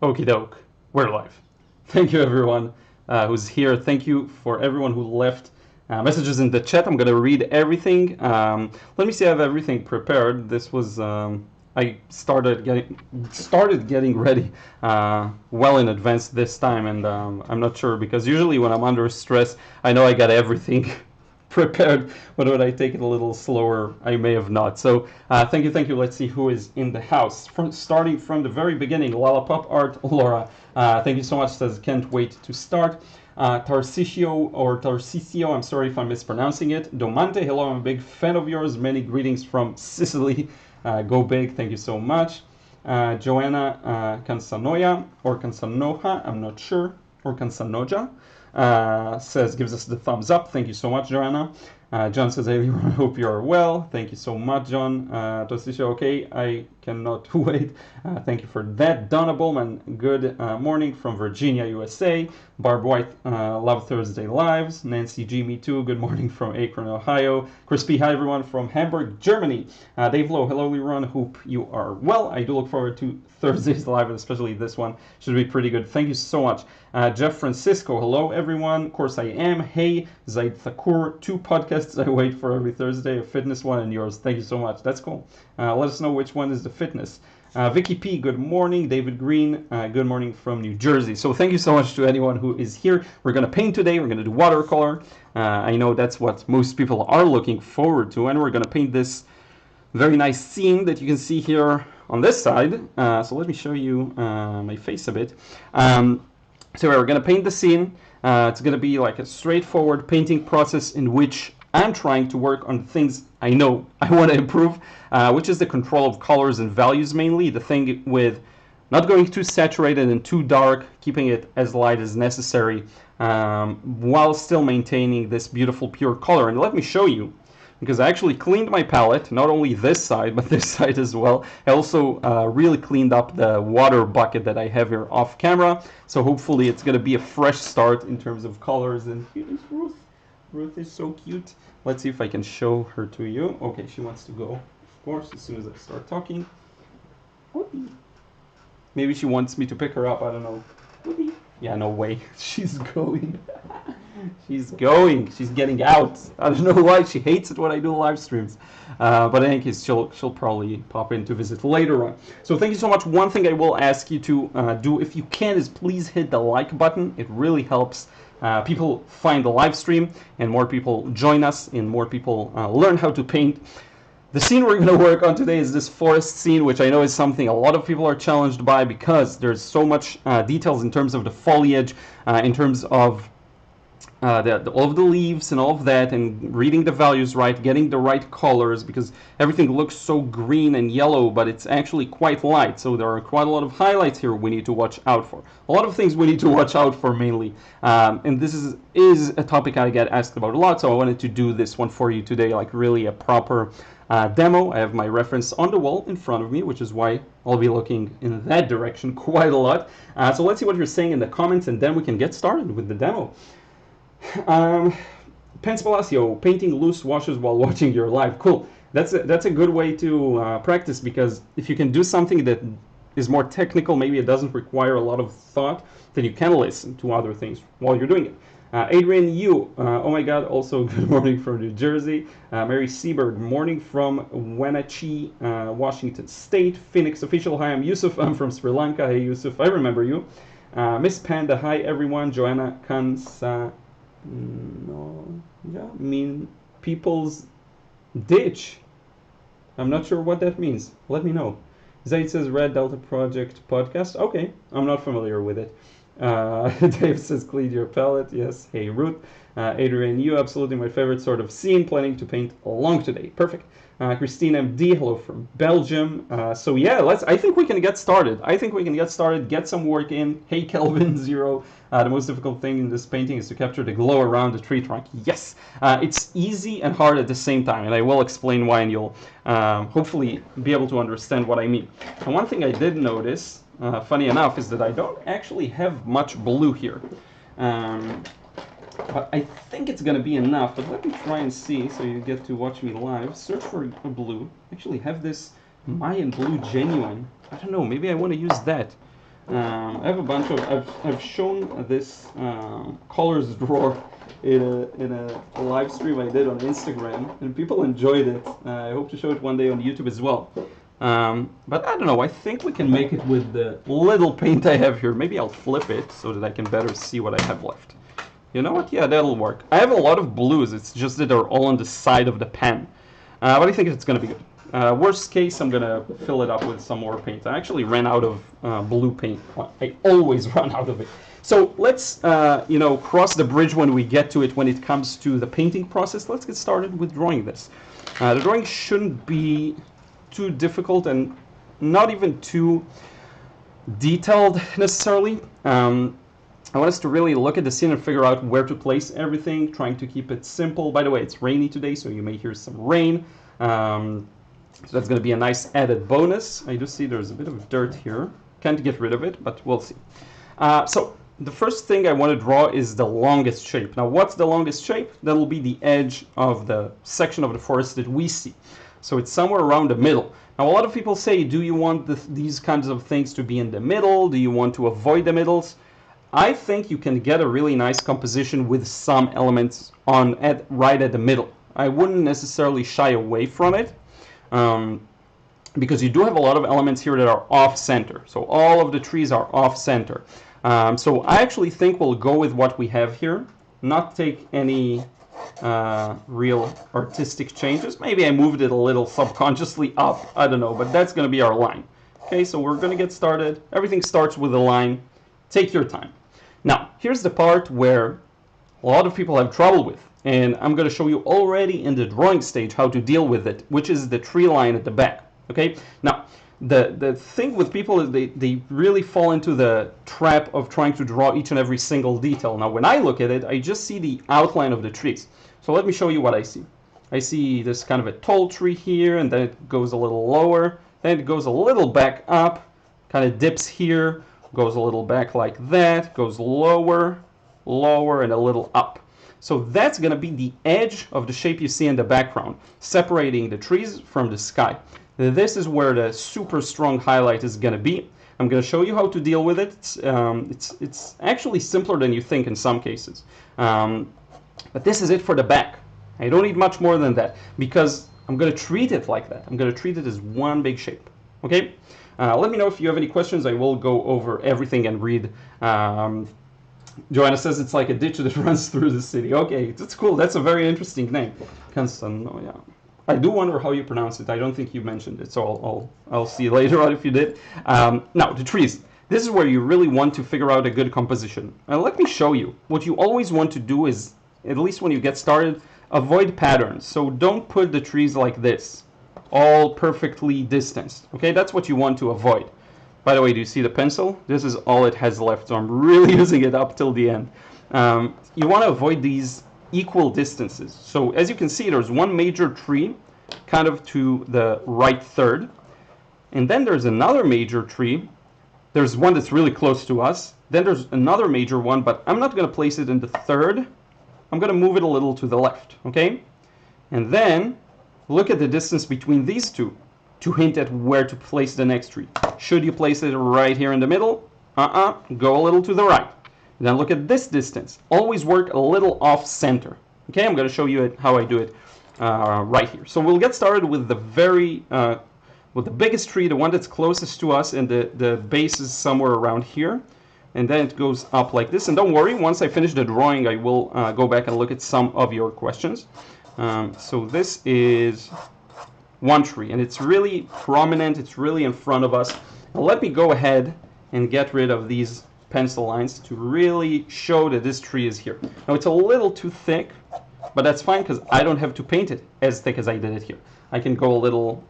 Okie doke, we're live. Thank you everyone who's here. Thank you for everyone who left messages in the chat. I'm gonna read everything. Let me see, I have everything prepared. This was I started getting ready well in advance this time, and I'm not sure because usually when I'm under stress, I know I got everything prepared, but when I take it a little slower, I may have not. So thank you. Let's see who is in the house. Starting from the very beginning, Lollipop Art, Laura. Thank you so much. Says can't wait to start. Tarcisio, I'm sorry if I'm mispronouncing it. Domante, hello, I'm a big fan of yours. Many greetings from Sicily. Go big, thank you so much. Joanna Cansanoia, or Cansanoja, I'm not sure, or Cansanoja. Gives us the thumbs up. Thank you so much, Joanna. John says, hey, Liron, hope you are well. Thank you so much, John. Tosisha, okay, I cannot wait. Thank you for that. Donna Bowman, good morning from Virginia, USA. Barb White, love Thursday Lives. Nancy G, me too. Good morning from Akron, Ohio. Crispy, hi everyone from Hamburg, Germany. Dave Lowe, hello Liron, hope you are well. I do look forward to Thursday's live, especially this one. Should be pretty good. Thank you so much. Jeff Francisco, hello everyone. Of course I am. Hey, Zaid Thakur, 2 podcasts I wait for every Thursday, a fitness one and yours. Thank you so much. That's cool. Let us know which one is the fitness. Vicky P, good morning. David Green, good morning from New Jersey. So thank you so much to anyone who is here. We're going to paint today. We're going to do watercolor. I know that's what most people are looking forward to. And we're going to paint this very nice scene that you can see here on this side. So let me show you my face a bit. So we're going to paint the scene. It's going to be like a straightforward painting process in which I'm trying to work on things I know I want to improve, which is the control of colors and values mainly. The thing with not going too saturated and too dark, keeping it as light as necessary, while still maintaining this beautiful pure color. And let me show you, because I actually cleaned my palette, not only this side, but this side as well. I also really cleaned up the water bucket that I have here off camera. So hopefully it's going to be a fresh start in terms of colors. And here's Ruth. Ruth is so cute. Let's see if I can show her to you. Okay, she wants to go, of course, as soon as I start talking. Maybe she wants me to pick her up, I don't know. Yeah, no way. She's going. She's going. She's getting out. I don't know why. She hates it when I do live streams. But in any case, she'll probably pop in to visit later on. So thank you so much. One thing I will ask you to do, if you can, is please hit the like button. It really helps people find the live stream, and more people join us, and more people learn how to paint. The scene we're going to work on today is this forest scene, which I know is something a lot of people are challenged by because there's so much details in terms of the foliage, in terms of all of the leaves and all of that, and reading the values right, getting the right colors, because everything looks so green and yellow, but it's actually quite light. So there are quite a lot of highlights here we need to watch out for. A lot of things we need to watch out for mainly. And this is a topic I get asked about a lot, so I wanted to do this one for you today, like really a proper demo. I have my reference on the wall in front of me, which is why I'll be looking in that direction quite a lot. So let's see what you're saying in the comments, and then we can get started with the demo. Pence Palacio, painting loose washes while watching your live. Cool. That's a good way to practice, because if you can do something that is more technical, maybe it doesn't require a lot of thought, then you can listen to other things while you're doing it. Adrian Yu, oh my god, also good morning from New Jersey. Mary Seberg, morning from Wenatchee, Washington State. Phoenix Official, hi, I'm Yusuf, I'm from Sri Lanka. Hey Yusuf, I remember you. Miss Panda, hi everyone. Joanna Kansa. No, yeah, mean people's ditch. I'm not sure what that means. Let me know. Zaid says Red Delta Project podcast. Okay, I'm not familiar with it. Dave says clean your palette. Yes. Hey Ruth. Adrian, you absolutely my favorite sort of scene. Planning to paint along today. Perfect. Christine MD, hello from Belgium. So yeah, I think we can get started. Get some work in. Hey Kelvin Zero. The most difficult thing in this painting is to capture the glow around the tree trunk. Yes, it's easy and hard at the same time, and I will explain why, and you'll hopefully be able to understand what I mean. And one thing I did notice, funny enough, is that I don't actually have much blue here. But I think it's going to be enough, but let me try and see so you get to watch me live. Search for a blue. Actually have this Mayan Blue Genuine. I don't know, maybe I want to use that. I have a bunch of, I've shown this colors drawer in a live stream I did on Instagram, and people enjoyed it. I hope to show it one day on YouTube as well. But I don't know, I think we can make it with the little paint I have here. Maybe I'll flip it so that I can better see what I have left. You know what? Yeah, that'll work. I have a lot of blues, it's just that they're all on the side of the pen. But I think it's going to be good. Worst case, I'm going to fill it up with some more paint. I actually ran out of blue paint. I always run out of it. So let's, you know, cross the bridge when we get to it when it comes to the painting process. Let's get started with drawing this. The drawing shouldn't be too difficult and not even too detailed necessarily. I want us to really look at the scene and figure out where to place everything, trying to keep it simple. By the way, it's rainy today, so you may hear some rain. So that's going to be a nice added bonus. I do see there's a bit of dirt here. Can't get rid of it, but we'll see. So the first thing I want to draw is the longest shape. Now, what's the longest shape? That'll be the edge of the section of the forest that we see. So it's somewhere around the middle. Now, a lot of people say, do you want these kinds of things to be in the middle? Do you want to avoid the middles? I think you can get a really nice composition with some elements right at the middle. I wouldn't necessarily shy away from it because you do have a lot of elements here that are off center. So all of the trees are off center. So I actually think we'll go with what we have here, not take any real artistic changes. Maybe I moved it a little subconsciously up, I don't know, but that's going to be our line. Okay, so we're going to get started. Everything starts with a line. Take your time. Now, here's the part where a lot of people have trouble with, and I'm going to show you already in the drawing stage how to deal with it, which is the tree line at the back. Okay, now the thing with people is they really fall into the trap of trying to draw each and every single detail. Now, when I look at it, I just see the outline of the trees. So let me show you what I see. I see this kind of a tall tree here, and then it goes a little lower, then it goes a little back up, kind of dips here, goes a little back like that, goes lower, lower, and a little up. So that's going to be the edge of the shape you see in the background, separating the trees from the sky. This is where the super strong highlight is going to be. I'm going to show you how to deal with it. It's actually simpler than you think in some cases. But this is it for the back. I don't need much more than that because I'm going to treat it like that. I'm going to treat it as one big shape. Okay? Let me know if you have any questions. I will go over everything and read. Joanna says it's like a ditch that runs through the city. Okay, that's cool. That's a very interesting name. Cansanoia. I do wonder how you pronounce it. I don't think you mentioned it, so I'll see later on if you did. Now, the trees. This is where you really want to figure out a good composition. Let me show you. What you always want to do is, at least when you get started, avoid patterns. So don't put the trees like this, all perfectly distanced. Okay, that's what you want to avoid. By the way, do you see the pencil? This is all it has left, so I'm really using it up till the end. You want to avoid these equal distances. So as you can see, there's one major tree kind of to the right third, and then there's another major tree. There's one that's really close to us. Then there's another major one, but I'm not going to place it in the third. I'm going to move it a little to the left, okay? And then look at the distance between these two to hint at where to place the next tree. Should you place it right here in the middle? Go a little to the right. And then look at this distance. Always work a little off center. Okay, I'm going to show you how I do it right here. So we'll get started with the with the biggest tree, the one that's closest to us, and the base is somewhere around here. And then it goes up like this. And don't worry, once I finish the drawing, I will go back and look at some of your questions. So this is one tree, and it's really prominent. It's really in front of us. Now let me go ahead and get rid of these pencil lines to really show that this tree is here. Now it's a little too thick, but that's fine because I don't have to paint it as thick as I did it here. I can go a little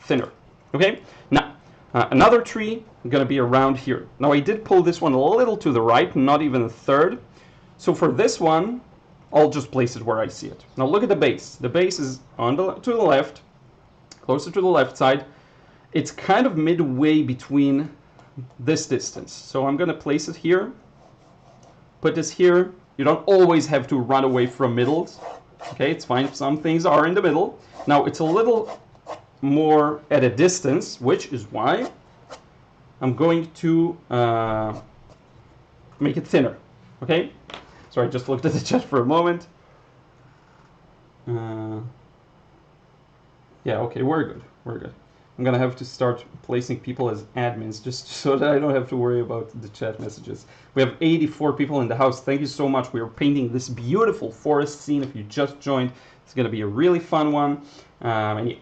thinner. Okay, now another tree going to be around here. Now I did pull this one a little to the right, not even a third. So for this one, I'll just place it where I see it. Now look at the base. The base is to the left, closer to the left side. It's kind of midway between this distance. So I'm going to place it here, put this here. You don't always have to run away from middles. Okay, it's fine if some things are in the middle. Now it's a little more at a distance, which is why I'm going to make it thinner. Okay? Sorry, I just looked at the chat for a moment. Yeah, okay, we're good. We're good. I'm gonna have to start placing people as admins just so that I don't have to worry about the chat messages. We have 84 people in the house. Thank you so much. We are painting this beautiful forest scene. If you just joined, it's gonna be a really fun one. And yeah.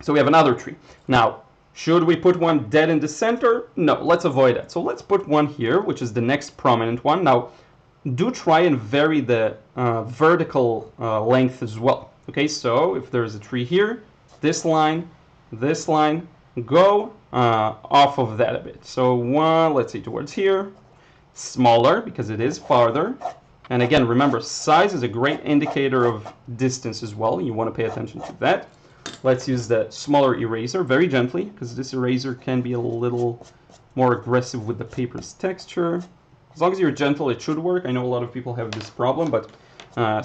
So we have another tree. Now, should we put one dead in the center? No, let's avoid that. So let's put one here, which is the next prominent one. Now, do try and vary the vertical length as well. Okay, so if there's a tree here, this line, go off of that a bit. So one, let's say towards here, smaller because it is farther. And again, remember, size is a great indicator of distance as well. You want to pay attention to that. Let's use the smaller eraser very gently, because this eraser can be a little more aggressive with the paper's texture. As long as you're gentle, it should work. I know a lot of people have this problem, but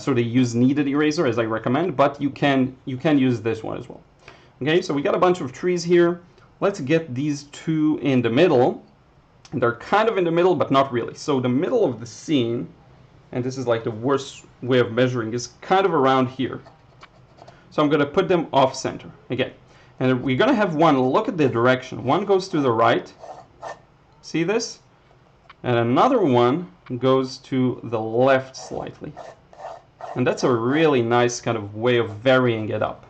so they use kneaded eraser as I recommend, but you can use this one as well. Okay, so we got a bunch of trees here. Let's get these two in the middle. They're kind of in the middle, but not really. So the middle of the scene, and this is like the worst way of measuring, is kind of around here. So I'm going to put them off center again. And we're going to have one, look at the direction. One goes to the right. See this? And another one goes to the left slightly. And that's a really nice kind of way of varying it up.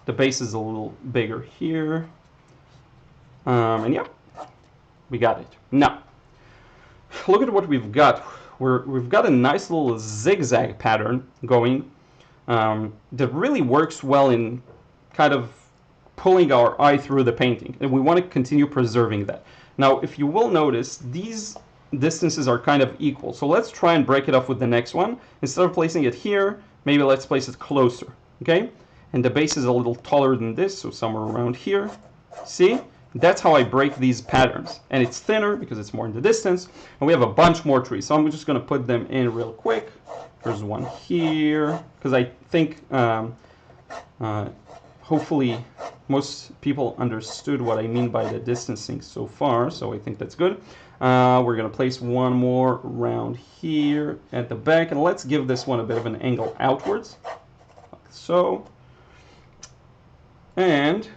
The base is a little bigger here. And yeah, we got it. Now, look at what we've got. We've got a nice little zigzag pattern going. That really works well in kind of pulling our eye through the painting, and we want to continue preserving that. Now, if you will notice, these distances are kind of equal, so let's try and break it off with the next one. Instead of placing it here, maybe let's place it closer, okay? And the base is a little taller than this, so somewhere around here. See? That's how I break these patterns, and it's thinner because it's more in the distance, and we have a bunch more trees, so I'm just going to put them in real quick. There's one here, because I think hopefully most people understood what I mean by the distancing so far, so I think that's good. We're going to place one more around here at the back, and let's give this one a bit of an angle outwards, like so. And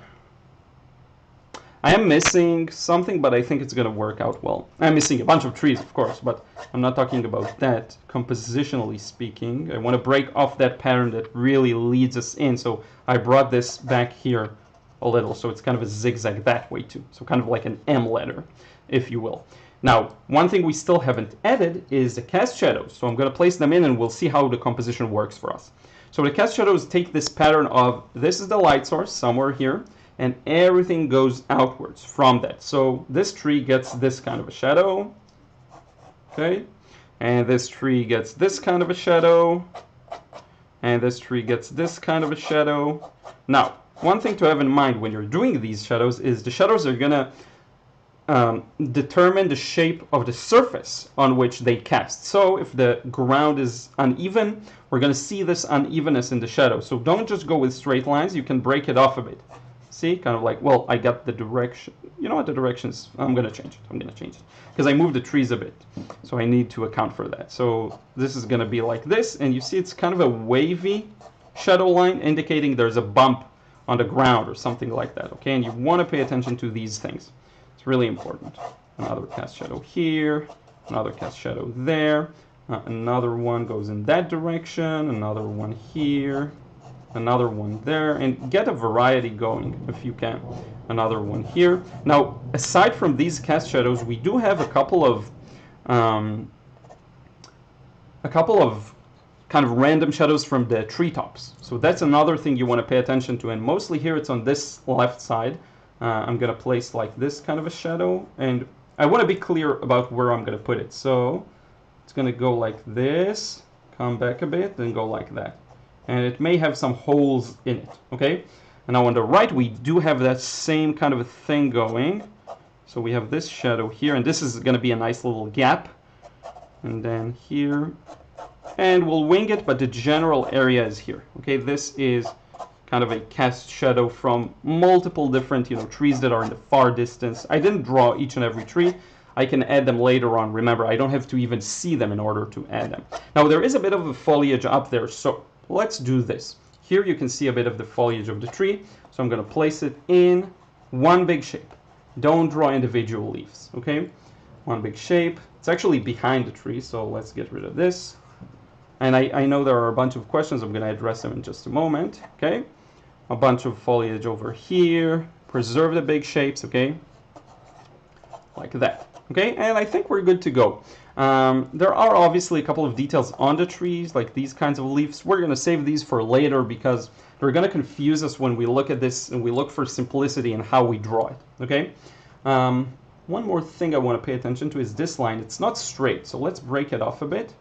I am missing something, but I think it's going to work out well. I'm missing a bunch of trees, of course, but I'm not talking about that. Compositionally speaking, I want to break off that pattern that really leads us in. So I brought this back here a little, so it's kind of a zigzag that way too. So kind of like an M letter, if you will. Now, one thing we still haven't added is the cast shadows. So I'm going to place them in, and we'll see how the composition works for us. So the cast shadows take this pattern of, this is the light source somewhere here, and everything goes outwards from that. So this tree gets this kind of a shadow, okay? And this tree gets this kind of a shadow, and this tree gets this kind of a shadow. Now, one thing to have in mind when you're doing these shadows is the shadows are gonna determine the shape of the surface on which they cast. So if the ground is uneven, we're gonna see this unevenness in the shadow. So don't just go with straight lines, you can break it off a bit. See, kind of like, well, I got the direction. You know what, the direction is, I'm going to change it. Because I moved the trees a bit. So I need to account for that. So this is going to be like this. And you see it's kind of a wavy shadow line indicating there's a bump on the ground or something like that. Okay, and you want to pay attention to these things. It's really important. Another cast shadow here. Another cast shadow there. Another one goes in that direction. Another one here. Another one there, and get a variety going if you can. Another one here. Now, aside from these cast shadows, we do have a couple of kind of random shadows from the treetops. So that's another thing you want to pay attention to, and mostly here it's on this left side. I'm going to place like this kind of a shadow, and I want to be clear about where I'm going to put it. So it's going to go like this, come back a bit, then go like that. And it may have some holes in it, okay? And now on the right, we do have that same kind of a thing going. So we have this shadow here, and this is going to be a nice little gap. And then here. And we'll wing it, but the general area is here, okay? This is kind of a cast shadow from multiple different, trees that are in the far distance. I didn't draw each and every tree. I can add them later on. Remember, I don't have to even see them in order to add them. Now, there is a bit of a foliage up there, so let's do this. Here you can see a bit of the foliage of the tree, so I'm going to place it in one big shape. Don't draw individual leaves, okay? One big shape. It's actually behind the tree, so let's get rid of this. And I know there are a bunch of questions. I'm going to address them in just a moment, okay? A bunch of foliage over here. Preserve the big shapes, okay? Like that. Okay, and I think we're good to go. There are obviously a couple of details on the trees, like these kinds of leaves. We're going to save these for later because they're going to confuse us when we look at this and we look for simplicity in how we draw it. Okay. One more thing I want to pay attention to is this line. It's not straight, so let's break it off a bit.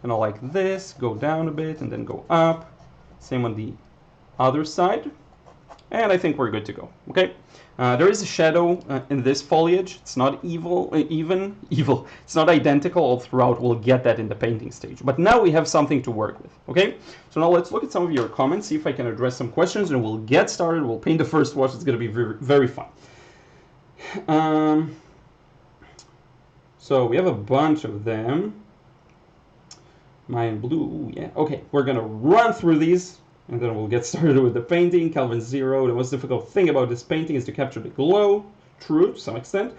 And like this, go down a bit and then go up. Same on the other side. And I think we're good to go. Okay. There is a shadow in this foliage. It's not evil. It's not identical all throughout. We'll get that in the painting stage. But now we have something to work with. Okay. So now let's look at some of your comments, see if I can address some questions, and we'll get started. We'll paint the first wash. It's going to be very, very fun. So we have a bunch of them. Mine blue. Yeah. Okay. We're going to run through these. And then we'll get started with the painting. Kelvin Zero. The most difficult thing about this painting is to capture the glow. True, to some extent.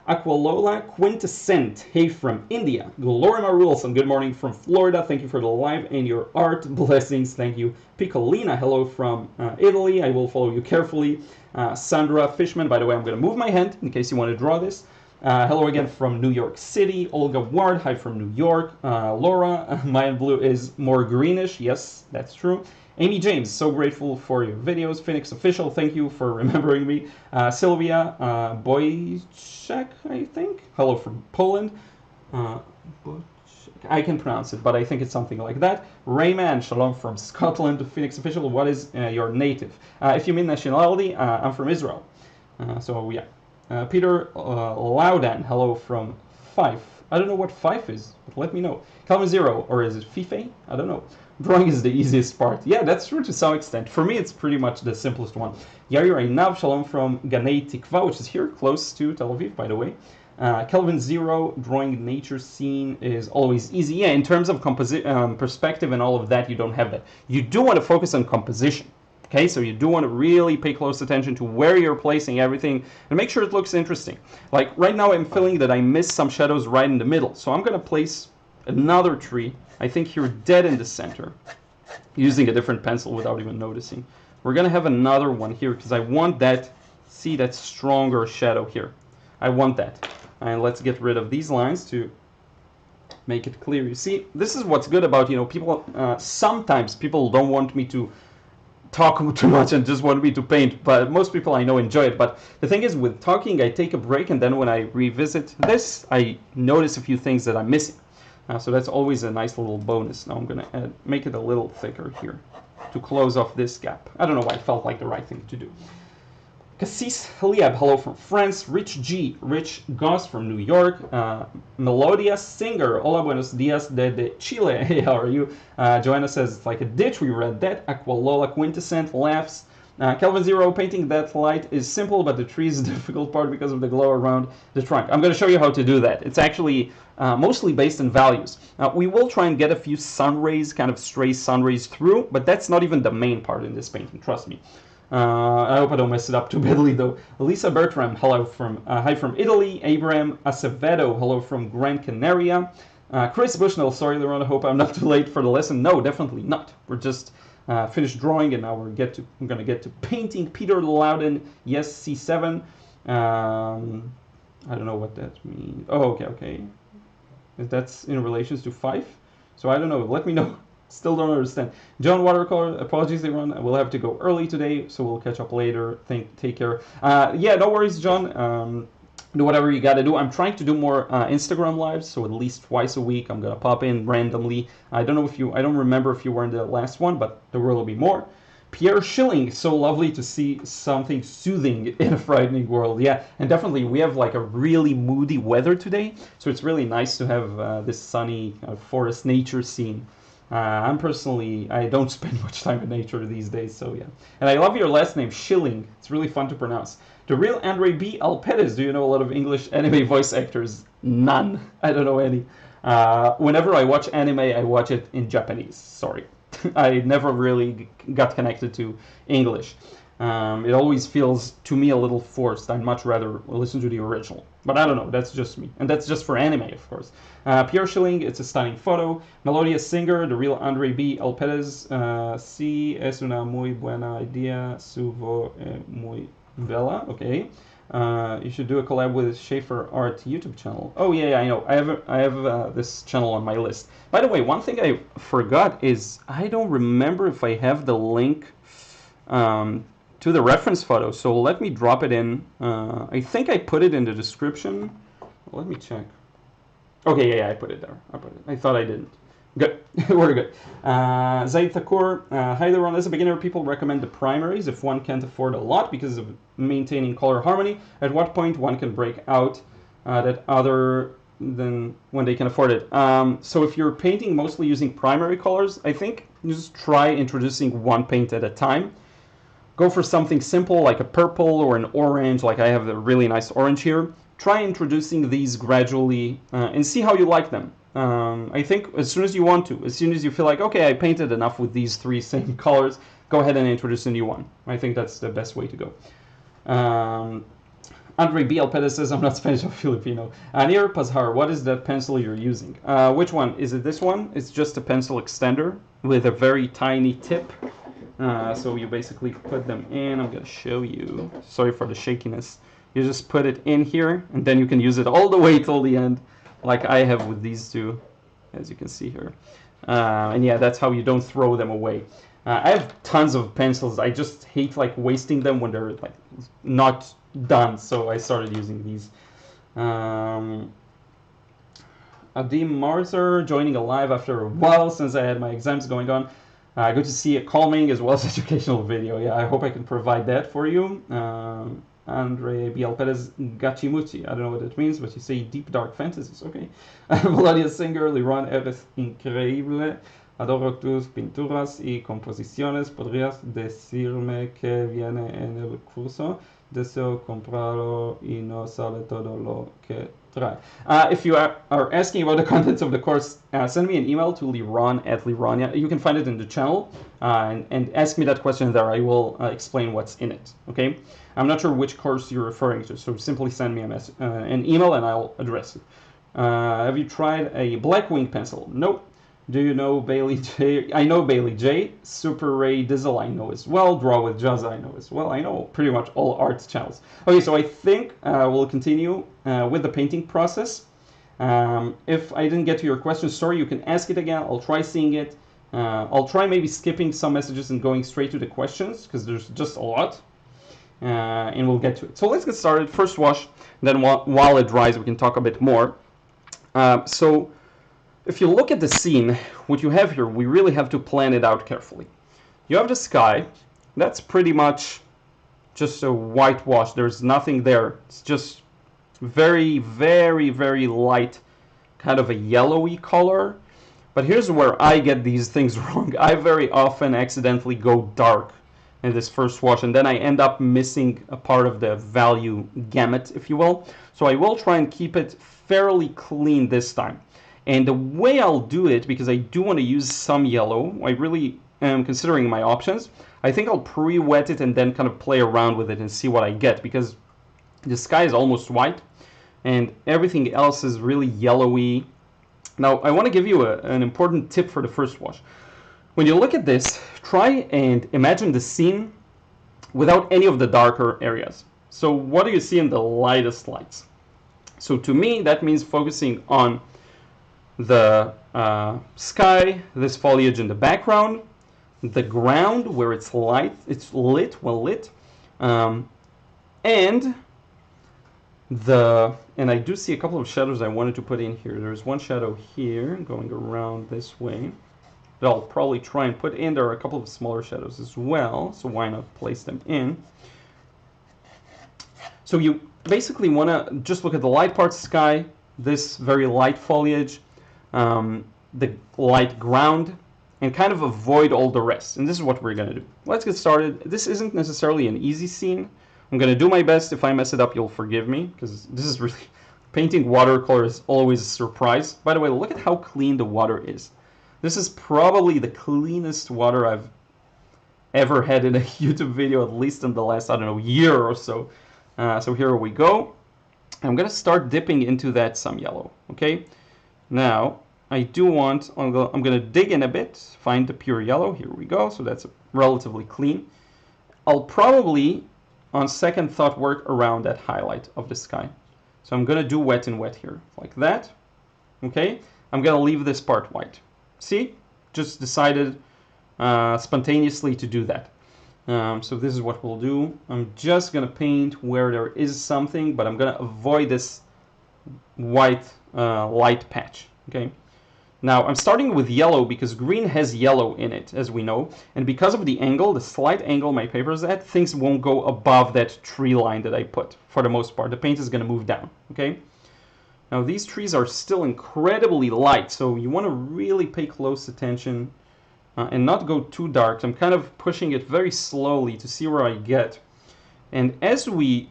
Aqualola Quintessent. Hey from India. Glorima Rulson. Good morning from Florida. Thank you for the live and your art. Blessings. Thank you. Piccolina. Hello from Italy. I will follow you carefully. Sandra Fishman. By the way, I'm going to move my hand in case you want to draw this. Hello again from New York City. Olga Ward. Hi from New York. Laura. Mine blue is more greenish. Yes, that's true. Amy James, so grateful for your videos. Phoenix Official, thank you for remembering me. Sylvia Boychek, I think. Hello from Poland. I can pronounce it, but I think it's something like that. Rayman, shalom from Scotland. Phoenix Official, what is your native? If you mean nationality, I'm from Israel. So yeah. Peter Loudon, hello from Fife. I don't know what Fife is, but let me know. Calvin Zero, or is it Fife? I don't know. Drawing is the easiest part. Yeah, that's true to some extent. For me, it's pretty much the simplest one. Yair Einav, shalom from Ganei Tikva, which is here, close to Tel Aviv, by the way. Kelvin Zero, drawing nature scene is always easy. Yeah, in terms of perspective and all of that, you don't have that. You do want to focus on composition. Okay, so you do want to really pay close attention to where you're placing everything and make sure it looks interesting. Like right now, I'm feeling that I missed some shadows right in the middle. So I'm going to place another tree. I think here dead in the center, using a different pencil without even noticing. We're going to have another one here because I want that, see that stronger shadow here. I want that. And let's get rid of these lines to make it clear. You see, this is what's good about, people, sometimes people don't want me to talk too much and just want me to paint, but most people I know enjoy it. But the thing is, with talking, I take a break, and then when I revisit this, I notice a few things that I'm missing. So that's always a nice little bonus. Now I'm going to make it a little thicker here to close off this gap. I don't know why it felt like the right thing to do. Cassis Liab, hello from France. Rich G, Rich Goss from New York. Melodia Singer, hola buenos dias desde Chile. Hey, how are you? Joanna says it's like a ditch. We read that. Aqualola Quintessent laughs. Kelvin Zero, painting that light is simple, but the tree is the difficult part because of the glow around the trunk. I'm going to show you how to do that. It's actually mostly based on values. We will try and get a few sun rays, kind of stray sun rays through, but that's not even the main part in this painting, trust me. I hope I don't mess it up too badly, though. Lisa Bertram, hello from hi from Italy. Abraham Acevedo, hello from Gran Canaria. Chris Bushnell, sorry, Liron, I hope I'm not too late for the lesson. No, definitely not. We're just finished drawing, and now we're going to get to painting. Peter Loudon, yes, C7. I don't know what that means. Oh, okay. That's in relations to 5. So I don't know. Let me know. Still don't understand. John Watercolor, apologies, everyone. We'll have to go early today, so we'll catch up later. Take care. Yeah, no worries, John. Do whatever you got to do. I'm trying to do more Instagram lives, so at least twice a week I'm gonna pop in randomly. I don't remember if you were in the last one, but there will be more. Pierre Schilling, so lovely to see something soothing in a frightening world. Yeah, and definitely we have like a really moody weather today, so it's really nice to have this sunny forest nature scene. I'm personally, I don't spend much time in nature these days, so yeah. And I love your last name, Schilling. It's really fun to pronounce. The real Andre B. Alpedes. Do you know a lot of English anime voice actors? None. I don't know any. Whenever I watch anime, I watch it in Japanese. Sorry. I never really got connected to English. It always feels to me a little forced. I'd much rather listen to the original. But I don't know, that's just me. And that's just for anime, of course. Pierre Schilling, it's a stunning photo. Melodious singer, the real Andre B. Alpedes. Sí, es una muy buena idea. Su voz muy bella. Okay. You should do a collab with Schaefer Art YouTube channel. Oh yeah, I know. I have this channel on my list. By the way, one thing I forgot is I don't remember if I have the link to the reference photo. So let me drop it in. I think I put it in the description. Let me check. Okay, yeah, I put it there. I thought I didn't. Good. We're good. Zaid Thakur, hi Liron. As a beginner, people recommend the primaries if one can't afford a lot because of maintaining color harmony. At what point one can break out that other than when they can afford it? So if you're painting mostly using primary colors, I think you just try introducing one paint at a time. Go for something simple like a purple or an orange, like I have a really nice orange here. Try introducing these gradually and see how you like them. I think as soon as you want to, as soon as you feel like, okay, I painted enough with these three same colors, go ahead and introduce a new one. I think that's the best way to go. Andre B. Alpedes says, I'm not Spanish or Filipino. Anir Pazhar, what is that pencil you're using? Which one? Is it this one? It's just a pencil extender with a very tiny tip. So you basically put them in. I'm going to show you. Sorry for the shakiness. You just put it in here, and then you can use it all the way till the end, like I have with these two, as you can see here. And yeah, that's how you don't throw them away. I have tons of pencils. I just hate like wasting them when they're like not done, so I started using these. Adim Marzer joining a live after a while since I had my exams going on. Good to see a calming as well as educational video. Yeah, I hope I can provide that for you. Andre B. Alpedes Gachimuchi. I don't know what it means, but you say deep dark fantasies. Okay. Melodious singer, Liron, eres increíble. Adoro tus pinturas y composiciones. ¿Podrías decirme qué viene en el curso? Deseo comprarlo y no sale todo lo que trae. If you are asking about the contents of the course, send me an email to liron@lironia. You can find it in the channel and ask me that question there. I will explain what's in it. Okay. I'm not sure which course you're referring to, so simply send me an email and I'll address it. Have you tried a Blackwing pencil? Nope. Do you know Bailey J? I know Bailey J. Super Ray Dizzle I know as well. Draw with Jazza I know as well. I know pretty much all arts channels. Okay, so I think we'll continue with the painting process. If I didn't get to your question, sorry, you can ask it again. I'll try seeing it. I'll try maybe skipping some messages and going straight to the questions because there's just a lot. And we'll get to it. So let's get started. First wash, then while it dries, we can talk a bit more. So if you look at the scene, what you have here, we really have to plan it out carefully. You have the sky. That's pretty much just a whitewash. There's nothing there. It's just very, very, very light, kind of a yellowy color. But here's where I get these things wrong. I very often accidentally go dark in this first wash, and then I end up missing a part of the value gamut, if you will. So I will try and keep it fairly clean this time. And the way I'll do it, because I do want to use some yellow, I really am considering my options. I think I'll pre-wet it and then kind of play around with it and see what I get, because the sky is almost white and everything else is really yellowy. Now, I want to give you an important tip for the first wash. When you look at this, try and imagine the scene without any of the darker areas. So what do you see in the lightest lights? So to me, that means focusing on the sky, this foliage in the background, the ground where it's light, it's lit, well lit, and I do see a couple of shadows I wanted to put in here. There's one shadow here going around this way that I'll probably try and put in. There are a couple of smaller shadows as well, so why not place them in? So you basically want to just look at the light part sky, this very light foliage, the light ground, and kind of avoid all the rest. And this is what we're going to do. Let's get started. This isn't necessarily an easy scene. I'm going to do my best. If I mess it up, you'll forgive me, because this is really... Painting watercolor is always a surprise. By the way, look at how clean the water is. This is probably the cleanest water I've ever had in a YouTube video, at least in the last, I don't know, year or so. So here we go. I'm going to start dipping into that some yellow, okay? Now, I do want, I'm going to dig in a bit, find the pure yellow. Here we go. So that's relatively clean. I'll probably, on second thought, work around that highlight of the sky. So I'm going to do wet and wet here, like that. Okay? I'm going to leave this part white. See? Just decided spontaneously to do that. So this is what we'll do. I'm just going to paint where there is something, but I'm going to avoid this white light patch. Okay? Now, I'm starting with yellow because green has yellow in it, as we know. And because of the angle, the slight angle my paper is at, things won't go above that tree line that I put, for the most part. The paint is going to move down, okay? Now, these trees are still incredibly light, so you want to really pay close attention and not go too dark. I'm kind of pushing it very slowly to see where I get. And as we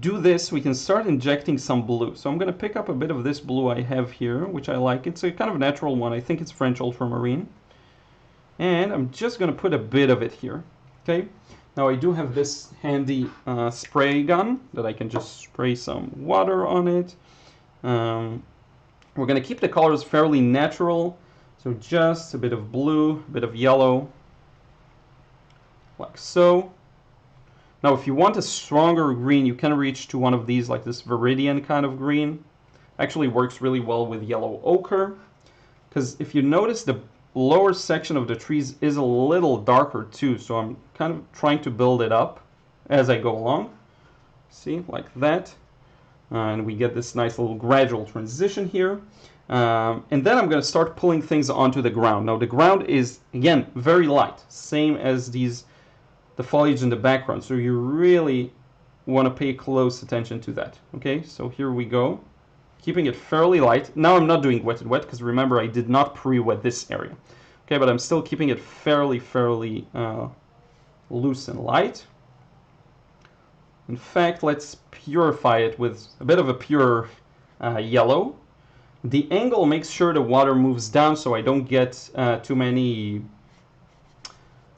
do this, we can start injecting some blue. So I'm going to pick up a bit of this blue I have here, which I like. It's a kind of natural one. I think it's French ultramarine. And I'm just going to put a bit of it here. Okay. Now I do have this handy spray gun that I can just spray some water on it. We're going to keep the colors fairly natural. So just a bit of blue, a bit of yellow, like so. Now, if you want a stronger green, you can reach to one of these, like this Viridian kind of green. Actually works really well with yellow ochre, because if you notice, the lower section of the trees is a little darker too, so I'm kind of trying to build it up as I go along. See, like that. And we get this nice little gradual transition here. And then I'm going to start pulling things onto the ground. Now, the ground is, again, very light, same as the foliage in the background, so you really want to pay close attention to that. Okay, so here we go, keeping it fairly light. Now I'm not doing wet and wet, because remember I did not pre-wet this area. Okay, but I'm still keeping it fairly loose and light. In fact, let's purify it with a bit of a pure yellow. The angle makes sure the water moves down, so I don't get too many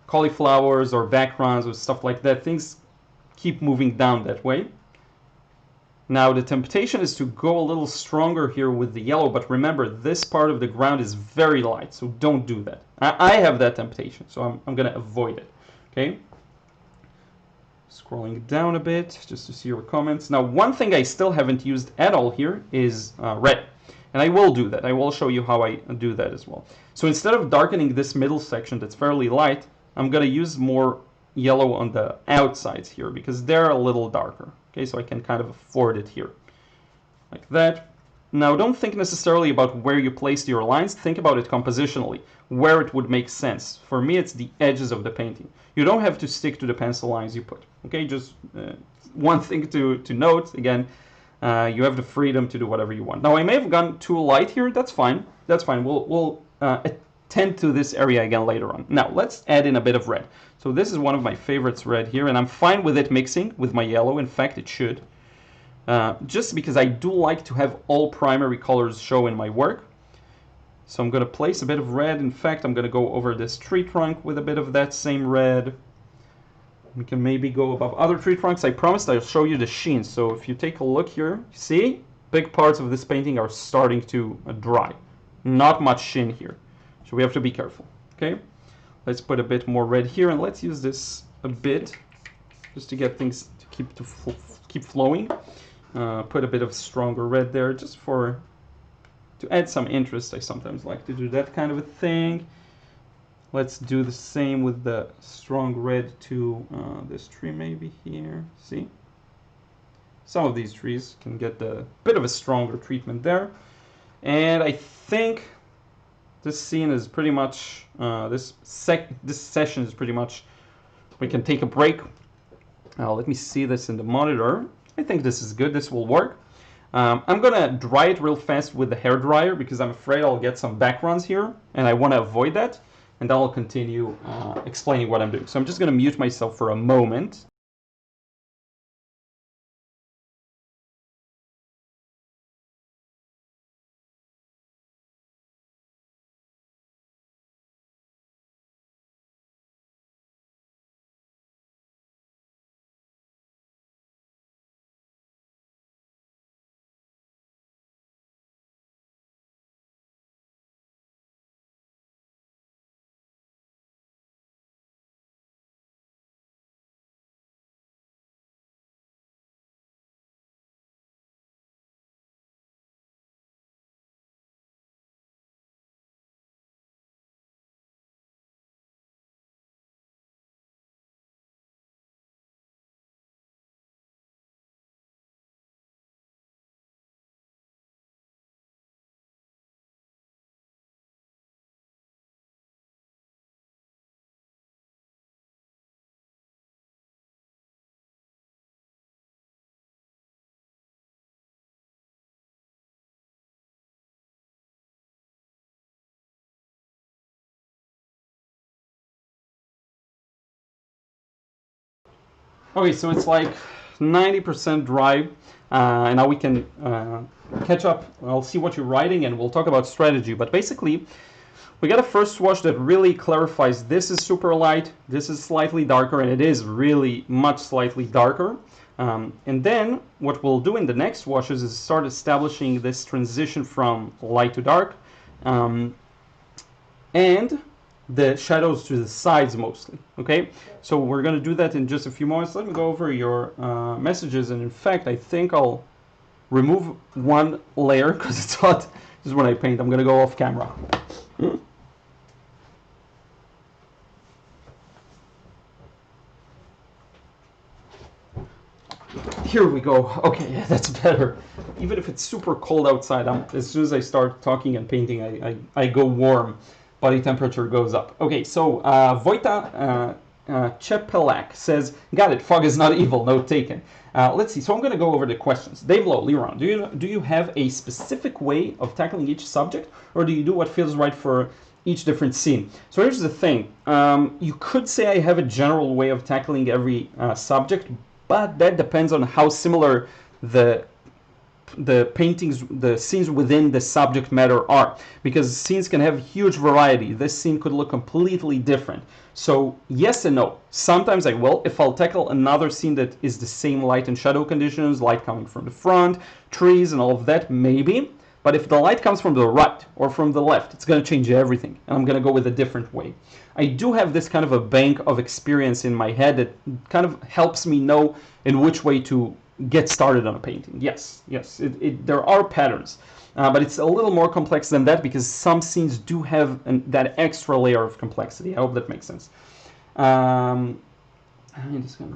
cauliflowers or backgrounds or stuff like that. Things keep moving down that way. Now the temptation is to go a little stronger here with the yellow, but remember this part of the ground is very light, so don't do that. I have that temptation, so I'm going to avoid it. Okay, scrolling down a bit just to see your comments. Now, one thing I still haven't used at all here is red, and I will do that. I will show you how I do that as well. So instead of darkening this middle section that's fairly light, I'm going to use more yellow on the outsides here because they're a little darker. Okay, so I can kind of afford it here, like that. Now, don't think necessarily about where you placed your lines. Think about it compositionally, where it would make sense. For me, it's the edges of the painting. You don't have to stick to the pencil lines you put. Okay, just one thing to note, again, you have the freedom to do whatever you want. Now, I may have gone too light here. That's fine. That's fine. We'll attend to this area again later on. Now, let's add in a bit of red. So this is one of my favorites, red here, and I'm fine with it mixing with my yellow. In fact, it should. Just because I do like to have all primary colors show in my work. So I'm going to place a bit of red. In fact, I'm going to go over this tree trunk with a bit of that same red. We can maybe go above other tree trunks. I promised I'll show you the sheen. So if you take a look here, see, big parts of this painting are starting to dry. Not much sheen here. So we have to be careful. Okay, let's put a bit more red here, and let's use this a bit just to get things to keep flowing. Put a bit of stronger red there just to add some interest. I sometimes like to do that kind of a thing. Let's do the same with the strong red to this tree maybe here. See? Some of these trees can get a bit of a stronger treatment there. And I think this scene is pretty much, this session is pretty much, we can take a break. Let me see this in the monitor. I think this is good. This will work. I'm going to dry it real fast with the hairdryer because I'm afraid I'll get some backgrounds here, and I want to avoid that. and then I'll continue explaining what I'm doing. So I'm just going to mute myself for a moment. Okay, so it's like 90% dry, and now we can catch up. I'll see what you're writing, and we'll talk about strategy. But basically, we got a first swatch that really clarifies this is super light, this is slightly darker, and it is really much slightly darker. And then what we'll do in the next washes is start establishing this transition from light to dark, and the shadows to the sides mostly. Okay, so we're going to do that in just a few moments. Let me go over your messages, and in fact I think I'll remove one layer because it's hot. This is when I paint. I'm going to go off camera. Here we go. Okay, yeah, that's better. Even if it's super cold outside, as soon as I start talking and painting, I go warm. Body temperature goes up. Okay, so Vojta Chepelak says, got it, fog is not evil, note taken. Let's see, so I'm going to go over the questions. Dave Lowe, Liron, do you have a specific way of tackling each subject, or do you do what feels right for each different scene? So here's the thing. You could say I have a general way of tackling every subject, but that depends on how similar the paintings, the scenes within the subject matter are, because scenes can have huge variety. This scene could look completely different. So yes and no. Sometimes I will, if I'll tackle another scene that is the same light and shadow conditions, light coming from the front, trees and all of that, maybe. But if the light comes from the right or from the left, it's going to change everything, and I'm going to go with a different way. I do have this kind of a bank of experience in my head that kind of helps me know in which way to get started on a painting. Yes, there are patterns, but it's a little more complex than that because some scenes do have that extra layer of complexity. I hope that makes sense. I'm just gonna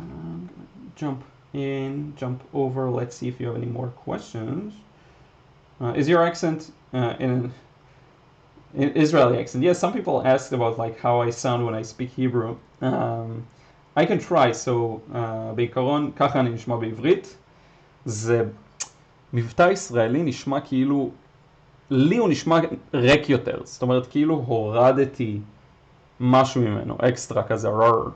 jump in, jump over. Let's see if you have any more questions. Is your accent in Israeli accent? Yes, some people asked about like how I sound when I speak Hebrew. I can try, so בעיקרון ככה אני נשמע בעברית. זה מבטא ישראלי נשמע כאילו, לי הוא נשמע ריק יותר. זאת אומרת כאילו הורדתי משהו ממנו, אקסטרה כזה, רר.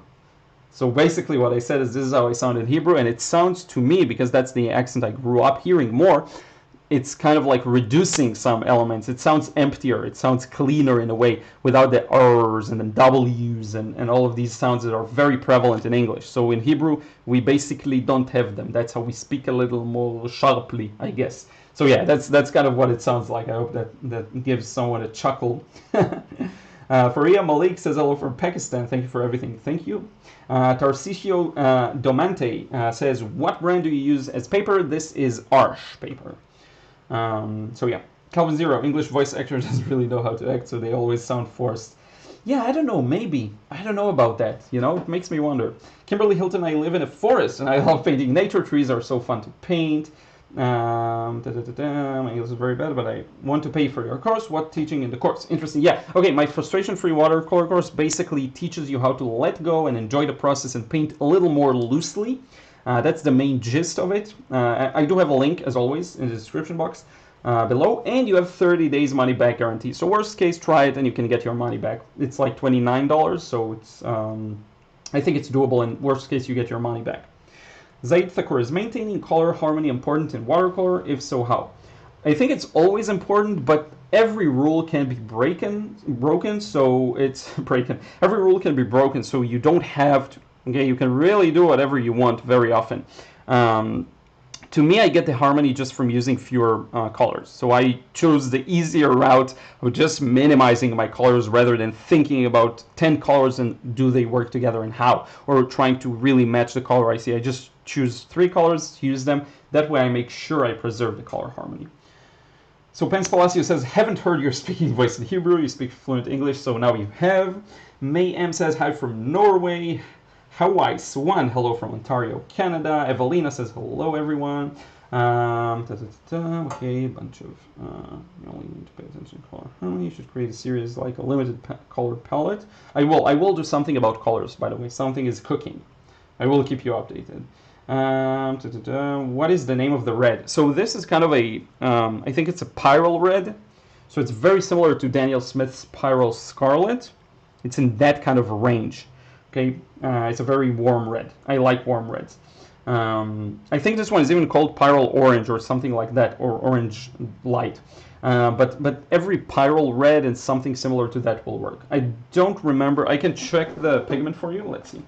So basically what I said is this is how I sound in Hebrew, and it sounds to me, because that's the accent I grew up hearing more, it's kind of like reducing some elements. It sounds emptier, it sounds cleaner in a way, without the R's and the W's and all of these sounds that are very prevalent in English. So in Hebrew, we basically don't have them. That's how we speak a little more sharply, I guess. So yeah, that's kind of what it sounds like. I hope that gives someone a chuckle. Faria Malik says hello from Pakistan. Thank you for everything. Thank you. Tarcisio Domante says, what brand do you use as paper? This is Arsh paper. So yeah, Calvin Zero, English voice actor doesn't really know how to act, so they always sound forced. Yeah, I don't know, maybe. I don't know about that, you know, it makes me wonder. Kimberly Hilton, I live in a forest and I love painting nature. Trees are so fun to paint. My English is very bad, but I want to pay for your course. What teaching in the course? Interesting. Yeah, okay, my frustration-free watercolor course basically teaches you how to let go and enjoy the process and paint a little more loosely. That's the main gist of it. I do have a link, as always, in the description box. below, and you have 30 days money back guarantee. So worst case, try it and you can get your money back. It's like $29, so it's I think it's doable, and worst case you get your money back. Zaid Thakur, is maintaining color harmony important in watercolor? If so, how? I think it's always important, but every rule can be broken, so it's breaking. Every rule can be broken, so you don't have to. Okay, you can really do whatever you want very often. To me, I get the harmony just from using fewer colors. So I chose the easier route of just minimizing my colors rather than thinking about 10 colors and do they work together and how, or trying to really match the color I see. I just choose 3 colors, use them. That way I make sure I preserve the color harmony. So Pence Palacio says, haven't heard your speaking voice in Hebrew. You speak fluent English, so now you have. May M says, hi from Norway. Hawaii Swan, hello from Ontario, Canada. Evelina says, hello everyone. Okay, a bunch of, you only need to pay attention to color harmony. You should create a series like a limited color palette. I will do something about colors, by the way. Something is cooking. I will keep you updated. What is the name of the red? So this is kind of a, I think it's a Pyrrole red. So it's very similar to Daniel Smith's Pyrrole Scarlet. It's in that kind of range. Okay, it's a very warm red. I like warm reds. I think this one is even called Pyrrole Orange or something like that, or Orange Light. But every Pyrrole red and something similar to that will work. I don't remember. I can check the pigment for you. Let's see.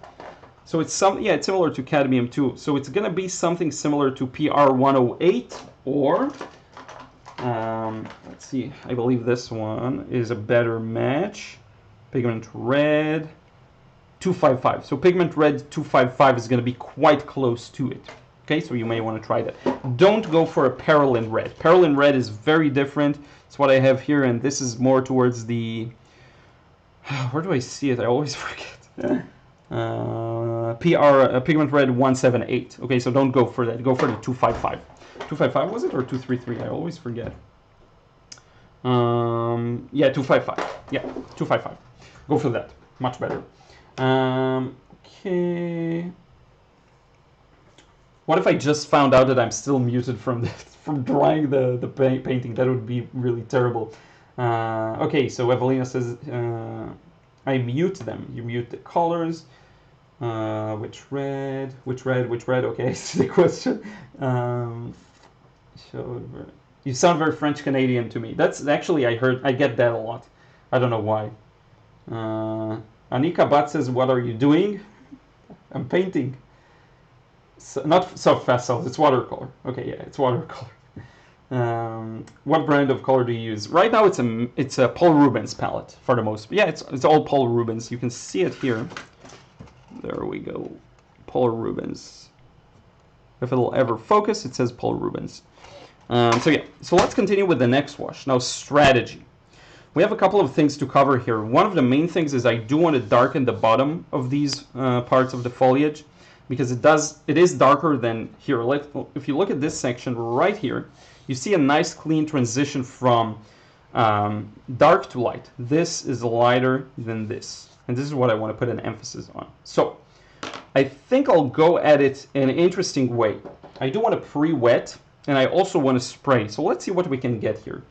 So it's it's similar to cadmium too. So it's gonna be something similar to PR108 or let's see. I believe this one is a better match. Pigment red. 255. So pigment red 255 is going to be quite close to it. Okay, so you may want to try that. Don't go for a Parylene red. Parylene red is very different. It's what I have here, and this is more towards the, where do I see it? I always forget. Pigment red 178. Okay, so don't go for that. Go for the 255. 255 was it, or 233? I always forget. Yeah, 255. Yeah, 255. Go for that. Much better. Okay. What if I just found out that I'm still muted from from drawing the painting? That would be really terrible. Okay, so Evelina says, I mute them. You mute the colors. Which red? Okay, I see the question. You sound very French Canadian to me. That's actually, I get that a lot. I don't know why. Anika Bat says, what are you doing? I'm painting. So, not soft pastel, it's watercolor. Okay, yeah, it's watercolor. What brand of color do you use? Right now it's a Paul Rubens palette for the most. Yeah, it's all Paul Rubens. You can see it here. There we go. Paul Rubens. If it'll ever focus, it says Paul Rubens. So yeah, so let's continue with the next wash. Now, strategy. We have a couple of things to cover here. One of the main things is I do want to darken the bottom of these parts of the foliage because it is darker than here. If you look at this section right here, you see a nice clean transition from dark to light. This is lighter than this, and this is what I want to put an emphasis on. So I think I'll go at it in an interesting way. I do want to pre-wet, and I also want to spray. So let's see what we can get here.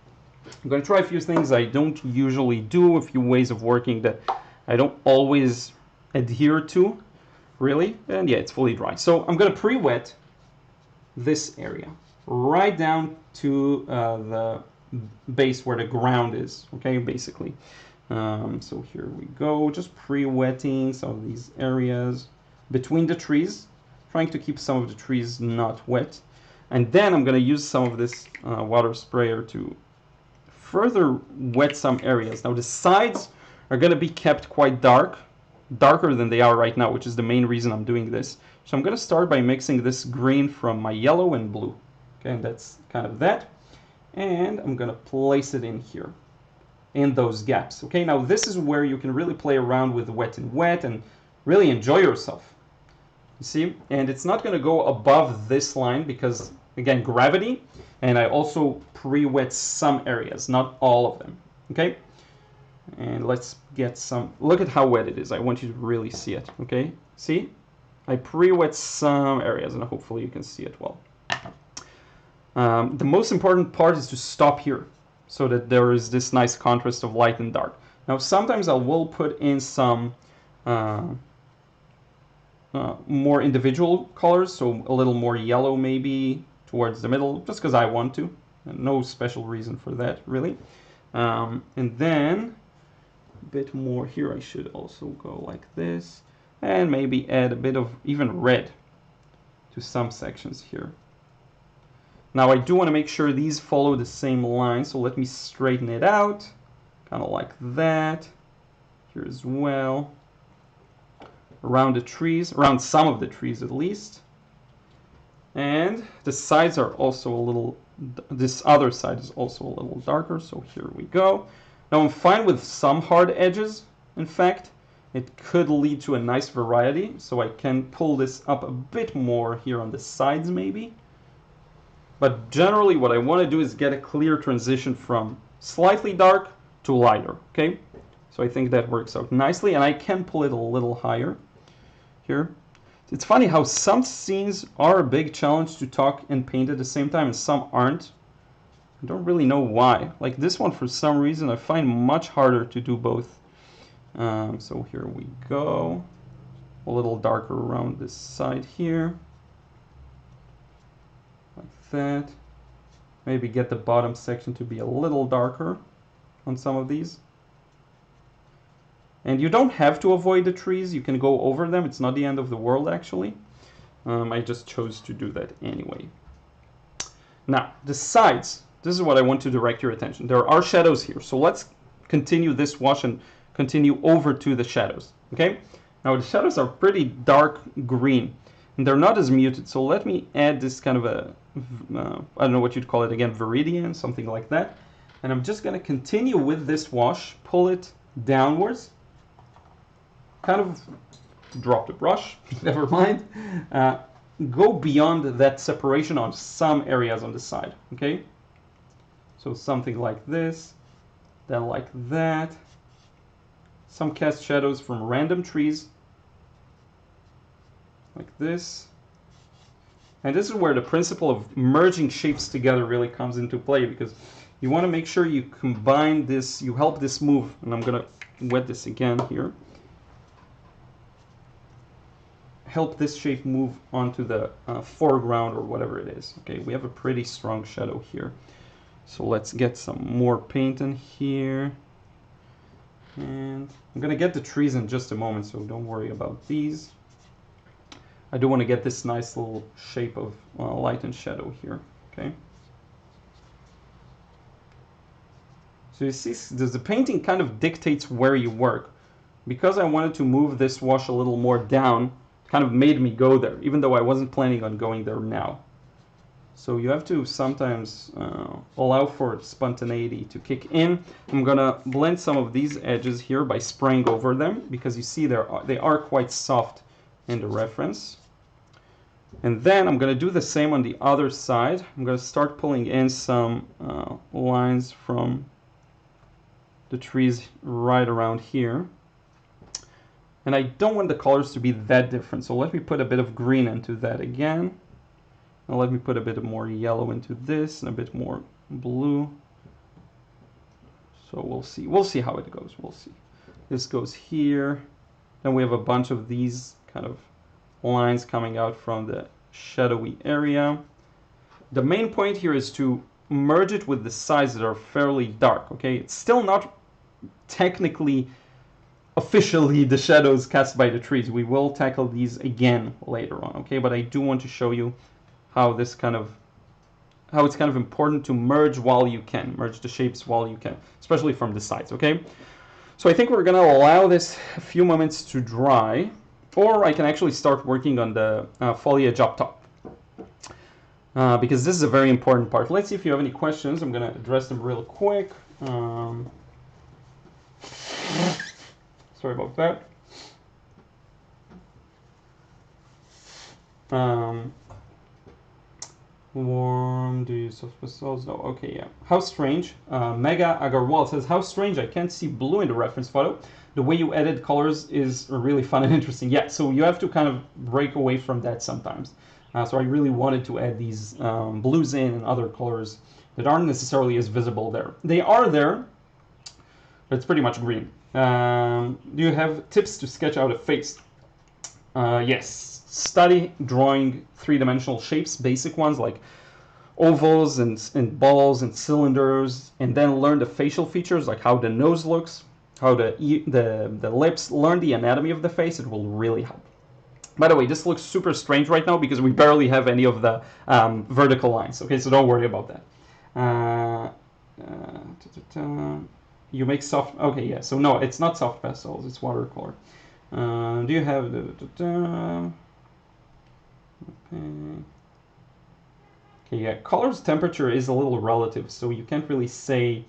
I'm going to try a few things I don't usually do, a few ways of working that I don't always adhere to, really. And yeah, it's fully dry. So I'm going to pre-wet this area right down to the base where the ground is, okay, basically. So here we go, just pre-wetting some of these areas between the trees, trying to keep some of the trees not wet. And then I'm going to use some of this water sprayer to further wet some areas. Now the sides are going to be kept quite darker than they are right now, which is the main reason I'm doing this. So I'm going to start by mixing this green from my yellow and blue. Okay, and that's kind of that. And I'm going to place it in here, in those gaps. Okay, now this is where you can really play around with wet and really enjoy yourself. You see? And it's not going to go above this line because, again, gravity. And I also pre-wet some areas, not all of them. Okay? And let's get some, look at how wet it is. I want you to really see it. Okay? See? I pre-wet some areas and hopefully you can see it well. The most important part is to stop here so that there is this nice contrast of light and dark. Now sometimes I will put in some more individual colors, so a little more yellow maybe towards the middle, just because I want to. No special reason for that, really. And then a bit more here. I should also go like this, and maybe add a bit of even red to some sections here. Now I do want to make sure these follow the same line, so let me straighten it out, kind of like that. Here as well. Around the trees, around some of the trees at least. And the sides are also a little, this other side is also a little darker, so here we go. Now I'm fine with some hard edges, in fact. It could lead to a nice variety, so I can pull this up a bit more here on the sides maybe. But generally what I want to do is get a clear transition from slightly dark to lighter, okay? So I think that works out nicely, and I can pull it a little higher here. It's funny how some scenes are a big challenge to talk and paint at the same time, and some aren't. I don't really know why. Like this one, for some reason, I find much harder to do both. So here we go. A little darker around this side here. Like that. Maybe get the bottom section to be a little darker on some of these. And you don't have to avoid the trees, you can go over them, it's not the end of the world actually. I just chose to do that anyway. Now, the sides, this is what I want to direct your attention. There are shadows here, so let's continue this wash and continue over to the shadows, okay? Now the shadows are pretty dark green, and they're not as muted, so let me add this kind of a, I don't know what you'd call it again, viridian, something like that. And I'm just gonna continue with this wash, pull it downwards, kind of drop the brush, never mind. Go beyond that separation on some areas on the side, okay? So something like this, then like that. Some cast shadows from random trees, like this. And this is where the principle of merging shapes together really comes into play, because you want to make sure you combine this, you help this move, and I'm gonna wet this again here. Help this shape move onto the foreground or whatever it is. Okay, we have a pretty strong shadow here. So let's get some more paint in here. And I'm gonna get the trees in just a moment, so don't worry about these. I do want to get this nice little shape of light and shadow here, okay? So you see, the painting kind of dictates where you work. Because I wanted to move this wash a little more down, kind of made me go there, even though I wasn't planning on going there now. So you have to sometimes allow for spontaneity to kick in. I'm gonna blend some of these edges here by spraying over them, because you see they are quite soft in the reference. And then I'm gonna do the same on the other side. I'm gonna start pulling in some lines from the trees right around here. And I don't want the colors to be that different, so let me put a bit of green into that again. And let me put a bit more yellow into this and a bit more blue. So we'll see how it goes, we'll see. This goes here. Then we have a bunch of these kind of lines coming out from the shadowy area. The main point here is to merge it with the sides that are fairly dark, okay? It's still not technically officially the shadows cast by the trees. We will tackle these again later on, okay? But I do want to show you how it's kind of important to merge while you can, merge the shapes while you can, especially from the sides, okay? So I think we're gonna allow this a few moments to dry, or I can actually start working on the foliage up top. Because this is a very important part. Let's see if you have any questions. I'm gonna address them real quick. Sorry about that. Warm, do you soft pastels? No, okay, yeah. How strange. Mega Agarwal says, how strange, I can't see blue in the reference photo. The way you edit colors is really fun and interesting. Yeah, so you have to kind of break away from that sometimes. So I really wanted to add these blues in and other colors that aren't necessarily as visible there. They are there, but it's pretty much green. Do you have tips to sketch out a face? Yes. Study drawing three-dimensional shapes, basic ones like ovals and balls and cylinders, and then learn the facial features, like how the nose looks, how the lips. Learn the anatomy of the face. It will really help. By the way, this looks super strange right now because we barely have any of the vertical lines. Okay, so don't worry about that. You make soft. Okay, yeah. So no, it's not soft pastels. It's watercolor. Do you have the? Okay, yeah. Color's temperature is a little relative, so you can't really say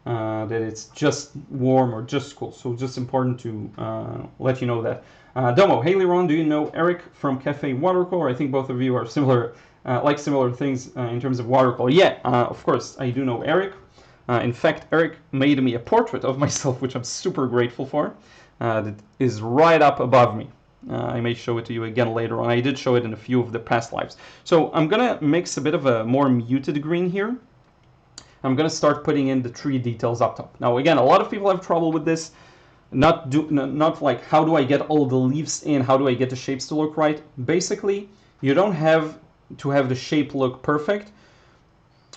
that it's just warm or just cool. So it's just important to let you know that. Domo, hey Liron, do you know Eric from Cafe Watercolor? I think both of you are similar, like similar things in terms of watercolor. Yeah, of course, I do know Eric. In fact, Eric made me a portrait of myself, which I'm super grateful for. That is right up above me. I may show it to you again later on. I did show it in a few of the past lives. So I'm gonna mix a bit of a more muted green here. I'm gonna start putting in the tree details up top. Now again, a lot of people have trouble with this. Not like how do I get all the leaves in, how do I get the shapes to look right. Basically, you don't have to have the shape look perfect,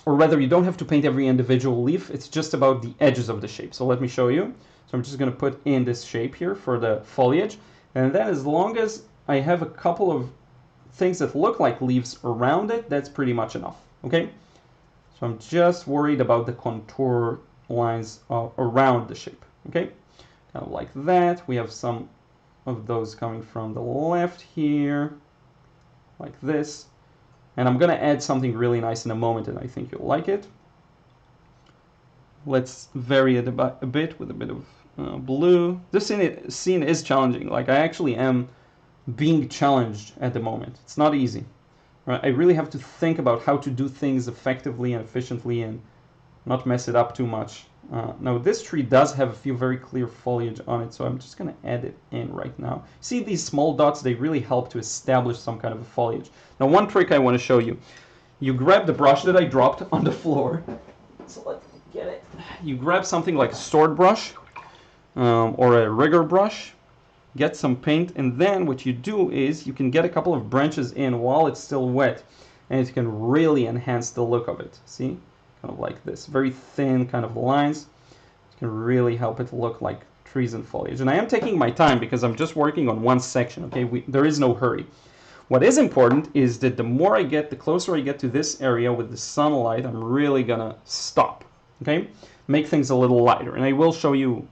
or rather you don't have to paint every individual leaf. It's just about the edges of the shape. So let me show you. So I'm just going to put in this shape here for the foliage, and then as long as I have a couple of things that look like leaves around it, that's pretty much enough. Okay, so I'm just worried about the contour lines around the shape. Okay, kind of like that. We have some of those coming from the left here, like this. And I'm gonna add something really nice in a moment, and I think you'll like it. Let's vary it a bit with a bit of blue. This scene is challenging. Like, I actually am being challenged at the moment. It's not easy. Right? I really have to think about how to do things effectively and efficiently and not mess it up too much. Now this tree does have a few very clear foliage on it, so I'm just going to add it in right now. See these small dots? They really help to establish some kind of a foliage. Now one trick I want to show you. You grab the brush that I dropped on the floor. So let's get it. You grab something like a sword brush or a rigger brush. Get some paint, and then what you do is you can get a couple of branches in while it's still wet, and it can really enhance the look of it. See? Kind of like this, very thin kind of lines. It can really help it look like trees and foliage. And I am taking my time because I'm just working on one section, okay? There is no hurry. What is important is that the closer I get to this area with the sunlight, I'm really gonna stop, okay? Make things a little lighter, and I will show you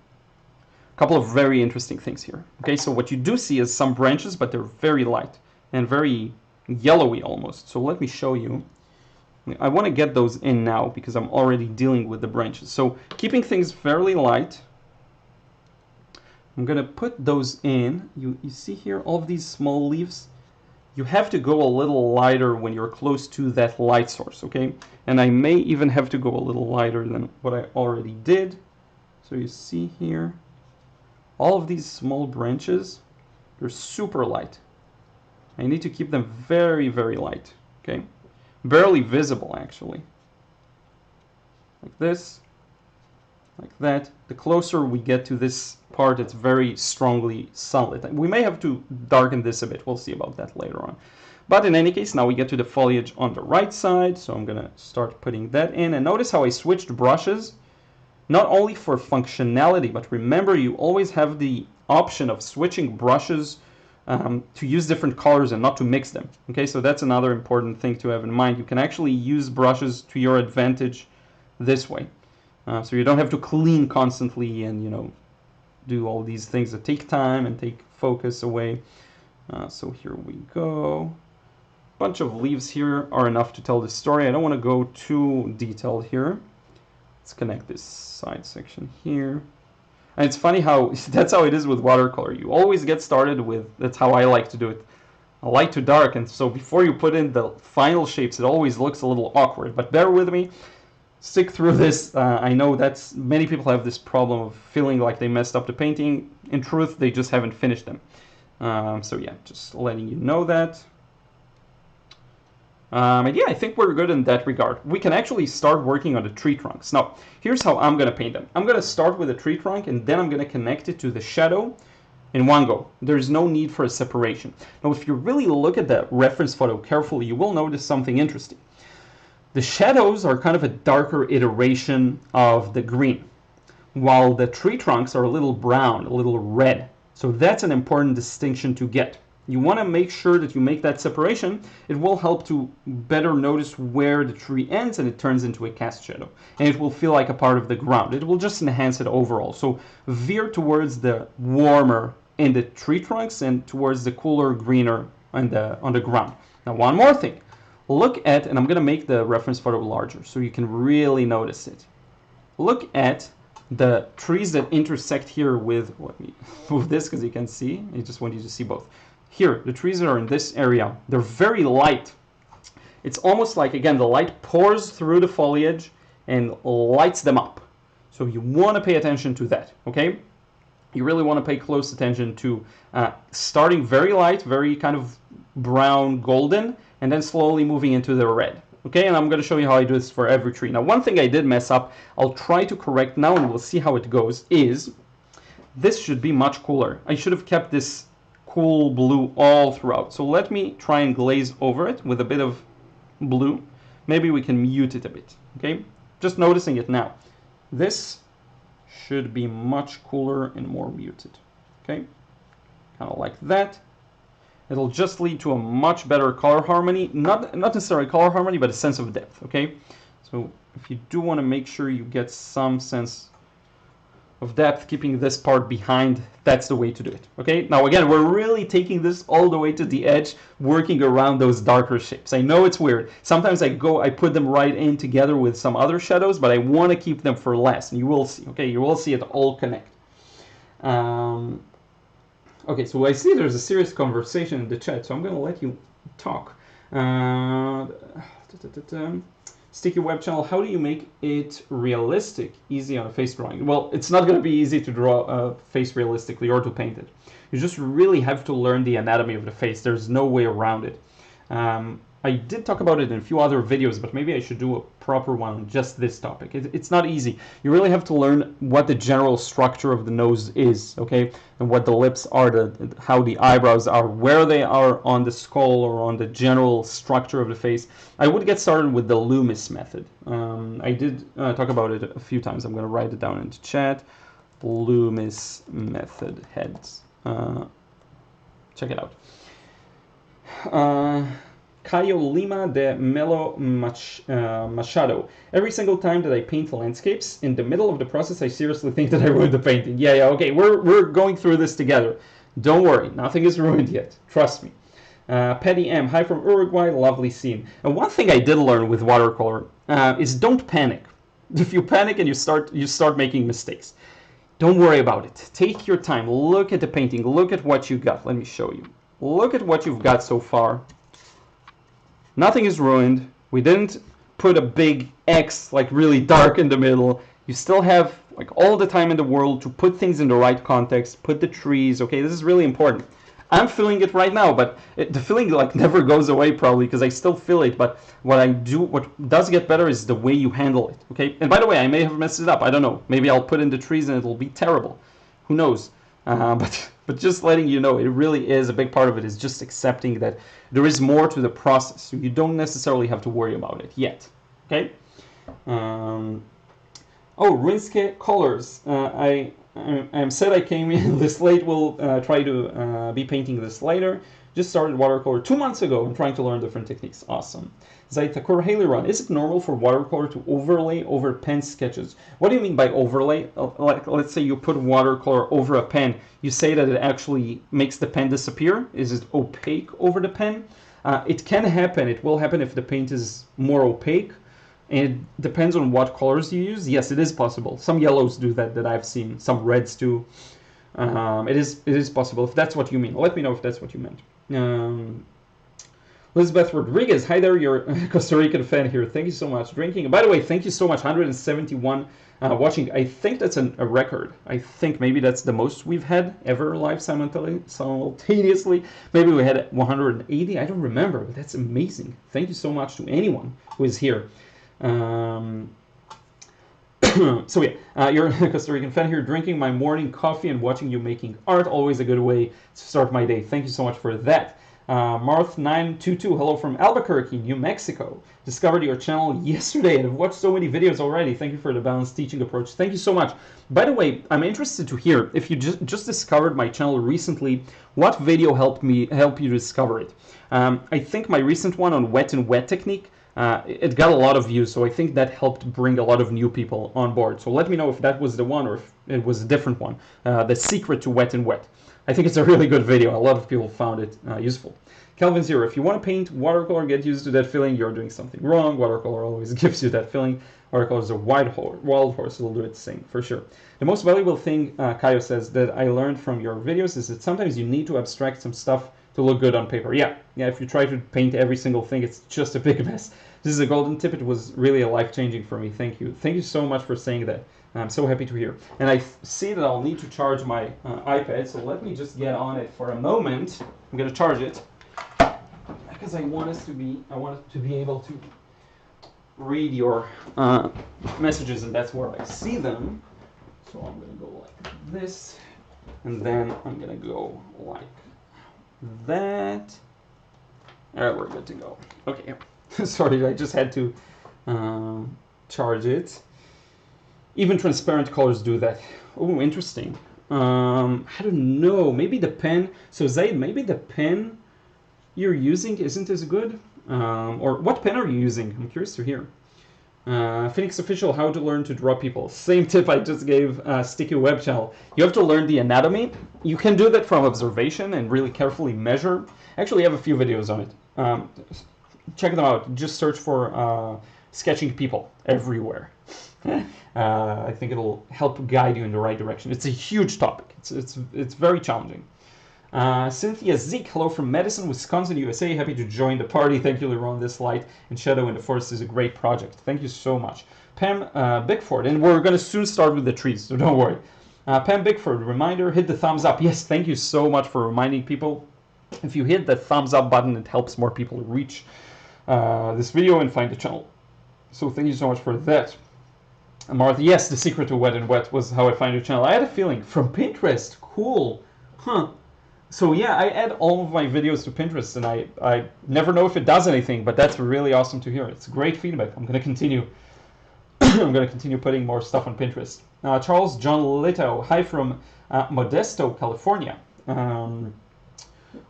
a couple of very interesting things here. Okay, so what you do see is some branches, but they're very light and very yellowy almost. So let me show you. I want to get those in now because I'm already dealing with the branches. So keeping things fairly light, I'm going to put those in. You see here all of these small leaves? You have to go a little lighter when you're close to that light source, okay? And I may even have to go a little lighter than what I already did. So you see here, all of these small branches, they're super light. I need to keep them very, very light, okay? Barely visible, actually. Like this, like that. The closer we get to this part, it's very strongly sunlit. We may have to darken this a bit. We'll see about that later on. But in any case, now we get to the foliage on the right side. So I'm going to start putting that in. And notice how I switched brushes. Not only for functionality, but remember you always have the option of switching brushes to use different colors and not to mix them. Okay, so that's another important thing to have in mind. You can actually use brushes to your advantage this way. So you don't have to clean constantly and, you know, do all these things that take time and take focus away. So here we go. A bunch of leaves here are enough to tell the story. I don't want to go too detailed here. Let's connect this side section here. And it's funny how that's how it is with watercolor. You always get started with, that's how I like to do it, a light to dark. And so before you put in the final shapes, it always looks a little awkward. But bear with me. Stick through this. I know that's many people have this problem of feeling like they messed up the painting. In truth, they just haven't finished them. So yeah, just letting you know that. And yeah, I think we're good in that regard. We can actually start working on the tree trunks. Now, here's how I'm going to paint them. I'm going to start with a tree trunk, and then I'm going to connect it to the shadow in one go. There's no need for a separation. Now, if you really look at the reference photo carefully, you will notice something interesting. The shadows are kind of a darker iteration of the green, while the tree trunks are a little brown, a little red. So that's an important distinction to get. You want to make sure that you make that separation. It will help to better notice where the tree ends and it turns into a cast shadow. And it will feel like a part of the ground. It will just enhance it overall. So veer towards the warmer in the tree trunks and towards the cooler, greener on the ground. Now, one more thing. Look at, and I'm going to make the reference photo larger so you can really notice it. Look at the trees that intersect here with, let me move this because you can see. I just want you to see both. Here, the trees that are in this area, they're very light. It's almost like, again, the light pours through the foliage and lights them up. So you want to pay attention to that, okay? You really want to pay close attention to starting very light, very kind of brown, golden, and then slowly moving into the red. Okay, and I'm going to show you how I do this for every tree. Now, one thing I did mess up, I'll try to correct now, and we'll see how it goes, is this should be much cooler. I should have kept this cool blue all throughout. So let me try and glaze over it with a bit of blue. Maybe we can mute it a bit, okay? Just noticing it now. This should be much cooler and more muted, okay? Kind of like that. It'll just lead to a much better color harmony. Not necessarily color harmony, but a sense of depth, okay? So if you do want to make sure you get some sense of depth, keeping this part behind, that's the way to do it, okay? Now again, we're really taking this all the way to the edge, working around those darker shapes. I know it's weird. Sometimes I put them right in together with some other shadows, but I want to keep them for last, and you will see, okay? You will see it all connect. Okay, so I see there's a serious conversation in the chat, so I'm going to let you talk. Sticky web channel, how do you make it realistic, easy on a face drawing? Well, it's not going to be easy to draw a face realistically or to paint it. You just really have to learn the anatomy of the face. There's no way around it. I did talk about it in a few other videos, but maybe I should do a proper one on just this topic. It's not easy. You really have to learn what the general structure of the nose is, okay? And what the lips are, how the eyebrows are, where they are on the skull or on the general structure of the face. I would get started with the Loomis method. I did talk about it a few times. I'm going to write it down into chat. Loomis method heads. Check it out. Caio Lima de Melo Machado. Every single time that I paint landscapes, in the middle of the process, I seriously think that I ruined the painting. Yeah, okay, we're going through this together. Don't worry, nothing is ruined yet. Trust me. Petty M, hi from Uruguay, lovely scene. And one thing I did learn with watercolor is don't panic. If you panic and you start making mistakes, don't worry about it. Take your time. Look at the painting. Look at what you got. Let me show you. Look at what you've got so far. Nothing is ruined. We didn't put a big X like really dark in the middle. You still have like all the time in the world to put things in the right context, put the trees, okay? This is really important. I'm feeling it right now, but the feeling like never goes away probably because I still feel it, but what does get better is the way you handle it, okay? And by the way, I may have messed it up. I don't know. Maybe I'll put in the trees and it'll be terrible. Who knows? But just letting you know, it really is a big part of it is just accepting that there is more to the process. So you don't necessarily have to worry about it yet. Okay? Oh, Rinske Colors. I'm sad I came in this late. We'll try to be painting this later. Just started watercolor 2 months ago. I'm trying to learn different techniques. Awesome. Zaitakur, hey Liron, is it normal for watercolor to overlay over pen sketches? What do you mean by overlay? Like, let's say you put watercolor over a pen. You say that it actually makes the pen disappear? Is it opaque over the pen? It can happen. It will happen if the paint is more opaque. And it depends on what colors you use. Yes, it is possible. Some yellows do that I've seen. Some reds too. It is possible if that's what you mean. Let me know if that's what you meant. Elizabeth Rodriguez, hi there, you're a Costa Rican fan here. Thank you so much. Drinking. By the way, thank you so much. 171 watching. I think that's a record. I think maybe that's the most we've had ever live simultaneously. Maybe we had 180. I don't remember, but that's amazing. Thank you so much to anyone who is here. So yeah, you're a Costa Rican fan here, drinking my morning coffee and watching you making art. Always a good way to start my day. Thank you so much for that. Marth922, hello from Albuquerque, New Mexico. Discovered your channel yesterday and have watched so many videos already. Thank you for the balanced teaching approach. Thank you so much. By the way, I'm interested to hear if you just discovered my channel recently, what video help you discover it. I think my recent one on wet and wet technique, it got a lot of views, so I think that helped bring a lot of new people on board. So let me know if that was the one or if it was a different one. The secret to wet and wet. I think it's a really good video. A lot of people found it useful. Kelvin Zero, if you want to paint watercolor, get used to that feeling. You're doing something wrong. Watercolor always gives you that feeling. Watercolor is a wild horse. It'll do its thing, for sure. The most valuable thing, Kayo says, that I learned from your videos is that sometimes you need to abstract some stuff to look good on paper. Yeah, if you try to paint every single thing, it's just a big mess. This is a golden tip. It was really life-changing for me. Thank you. Thank you so much for saying that. I'm so happy to hear. And I see that I'll need to charge my iPad, so let me just get on it for a moment. I'm going to charge it because I want it to be able to read your messages, and that's where I see them. So I'm going to go like this, and then I'm going to go like that. All right, we're good to go. Okay. Sorry, I just had to charge it. Even transparent colors do that. Oh, interesting. I don't know. Maybe the pen. So Zaid, maybe the pen you're using isn't as good. Or what pen are you using? I'm curious to hear. Phoenix Official, how to learn to draw people. Same tip I just gave Sticky Web Channel. You have to learn the anatomy. You can do that from observation and really carefully measure. Actually, I have a few videos on it. Check them out. Just search for sketching people everywhere. I think it'll help guide you in the right direction. It's a huge topic. It's very challenging. Cynthia Zeke, hello from Madison, Wisconsin, USA. Happy to join the party. Thank you, Liron. This light and shadow in the forest is a great project. Thank you so much. Pam Bickford, and we're going to soon start with the trees, so don't worry. Pam Bickford, reminder, hit the thumbs up. Yes, thank you so much for reminding people. If you hit the thumbs up button, it helps more people reach this video and find the channel. So thank you so much for that. Martha, yes, the secret to wet and wet was how I find your channel. I had a feeling from Pinterest. Cool. Huh. So yeah, I add all of my videos to Pinterest, and I never know if it does anything, but that's really awesome to hear. It's great feedback. I'm going to continue. I'm going to continue putting more stuff on Pinterest. Charles John Lito, hi from Modesto, California.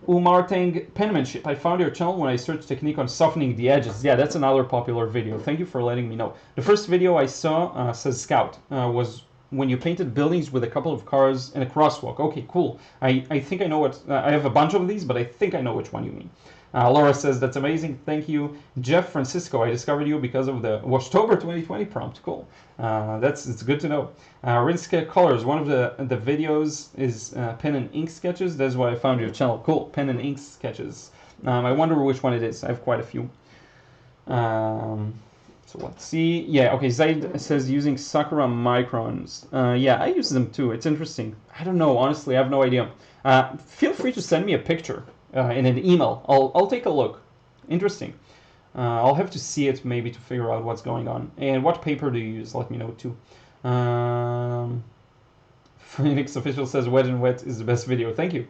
Umartang penmanship. I found your channel when I searched technique on softening the edges. Yeah, that's another popular video. Thank you for letting me know. The first video I saw, says Scout, was when you painted buildings with a couple of cars and a crosswalk. Okay, cool. I think I know what, I have a bunch of these, but I think I know which one you mean. Laura says, that's amazing. Thank you. Jeff Francisco, I discovered you because of the Washtober 2020 prompt. Cool. It's good to know. Rinske Colors, one of the videos is pen and ink sketches. That's why I found your channel. Cool. Pen and ink sketches. I wonder which one it is. I have quite a few. So let's see. Yeah, okay. Zaid says using Sakura microns. Yeah, I use them too. It's interesting. I don't know. Honestly, I have no idea. Feel free to send me a picture in an email. I'll take a look. Interesting. I'll have to see it maybe to figure out what's going on. And what paper do you use? Let me know too. Phoenix Official says wet and wet is the best video. Thank you.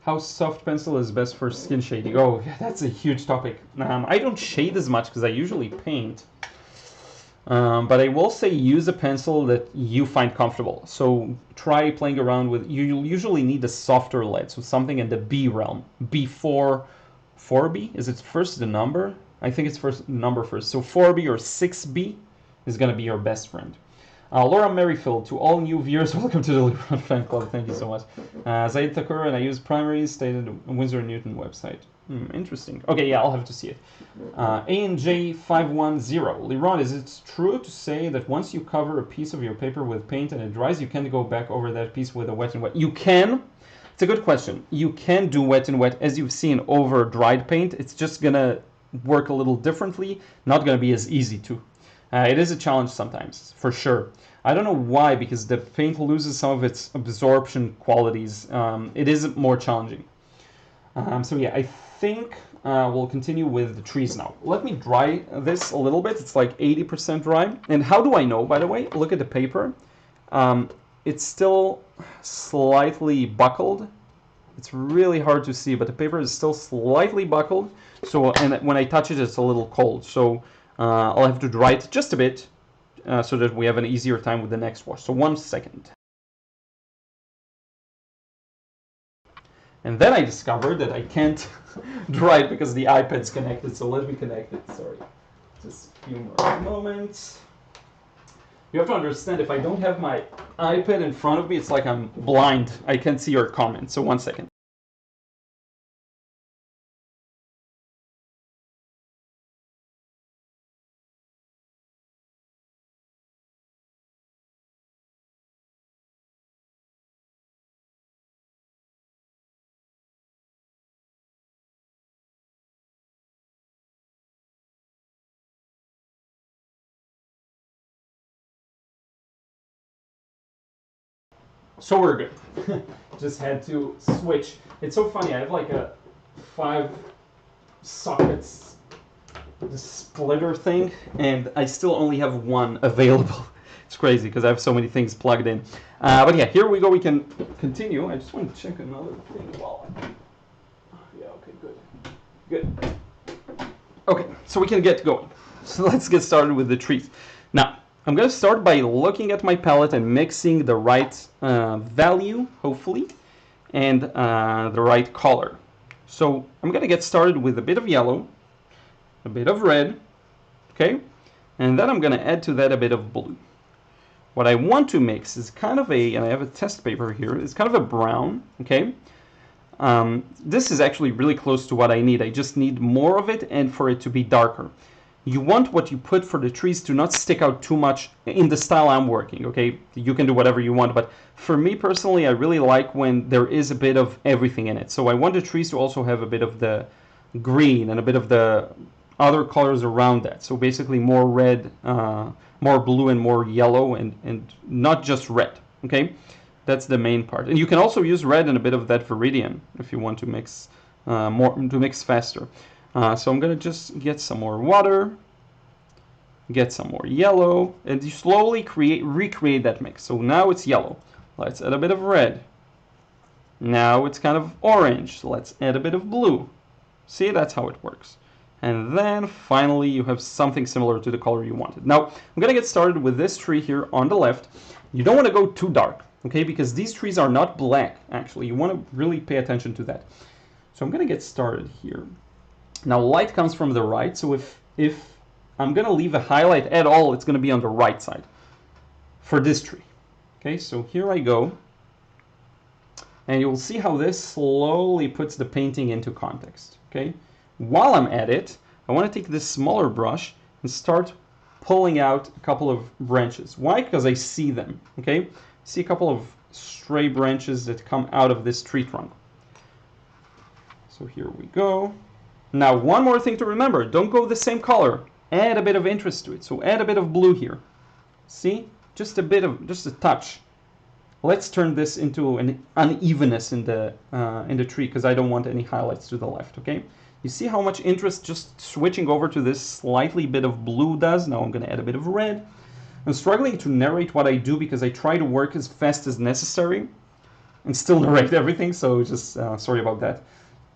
How soft pencil is best for skin shading? Oh, yeah, that's a huge topic. I don't shade as much because I usually paint. But I will say use a pencil that you find comfortable. So try playing around with, you'll usually need a softer lead, so something in the B realm. B4, 4B? Is it first the number? I think it's first number first. So 4B or 6B is going to be your best friend. Laura Merrifield, to all new viewers, welcome to the Liron fan club. Thank you so much. Zaid Thakur, and I use primaries stated on Winsor Newton website. Interesting. Okay, yeah, I'll have to see it. ANJ510. Liron, is it true to say that once you cover a piece of your paper with paint and it dries, you can't go back over that piece with a wet and wet? You can. It's a good question. You can do wet and wet, as you've seen, over dried paint. It's just gonna work a little differently, not gonna be as easy to. It is a challenge sometimes, for sure. I don't know why, because the paint loses some of its absorption qualities. It is more challenging. So yeah, I think we'll continue with the trees now. Let me dry this a little bit. It's like 80% dry. And how do I know, by the way? Look at the paper. It's still slightly buckled. It's really hard to see, but the paper is still slightly buckled. So, and when I touch it, it's a little cold. So I'll have to dry it just a bit so that we have an easier time with the next wash. So 1 second. And then I discovered that I can't dry it because the iPad's connected. So let me connect it. Sorry. Just a few more moments. You have to understand, if I don't have my iPad in front of me, it's like I'm blind. I can't see your comments. So 1 second. So we're good. Just had to switch. It's so funny. I have like a 5 sockets this splitter thing, and I still only have one available. It's crazy because I have so many things plugged in. But yeah, here we go. We can continue. I just want to check another thing while yeah, okay, good. Okay, so we can get going. So let's get started with the trees. Now, I'm going to start by looking at my palette and mixing the right value, hopefully, and the right color. So I'm going to get started with a bit of yellow, a bit of red, okay? And then I'm going to add to that a bit of blue. What I want to mix is kind of and I have a test paper here, it's kind of a brown, okay? This is actually really close to what I need. I just need more of it and for it to be darker. You want what you put for the trees to not stick out too much in the style I'm working, okay? You can do whatever you want, but for me personally, I really like when there is a bit of everything in it. So I want the trees to also have a bit of the green and a bit of the other colors around that. So basically more red, more blue and more yellow, and not just red, okay? That's the main part. And you can also use red and a bit of that viridian if you want to mix mix faster. So I'm going to just get some more water, get some more yellow, and you slowly recreate that mix. So now it's yellow. Let's add a bit of red. Now it's kind of orange. So let's add a bit of blue. See, that's how it works. And then finally you have something similar to the color you wanted. Now I'm going to get started with this tree here on the left. You don't want to go too dark, okay? Because these trees are not black, actually. You want to really pay attention to that. So I'm going to get started here. Now light comes from the right, so if I'm going to leave a highlight at all, it's going to be on the right side for this tree. Okay, so here I go. And you'll see how this slowly puts the painting into context. Okay, while I'm at it, I want to take this smaller brush and start pulling out a couple of branches. Why? Because I see them. Okay, see a couple of stray branches that come out of this tree trunk. So here we go. Now, one more thing to remember, don't go the same color. Add a bit of interest to it. So add a bit of blue here. See? Just a touch. Let's turn this into an unevenness in the tree because I don't want any highlights to the left, okay? You see how much interest just switching over to this slightly bit of blue does? Now I'm going to add a bit of red. I'm struggling to narrate what I do because I try to work as fast as necessary and still narrate everything, so just sorry about that.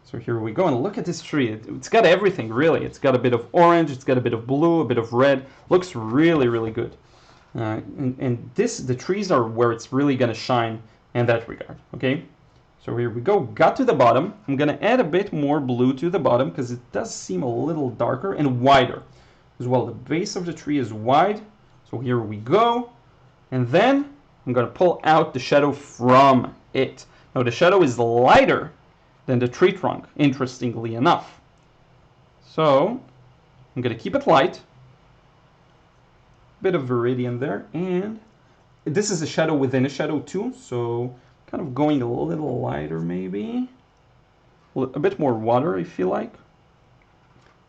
So here we go, and look at this tree. It's got everything, really. It's got a bit of orange, it's got a bit of blue, a bit of red. Looks really, really good. And the trees are where it's really going to shine in that regard, okay? So here we go. Got to the bottom. I'm going to add a bit more blue to the bottom because it does seem a little darker and wider as well. The base of the tree is wide. So here we go. And then I'm going to pull out the shadow from it. Now the shadow is lighter than the tree trunk, interestingly enough. So I'm going to keep it light. Bit of viridian there, and this is a shadow within a shadow too, so kind of going a little lighter maybe. A bit more water, I feel like.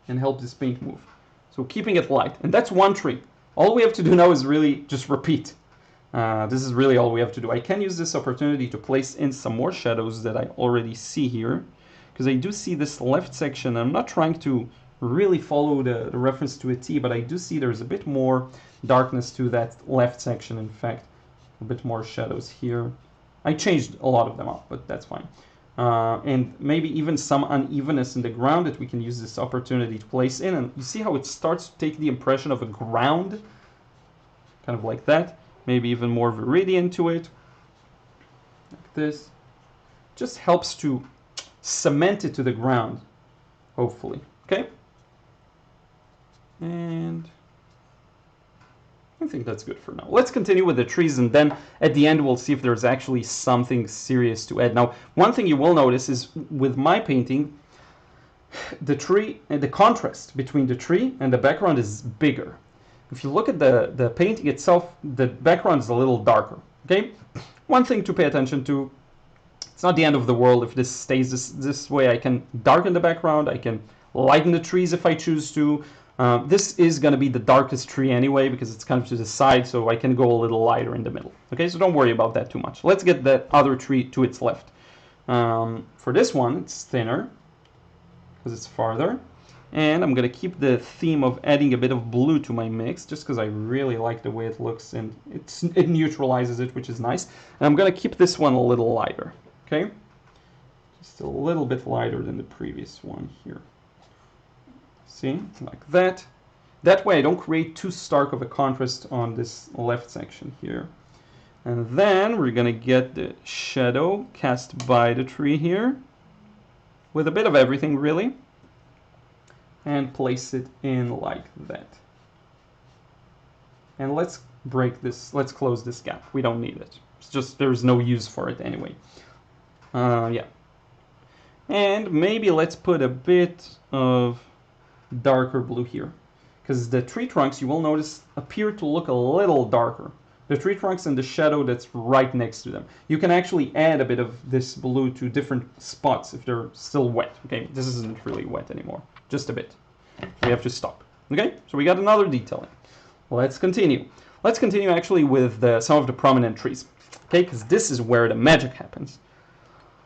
And help this paint move. So keeping it light. And that's one tree. All we have to do now is really just repeat. This is really all we have to do. I can use this opportunity to place in some more shadows that I already see here. Because I do see this left section. I'm not trying to really follow the reference to a T, but I do see there's a bit more darkness to that left section, in fact. A bit more shadows here. I changed a lot of them up, but that's fine. And maybe even some unevenness in the ground that we can use this opportunity to place in. And you see how it starts to take the impression of a ground? Kind of like that. Maybe even more viridian to it. Like this. Just helps to cement it to the ground, hopefully. Okay? And I think that's good for now. Let's continue with the trees, and then at the end we'll see if there's actually something serious to add. Now, one thing you will notice is with my painting, the tree and the contrast between the tree and the background is bigger. If you look at the painting itself, the background is a little darker. Okay? One thing to pay attention to, it's not the end of the world if this stays this way. I can darken the background, I can lighten the trees if I choose to. This is going to be the darkest tree anyway because it's kind of to the side, so I can go a little lighter in the middle. Okay, so don't worry about that too much. Let's get that other tree to its left. For this one, it's thinner because it's farther. And I'm going to keep the theme of adding a bit of blue to my mix just because I really like the way it looks and it neutralizes it, which is nice. And I'm going to keep this one a little lighter. Okay, just a little bit lighter than the previous one here. See, like that. That way I don't create too stark of a contrast on this left section here. And then we're going to get the shadow cast by the tree here with a bit of everything really. And place it in like that. And let's break this, let's close this gap. We don't need it. It's just, there's no use for it anyway. Yeah. And maybe let's put a bit of darker blue here. Because the tree trunks, you will notice, appear to look a little darker. The tree trunks and the shadow that's right next to them. You can actually add a bit of this blue to different spots if they're still wet. Okay, this isn't really wet anymore. Just a bit. We have to stop. Okay, so we got another detailing. Let's continue. Let's continue actually with some of the prominent trees. Okay, because this is where the magic happens.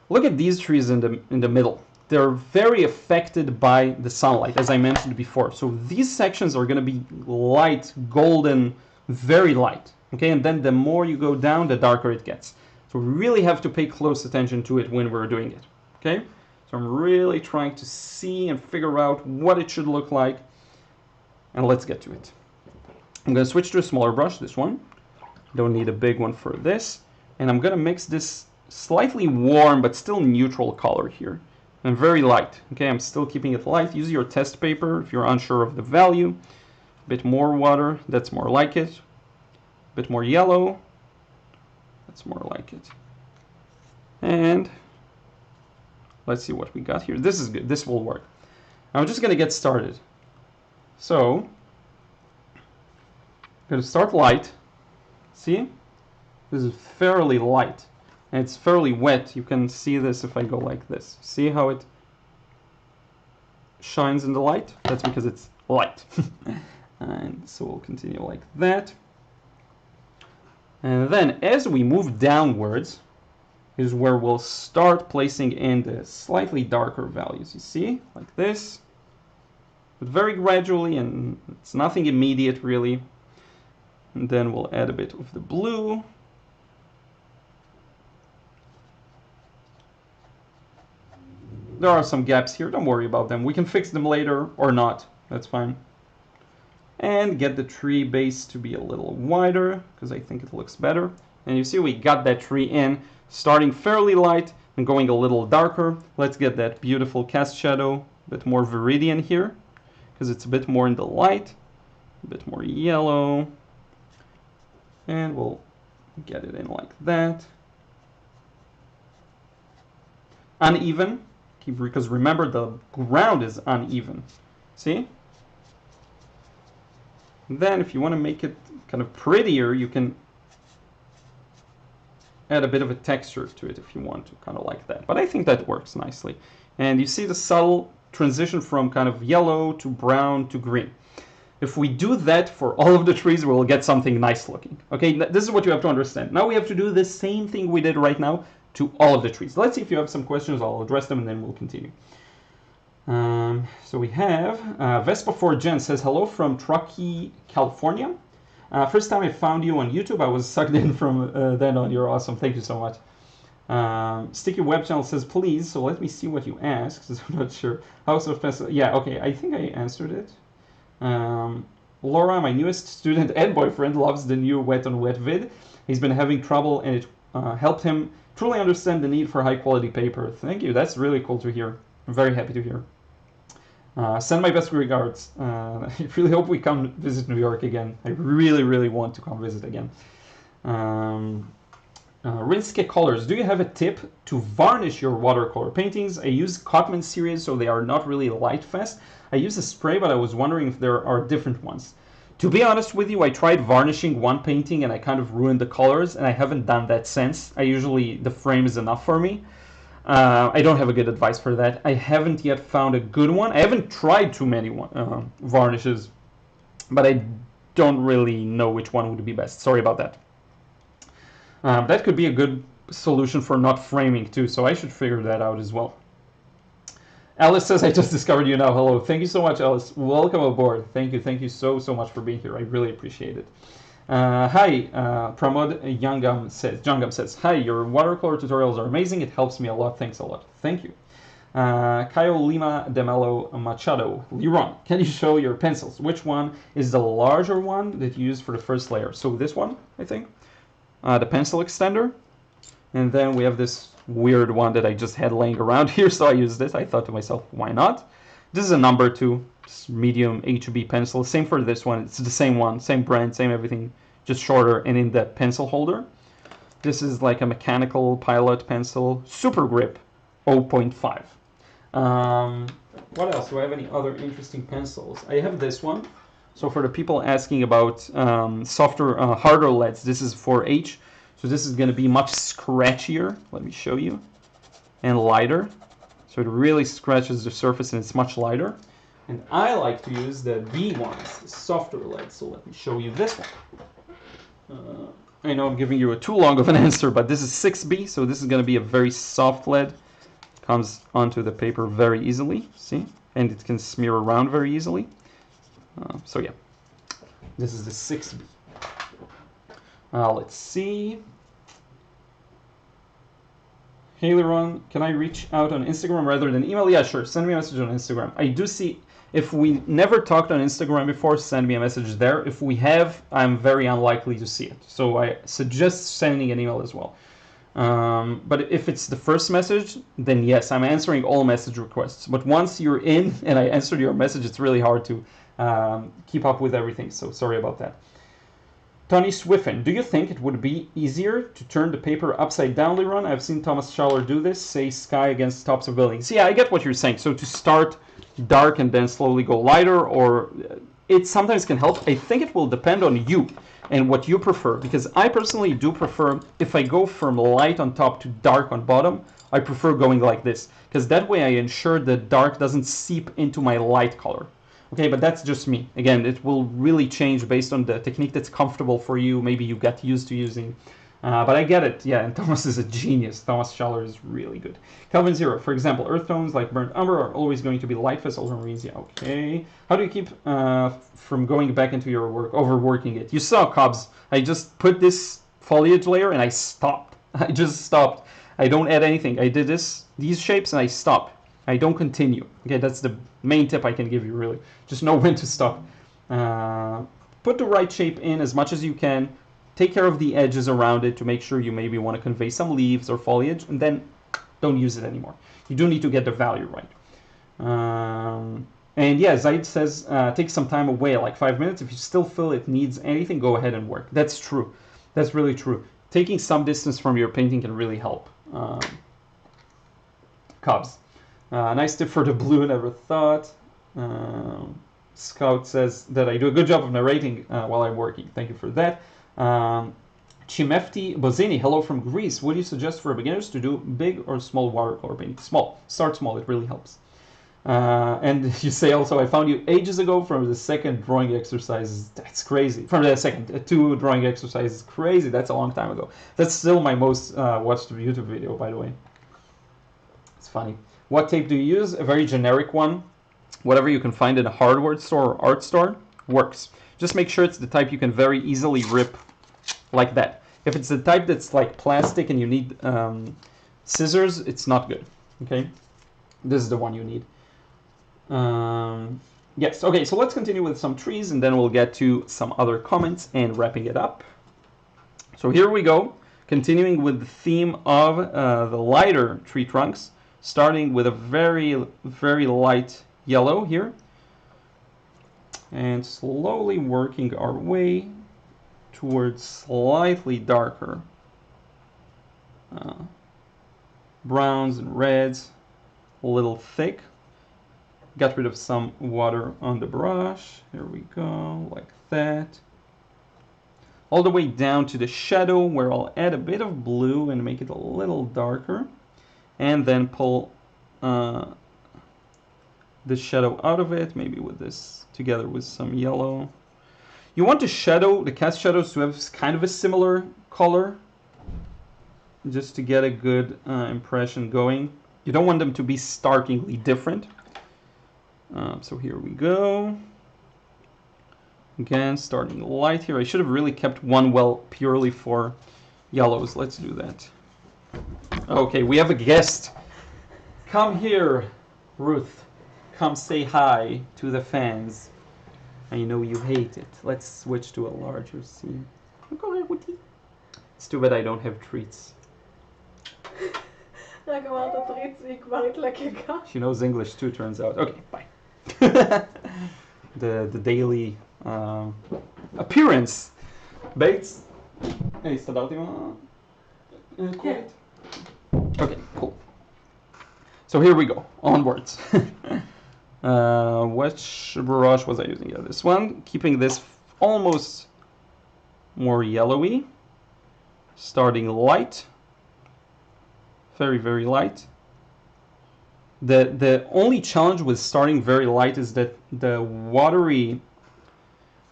Look at these trees in the middle. They're very affected by the sunlight, as I mentioned before. So these sections are going to be light, golden, very light. Okay, and then the more you go down, the darker it gets. So we really have to pay close attention to it when we're doing it. Okay, so I'm really trying to see and figure out what it should look like. And let's get to it. I'm going to switch to a smaller brush, this one. Don't need a big one for this. And I'm going to mix this slightly warm but still neutral color here. And very light. Okay, I'm still keeping it light. Use your test paper if you're unsure of the value. A bit more water, that's more like it. A bit more yellow, that's more like it. And let's see what we got here. This is good, this will work. I'm just going to get started. So, I'm going to start light. See? This is fairly light. And it's fairly wet. You can see this if I go like this. See how it shines in the light? That's because it's light. And so we'll continue like that. And then as we move downwards is where we'll start placing in the slightly darker values. You see? Like this. But very gradually, and it's nothing immediate really. And then we'll add a bit of the blue. There are some gaps here, don't worry about them. We can fix them later or not, that's fine. And get the tree base to be a little wider, because I think it looks better. And you see we got that tree in, starting fairly light and going a little darker. Let's get that beautiful cast shadow, a bit more viridian here, because it's a bit more in the light, a bit more yellow. And we'll get it in like that. Uneven. Because remember, the ground is uneven. See? And then if you want to make it kind of prettier, you can add a bit of a texture to it if you want to, kind of like that. But I think that works nicely. And you see the subtle transition from kind of yellow to brown to green. If we do that for all of the trees, we'll get something nice looking. Okay, this is what you have to understand. Now we have to do the same thing we did right now to all of the trees. Let's see if you have some questions. I'll address them and then we'll continue. So we have Vespa4Jen says, hello from Truckee, California. First time I found you on YouTube, I was sucked in from then on. You're awesome. Thank you so much. Sticky Web Channel says, please. So let me see what you asked, because I'm not sure. House of Pencil. Yeah, okay. I think I answered it. Laura, my newest student and boyfriend, loves the new Wet on Wet vid. He's been having trouble, and it helped him truly understand the need for high quality paper. Thank you. That's really cool to hear. I'm very happy to hear. Send my best regards. I really hope we come visit New York again. I really, really want to come visit again. Rinske Colors, do you have a tip to varnish your watercolor paintings? I use Cotman series, so they are not really light fast. I use a spray, but I was wondering if there are different ones. To be honest with you, I tried varnishing one painting and I kind of ruined the colors, and I haven't done that since. The frame is enough for me. I don't have a good advice for that. I haven't yet found a good one. I haven't tried too many varnishes, but I don't really know which one would be best. Sorry about that. That could be a good solution for not framing too, so I should figure that out as well. Alice says, I just discovered you now. Hello. Thank you so much, Alice. Welcome aboard. Thank you so much for being here. I really appreciate it. Hi, Pramod Jangam says, hi, your watercolor tutorials are amazing. It helps me a lot. Thanks a lot. Thank you. Caio Lima de Melo Machado, Liron, can you show your pencils? Which one is the larger one that you use for the first layer? So this one, I think, the pencil extender. And then we have this weird one that I just had laying around here, so I use this. I thought to myself, why not? This is a number 2 medium HB pencil. Same for this one. It's the same one, same brand, same everything, just shorter and in the pencil holder. This is like a mechanical pilot pencil, super grip, 0.5. What else? Do I have any other interesting pencils? I have this one. So for the people asking about softer, harder leads, this is 4H. So this is going to be much scratchier. Let me show you. And lighter. So it really scratches the surface and it's much lighter. And I like to use the B ones, the softer lead. So let me show you this one. I know I'm giving you a too long of an answer, but this is 6B. So this is going to be a very soft lead. Comes onto the paper very easily. See? And it can smear around very easily. So yeah, this is the 6B. Let's see. Hey Liron, can I reach out on Instagram rather than email? Yeah, sure. Send me a message on Instagram. I do see, if we never talked on Instagram before, send me a message there. If we have, I'm very unlikely to see it. So I suggest sending an email as well. But if it's the first message, then yes, I'm answering all message requests. But once you're in and I answered your message, it's really hard to keep up with everything. So sorry about that. Tony Swiffen, do you think it would be easier to turn the paper upside down, Liron? I've seen Thomas Schaller do this, say sky against tops of buildings. Yeah, I get what you're saying. So to start dark and then slowly go lighter, or it sometimes can help. I think it will depend on you and what you prefer, because I personally do prefer, if I go from light on top to dark on bottom, I prefer going like this, because that way I ensure the dark doesn't seep into my light color. Okay, but that's just me. Again, it will really change based on the technique that's comfortable for you. Maybe you get used to using. But I get it. Yeah, and Thomas is a genius. Thomas Schaller is really good. Kelvin Zero, for example, earth tones like burnt umber are always going to be light fast ultramarines. Yeah, okay. How do you keep from going back into your work, overworking it? You saw, Cobbs. I just put this foliage layer and I stopped. I just stopped. I don't add anything. I did these shapes and I stopped. I don't continue. Okay, that's the main tip I can give you, really. Just know when to stop. Put the right shape in as much as you can. Take care of the edges around it to make sure you maybe want to convey some leaves or foliage, and then don't use it anymore. You do need to get the value right. And yeah, Zaid says, take some time away, like 5 minutes. If you still feel it needs anything, go ahead and work. That's true. That's really true. Taking some distance from your painting can really help. Cobbs. Nice tip for the blue, never thought. Scout says that I do a good job of narrating while I'm working. Thank you for that. Chimefti Bozini, hello from Greece. What do you suggest for beginners to do big or small watercolor painting? Small. Start small. It really helps. And you say also, I found you ages ago from the second drawing exercise. That's crazy. From the second two drawing exercises. Crazy. That's a long time ago. That's still my most watched YouTube video, by the way. It's funny. What tape do you use? A very generic one. Whatever you can find in a hardware store or art store works. Just make sure it's the type you can very easily rip like that. If it's the type that's like plastic and you need scissors, it's not good. Okay, this is the one you need. Yes, okay, so let's continue with some trees and then we'll get to some other comments and wrapping it up. So here we go, continuing with the theme of the lighter tree trunks, starting with a very, very light yellow here, and slowly working our way towards slightly darker browns and reds, a little thick. Got rid of some water on the brush. Here we go, like that. All the way down to the shadow where I'll add a bit of blue and make it a little darker. And then pull the shadow out of it, maybe with this together with some yellow. You want the shadow, the cast shadows to have kind of a similar color, just to get a good impression going. You don't want them to be starkly different. So here we go. Again, starting light here. I should have really kept one well purely for yellows. Let's do that. Okay, we have a guest. Come here, Ruth. Come say hi to the fans. I know you hate it. Let's switch to a larger scene. It's too bad I don't have treats. She knows English too, turns out. Okay, bye. the daily appearance. Bates? Hey, okay, cool. So here we go, onwards. Which brush was I using? Yeah, this one. Keeping this almost more yellowy. Starting light. Very, very light. The only challenge with starting very light is that the watery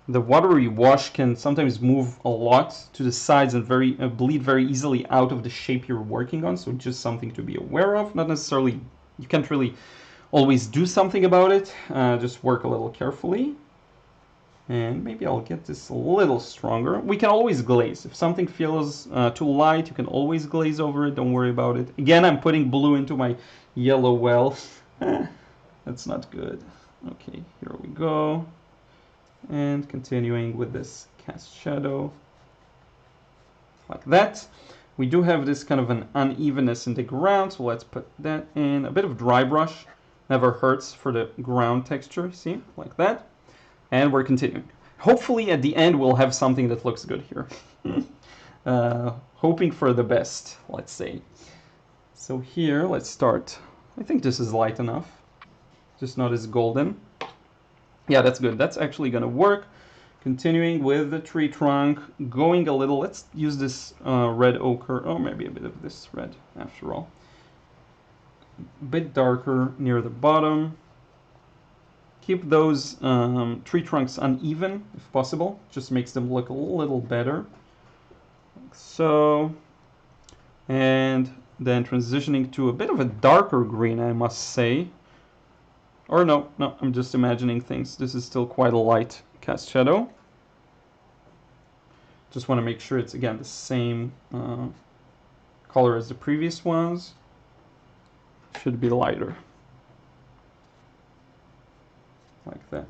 wash can sometimes move a lot to the sides and bleed very easily out of the shape you're working on. So just something to be aware of. Not necessarily, you can't really always do something about it. Just work a little carefully. And maybe I'll get this a little stronger. We can always glaze. If something feels too light, you can always glaze over it. Don't worry about it. Again, I'm putting blue into my yellow well. That's not good. Okay, here we go. And continuing with this cast shadow. Like that. We do have this kind of an unevenness in the ground, so let's put that in. A bit of dry brush. Never hurts for the ground texture, see? Like that. And we're continuing. Hopefully at the end we'll have something that looks good here. Hoping for the best, let's say. So here, let's start. I think this is light enough. Just not as golden. Yeah, that's good. That's actually going to work. Continuing with the tree trunk. Going a little. Let's use this red ochre. Oh, maybe a bit of this red after all. A bit darker near the bottom. Keep those tree trunks uneven if possible. Just makes them look a little better. Like so. And then transitioning to a bit of a darker green, I must say. Or no, I'm just imagining things. This is still quite a light cast shadow. Just want to make sure it's, again, the same color as the previous ones. Should be lighter. Like that.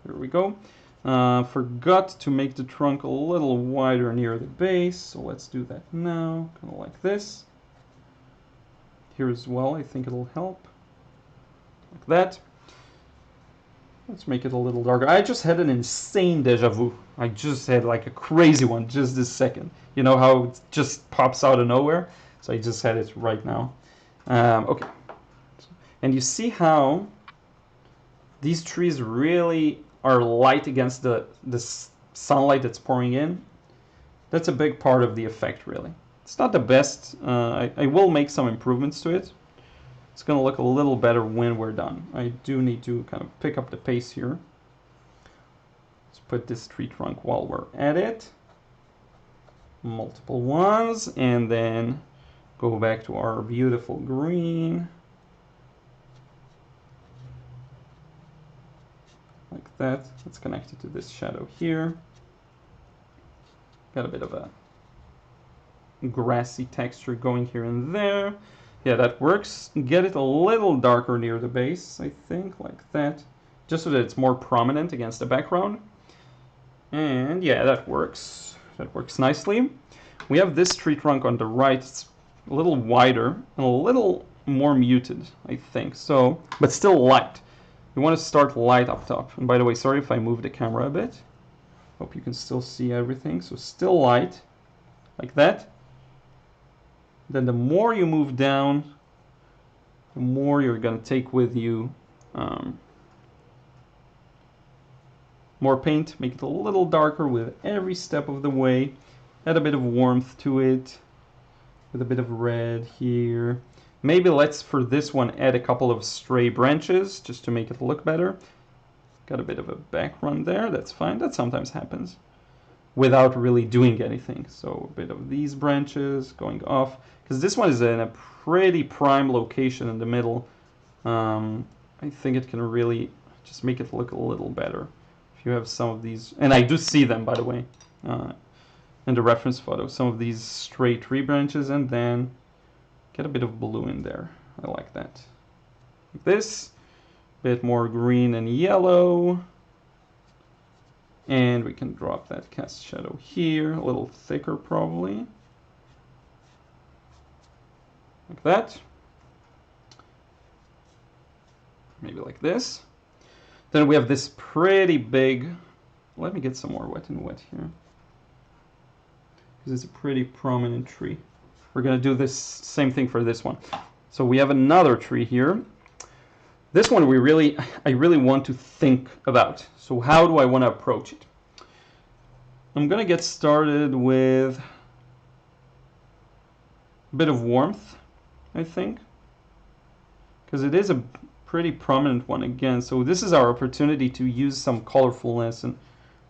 There we go. Forgot to make the trunk a little wider near the base, so let's do that now, kind of like this. Here as well, I think it'll help. Like that. Let's make it a little darker. I just had an insane deja vu. I just had like a crazy one just this second. You know how it just pops out of nowhere? So I just had it right now. Okay. And you see how these trees really are light against the sunlight that's pouring in. That's a big part of the effect, really. It's not the best. I will make some improvements to it. It's going to look a little better when we're done. I do need to kind of pick up the pace here. Let's put this tree trunk while we're at it. Multiple ones, and then go back to our beautiful green. Like that. It's connected to this shadow here. Got a bit of a grassy texture going here and there. Yeah, that works. Get it a little darker near the base, I think, like that. Just so that it's more prominent against the background. And yeah, that works. That works nicely. We have this tree trunk on the right. It's a little wider and a little more muted, I think. So, but still light. We want to start light up top. And by the way, sorry if I move the camera a bit. Hope you can still see everything. So still light, like that. Then the more you move down, the more you're going to take with you more paint. Make it a little darker with every step of the way. Add a bit of warmth to it with a bit of red here. Maybe let's, for this one, add a couple of stray branches just to make it look better. Got a bit of a background there, that's fine. That sometimes happens without really doing anything. So a bit of these branches going off, because this one is in a pretty prime location in the middle. I think it can really just make it look a little better. If you have some of these, and I do see them, by the way, in the reference photo, some of these stray tree branches, and then get a bit of blue in there. I like that. Like this. Bit more green and yellow, and we can drop that cast shadow here, a little thicker probably, like that, maybe like this. Then we have this pretty big, let me get some more wet and wet here, because it's a pretty prominent tree. We're going to do this same thing for this one. So we have another tree here. This one I really want to think about. So how do I want to approach it? I'm going to get started with a bit of warmth, I think, because it is a pretty prominent one again. So this is our opportunity to use some colorfulness and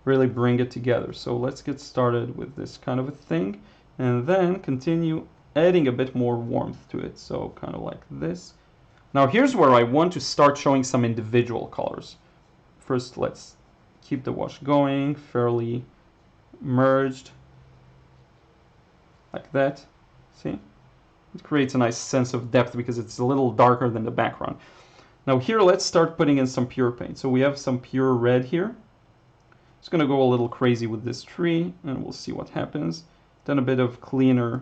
really bring it together. So let's get started with this kind of a thing, and then continue adding a bit more warmth to it. So kind of like this. Now here's where I want to start showing some individual colors. First, let's keep the wash going, fairly merged, like that. See? It creates a nice sense of depth because it's a little darker than the background. Now here, let's start putting in some pure paint. So we have some pure red here. Just gonna go a little crazy with this tree, and we'll see what happens. Then a bit of cleaner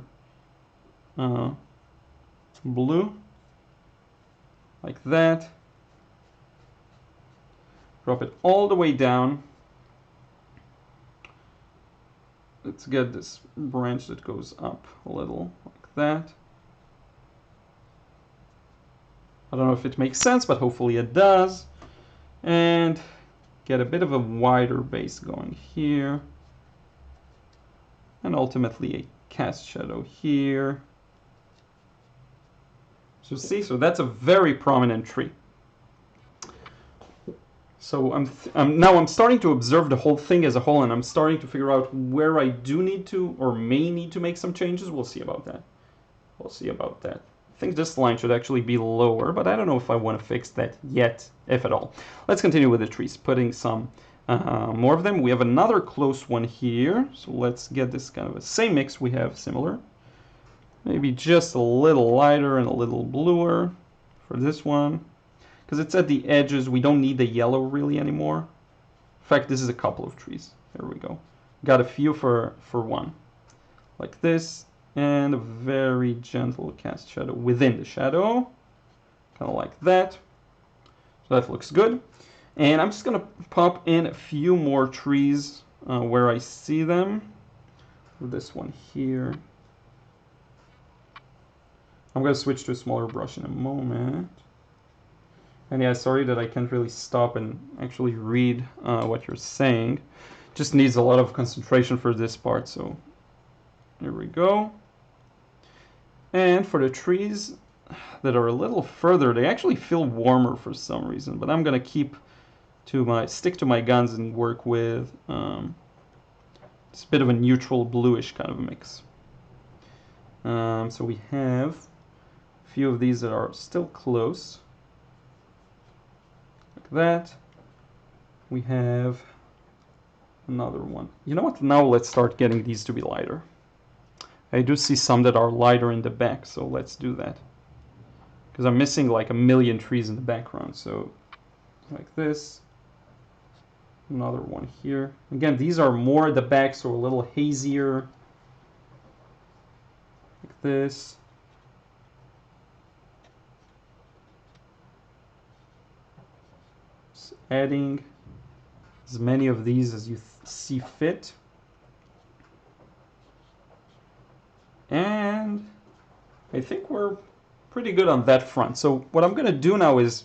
blue. Like that. Drop it all the way down. Let's get this branch that goes up a little, like that. I don't know if it makes sense, but hopefully it does. And get a bit of a wider base going here. And ultimately a cast shadow here. So see, so that's a very prominent tree. So I'm starting to observe the whole thing as a whole, and I'm starting to figure out where I do need to or may need to make some changes. We'll see about that. We'll see about that. I think this line should actually be lower, but I don't know if I want to fix that yet, if at all. Let's continue with the trees, putting some more of them. We have another close one here, so let's get this kind of a same mix we have similar. Maybe just a little lighter and a little bluer for this one. Because it's at the edges, we don't need the yellow really anymore. In fact, this is a couple of trees. There we go. Got a few for one. Like this. And a very gentle cast shadow within the shadow. Kind of like that. So that looks good. And I'm just going to pop in a few more trees where I see them. This one here. I'm going to switch to a smaller brush in a moment. And yeah, sorry that I can't really stop and actually read what you're saying. Just needs a lot of concentration for this part, so There we go. And for the trees that are a little further, they actually feel warmer for some reason, but I'm gonna stick to my guns and work with it's a bit of a neutral bluish kind of a mix. So we have a few of these that are still close, like that. We have another one. You know what? Now let's start getting these to be lighter. I do see some that are lighter in the back, so let's do that. Because I'm missing like a million trees in the background, so like this. Another one here. Again, these are more at the back, so a little hazier. Like this. Just adding as many of these as you see fit. And I think we're pretty good on that front. So what I'm going to do now is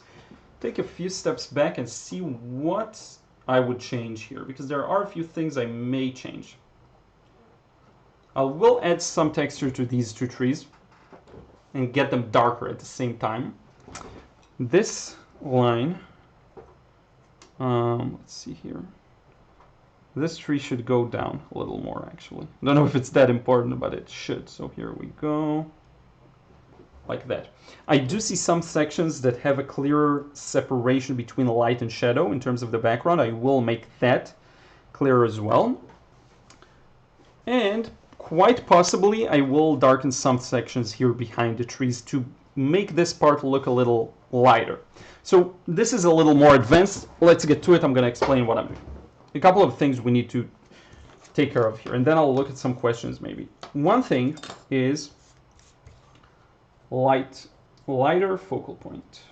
take a few steps back and see what I would change here, because there are a few things I may change. I will add some texture to these two trees and get them darker at the same time. This line, let's see here. This tree should go down a little more, actually. I don't know if it's that important, but it should. So here we go. Like that. I do see some sections that have a clearer separation between light and shadow in terms of the background. I will make that clearer as well. And quite possibly, I will darken some sections here behind the trees to make this part look a little lighter. So this is a little more advanced. Let's get to it. I'm going to explain what I'm doing. A couple of things we need to take care of here, and then I'll look at some questions maybe. One thing is lighter focal point.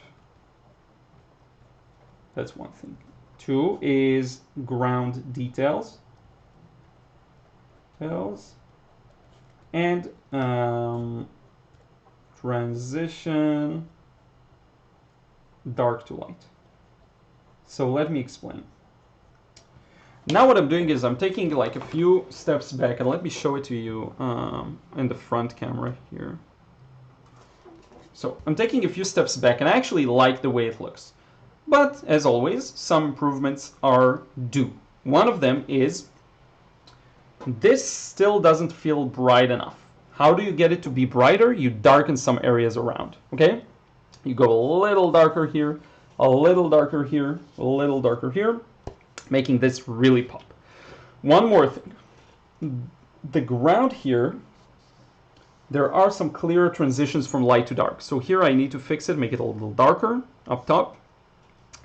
That's one thing. Two is ground details. And transition dark to light. So let me explain. Now what I'm doing is I'm taking like a few steps back, and let me show it to you in the front camera here. So I'm taking a few steps back, and I actually like the way it looks. But as always, some improvements are due. One of them is this still doesn't feel bright enough. How do you get it to be brighter? You darken some areas around, okay? You go a little darker here, a little darker here, a little darker here, making this really pop. One more thing. The ground here, there are some clearer transitions from light to dark. So here I need to fix it, make it a little darker up top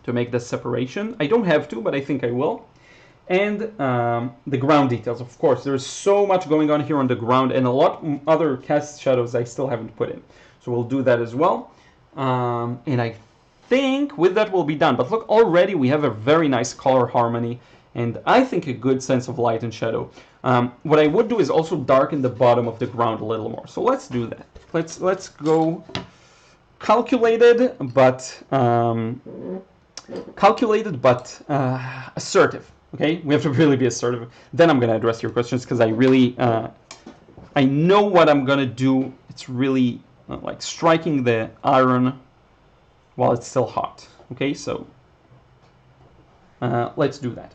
to make the separation. I don't have to, but I think I will. And the ground details, of course. There's so much going on here on the ground, and a lot other cast shadows I still haven't put in. So we'll do that as well. And I think with that we'll be done. But look, already we have a very nice color harmony, and I think a good sense of light and shadow. What I would do is also darken the bottom of the ground a little more. So let's do that. Let's go calculated but assertive. Okay, we have to really be assertive. Then I'm going to address your questions, because I really I know what I'm going to do. It's really like striking the iron while it's still hot. Okay, so let's do that.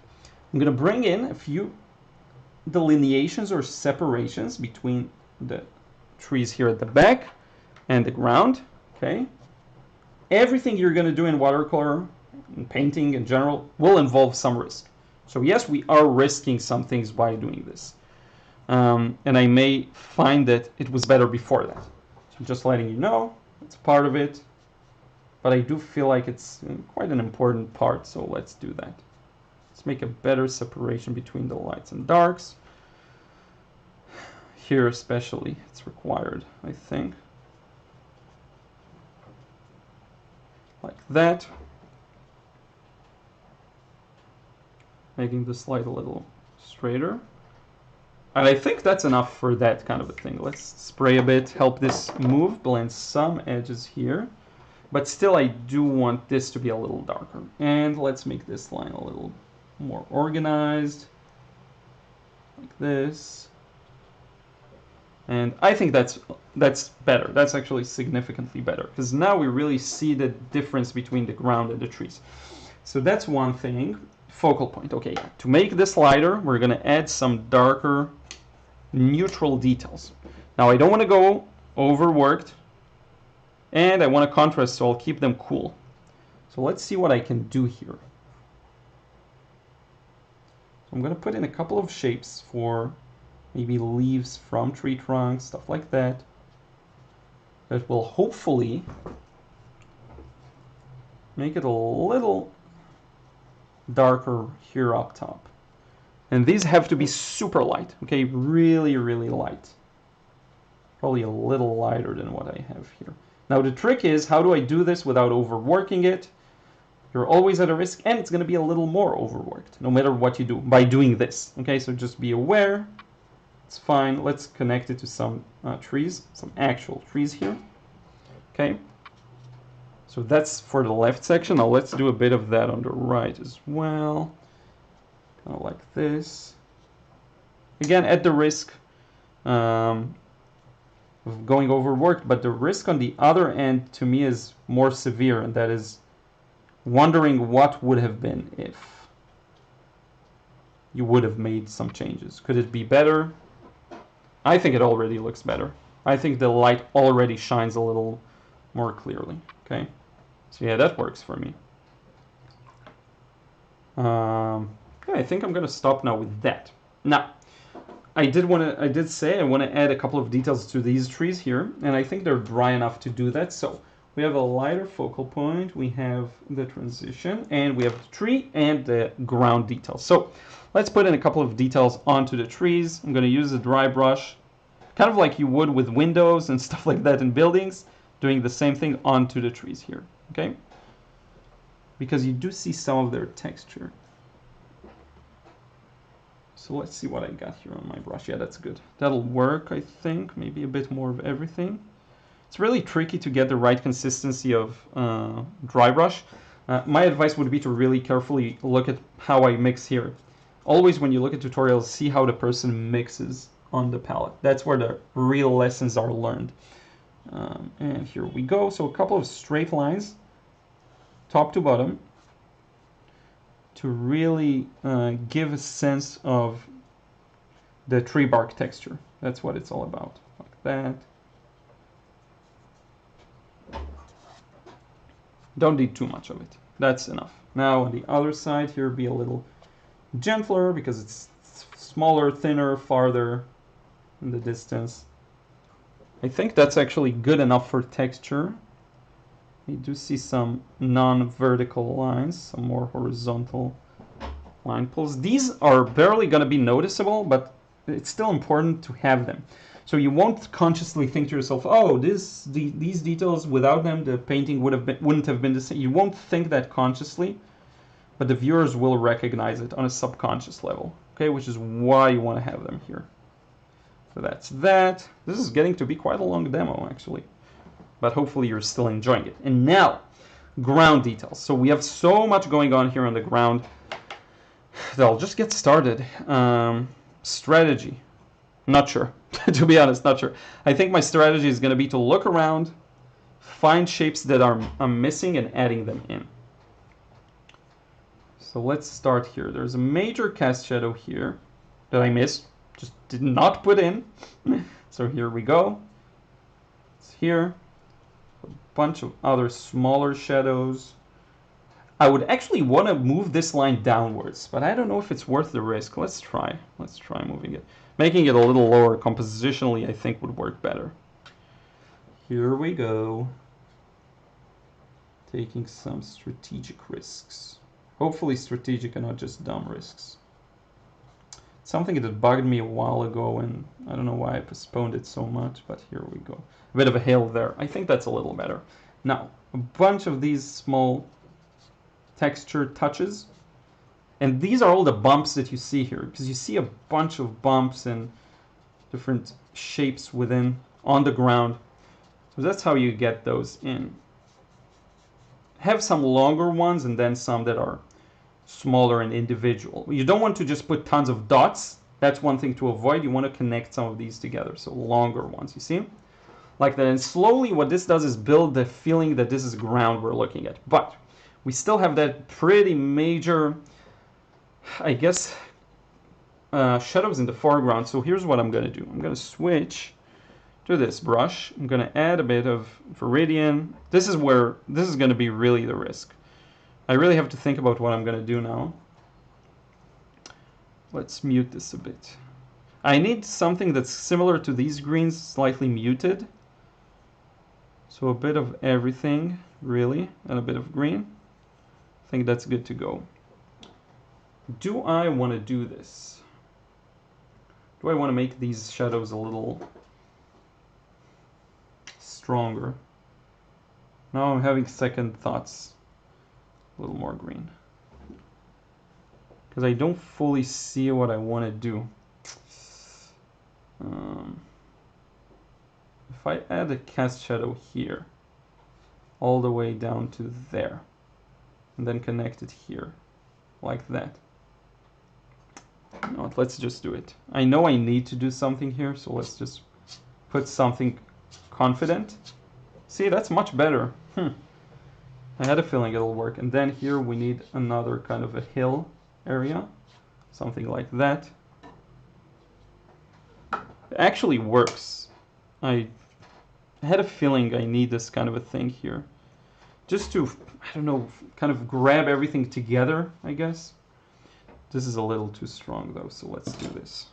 I'm going to bring in a few delineations or separations between the trees here at the back and the ground. Okay, everything you're going to do in watercolor and painting in general will involve some risk. So yes, we are risking some things by doing this. And I may find that it was better before that. So I'm just letting you know, it's part of it. But I do feel like it's quite an important part, so let's do that. Let's make a better separation between the lights and darks. Here especially, it's required, I think. Like that. Making this light a little straighter. And I think that's enough for that kind of a thing. Let's spray a bit, help this move, blend some edges here. But still, I do want this to be a little darker. And let's make this line a little more organized. Like this. And I think that's better. That's actually significantly better, because now we really see the difference between the ground and the trees. So that's one thing. Focal point. Okay, to make this lighter, we're going to add some darker neutral details. Now I don't want to go overworked, and I want to contrast, so I'll keep them cool. So let's see what I can do here. So I'm going to put in a couple of shapes for maybe leaves from tree trunks, stuff like that. That will hopefully make it a little darker here up top. And these have to be super light, okay? Really, really light. Probably a little lighter than what I have here. Now the trick is, how do I do this without overworking it? You're always at a risk, and it's going to be a little more overworked, no matter what you do, by doing this. Okay, so just be aware. It's fine. Let's connect it to some trees, some actual trees here. Okay. So that's for the left section. Now let's do a bit of that on the right as well. Kind of like this. Again, at the risk of going overworked, but the risk on the other end to me is more severe, and that is wondering what would have been if you would have made some changes. Could it be better? I think it already looks better. I think the light already shines a little more clearly. Okay, so yeah, that works for me. Yeah, I think I'm gonna stop now with that. Now, I did say I want to add a couple of details to these trees here, and I think they're dry enough to do that. So we have a lighter focal point, we have the transition, and we have the tree and the ground details. So let's put in a couple of details onto the trees. I'm going to use a dry brush, kind of like you would with windows and stuff like that in buildings, doing the same thing onto the trees here, okay? Because you do see some of their texture. So let's see what I got here on my brush. Yeah, that's good. That'll work, I think. Maybe a bit more of everything. It's really tricky to get the right consistency of dry brush. My advice would be to really carefully look at how I mix here. Always when you look at tutorials, see how the person mixes on the palette. That's where the real lessons are learned. And here we go. So a couple of straight lines, top to bottom, to really give a sense of the tree bark texture. That's what it's all about, like that. Don't need too much of it. That's enough. Now on the other side here, be a little gentler because it's smaller, thinner, farther in the distance. I think that's actually good enough for texture. You do see some non-vertical lines, some more horizontal line pulls. These are barely going to be noticeable, but it's still important to have them. So you won't consciously think to yourself, oh, these details, without them, the painting wouldn't have been the same. You won't think that consciously, but the viewers will recognize it on a subconscious level, okay, which is why you want to have them here. So that's that. This is getting to be quite a long demo, actually, but hopefully you're still enjoying it. And now, ground details. So we have so much going on here on the ground that I'll just get started. Strategy. Not sure. To be honest, not sure. I think my strategy is going to be to look around, find shapes that I'm missing, and adding them in. So let's start here. There's a major cast shadow here that I missed, just did not put in. So here we go. It's here. A bunch of other smaller shadows. I would actually want to move this line downwards, but I don't know if it's worth the risk. Let's try. Let's try moving it. Making it a little lower compositionally, I think, would work better. Here we go. Taking some strategic risks. Hopefully strategic and not just dumb risks. Something that bugged me a while ago, and I don't know why I postponed it so much, but here we go. A bit of a hill there. I think that's a little better. Now, a bunch of these small texture touches. And these are all the bumps that you see here, because you see a bunch of bumps and different shapes on the ground. So that's how you get those in. Have some longer ones and then some that are smaller and individual. You don't want to just put tons of dots, That's one thing to avoid. You want to connect some of these together, so longer ones, you see? Like that. And slowly what this does is build the feeling that this is ground we're looking at. But we still have that pretty major, I guess, shadows in the foreground. So here's what I'm going to do. I'm going to switch to this brush. I'm going to add a bit of Viridian. This is going to be really the risk. I really have to think about what I'm going to do now. Let's mute this a bit. I need something that's similar to these greens, slightly muted. So a bit of everything, really, and a bit of green. I think that's good to go. Do I want to do this? Do I want to make these shadows a little stronger? Now I'm having second thoughts. A little more green. Because I don't fully see what I want to do. If I add a cast shadow here, all the way down to there, and then connect it here, like that. You know what, let's just do it. I know I need to do something here, so let's just put something confident. See, that's much better. I had a feeling it'll work. And then here we need another kind of a hill area, something like that. It actually works. I had a feeling I need this kind of a thing here. Just to, I don't know, kind of grab everything together, I guess. This is a little too strong though, so let's do this.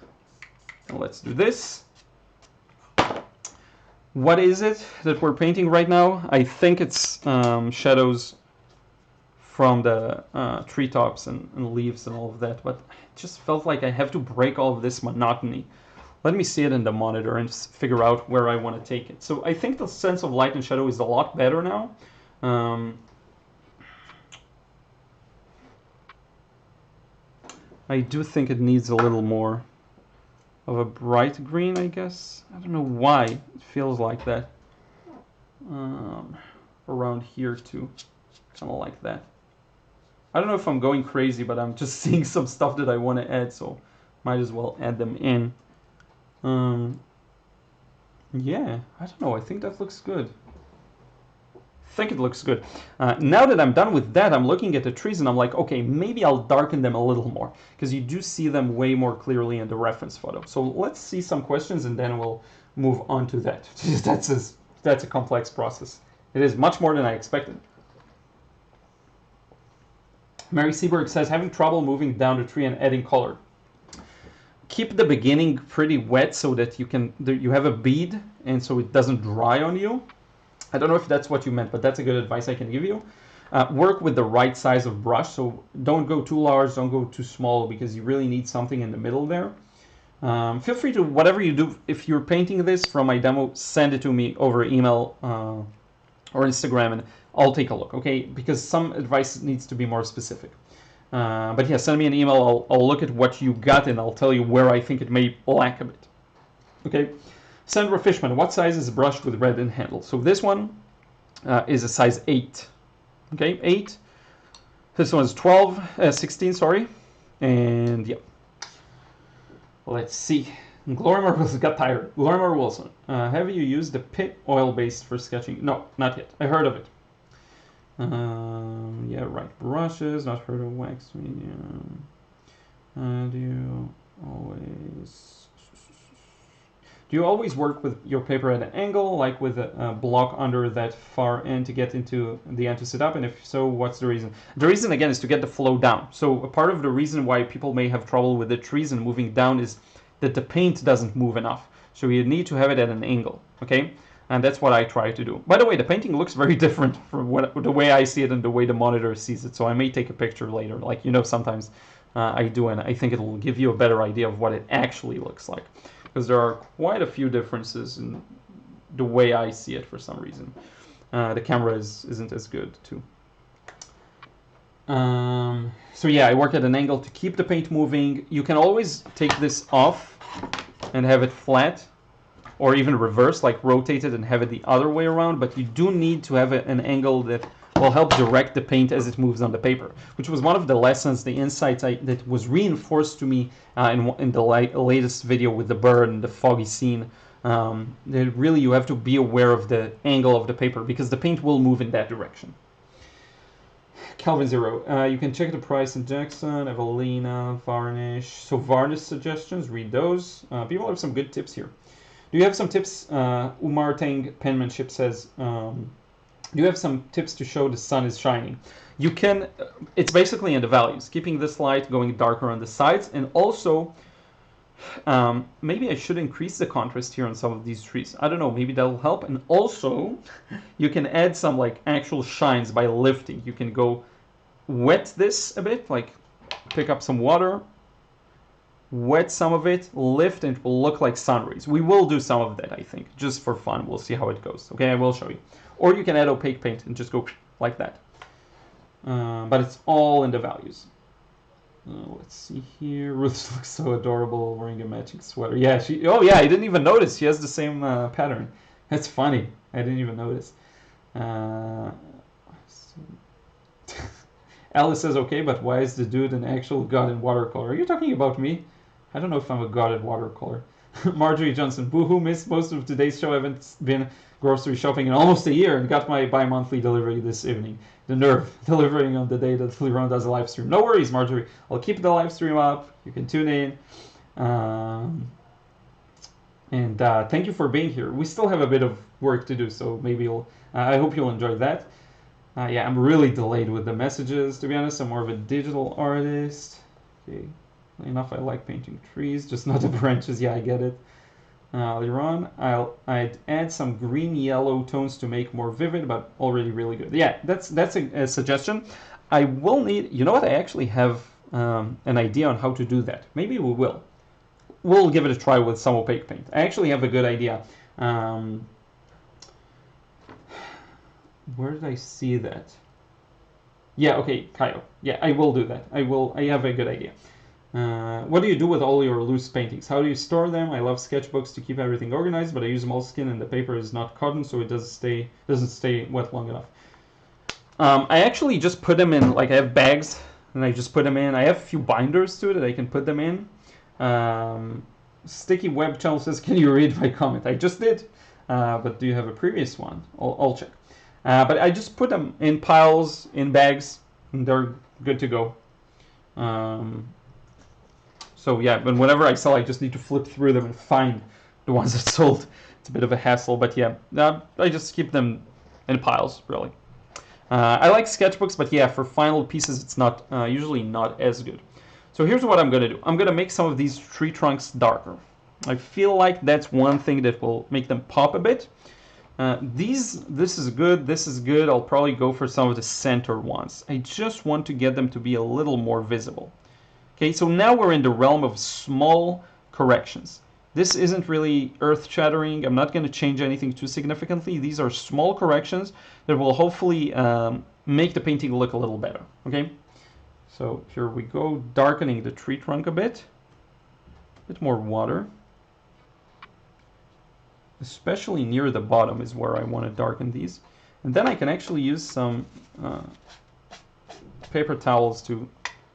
And let's do this. What is it that we're painting right now? I think it's shadows from the treetops and leaves and all of that, but I just felt like I have to break all of this monotony. Let me see it in the monitor and figure out where I want to take it. So I think the sense of light and shadow is a lot better now. I do think it needs a little more of a bright green, I guess. I don't know why it feels like that. Around here too, kind of like that. I don't know if I'm going crazy, but I'm just seeing some stuff that I want to add, so might as well add them in. Yeah, I don't know, I think that looks good. I think it looks good. Now that I'm done with that, I'm looking at the trees and I'm like, okay, maybe I'll darken them a little more, because you do see them way more clearly in the reference photo. So let's see some questions and then we'll move on to that. That's a complex process. It is much more than I expected. Mary Seberg says, having trouble moving down the tree and adding color. Keep the beginning pretty wet so that you have a bead and so it doesn't dry on you. I don't know if that's what you meant, but that's a good advice I can give you. Work with the right size of brush, so don't go too large, don't go too small, because you really need something in the middle there. Feel free to, whatever you do, if you're painting this from my demo, send it to me over email or Instagram and I'll take a look, okay? Because some advice needs to be more specific. But yeah, send me an email, I'll look at what you got and I'll tell you where I think it may lack a bit. Okay, Sandra Fishman, what size is a brush with red in handle? So this one is a size 8. Okay, 8. This one's 16, sorry. And yeah. Let's see. Glorimer Wilson got tired. Glorimer Wilson, have you used the Pit oil base for sketching? No, not yet. I heard of it. Yeah, right. Brushes, not heard of wax medium. Do you always work with your paper at an angle, like with a block under that far end to get into the end to sit up? And if so, what's the reason? The reason, again, is to get the flow down. So a part of the reason why people may have trouble with the trees and moving down is that the paint doesn't move enough. So you need to have it at an angle, okay? And that's what I try to do. By the way, the painting looks very different from the way I see it and the way the monitor sees it. So I may take a picture later, like, you know, sometimes I do, and I think it will give you a better idea of what it actually looks like. Because there are quite a few differences in the way I see it for some reason. The camera isn't as good too. So yeah, I work at an angle to keep the paint moving. You can always take this off and have it flat, or even reverse, like rotate it and have it the other way around, but you do need to have an angle that will help direct the paint as it moves on the paper, which was one of the lessons, the insights that was reinforced to me in the latest video with the bird and the foggy scene. That really you have to be aware of the angle of the paper because the paint will move in that direction. Calvin Zero, you can check the price in Jackson, Evelina, Varnish. So varnish suggestions, read those. People have some good tips here. Do you have some tips? Umar Tang Penmanship says, do you have some tips to show the sun is shining? You can, it's basically in the values, keeping this light going darker on the sides, and also maybe I should increase the contrast here on some of these trees. I don't know, maybe that'll help. And also you can add some like actual shines by lifting. You can go wet this a bit, like pick up some water, wet some of it, lift, and it will look like sun rays. We will do some of that, I think, just for fun. We'll see how it goes. Okay, I will show you. Or you can add opaque paint and just go like that. But it's all in the values. Let's see here. Ruth looks so adorable wearing a matching sweater. Yeah, oh yeah, I didn't even notice. She has the same pattern. That's funny. I didn't even notice. Alice says, okay, but why is the dude an actual god in watercolor? Are you talking about me? I don't know if I'm a god at watercolor. Marjorie Johnson, boohoo, missed most of today's show. I haven't been grocery shopping in almost a year and got my bi-monthly delivery this evening. The nerve, delivering on the day that Liron does a live stream. No worries, Marjorie. I'll keep the live stream up. You can tune in. And thank you for being here. We still have a bit of work to do, so maybe you'll, I hope you'll enjoy that. Yeah, I'm really delayed with the messages. To be honest, I'm more of a digital artist. Okay, enough. I like painting trees, just not the branches. Yeah, I get it. Liron, I'd add some green-yellow tones to make more vivid, but already really good. Yeah, that's a suggestion. I will need, you know what, I actually have an idea on how to do that. Maybe we will. We'll give it a try with some opaque paint. I actually have a good idea. Where did I see that? Yeah, okay, Kaio. Yeah, I will do that. I have a good idea. What do you do with all your loose paintings? How do you store them? I love sketchbooks to keep everything organized, but I use moleskin and the paper is not cotton, so it doesn't stay wet long enough. I actually just put them in, like I have bags, and I just put them in. I have a few binders too that I can put them in. Sticky Web Channel says, can you read my comment? I just did, but do you have a previous one? I'll check. But I just put them in piles, in bags, and they're good to go. So yeah, but whenever I sell, I just need to flip through them and find the ones that sold. It's a bit of a hassle, but yeah, I just keep them in piles, really. I like sketchbooks, but yeah, for final pieces, it's not usually not as good. So here's what I'm gonna do. I'm gonna make some of these tree trunks darker. I feel like that's one thing that will make them pop a bit. This is good, this is good. I'll probably go for some of the center ones. I just want to get them to be a little more visible. Okay, so now we're in the realm of small corrections. This isn't really earth-shattering. I'm not going to change anything too significantly. These are small corrections that will hopefully make the painting look a little better. Okay, so here we go, darkening the tree trunk a bit more water. Especially near the bottom is where I want to darken these. And then I can actually use some paper towels to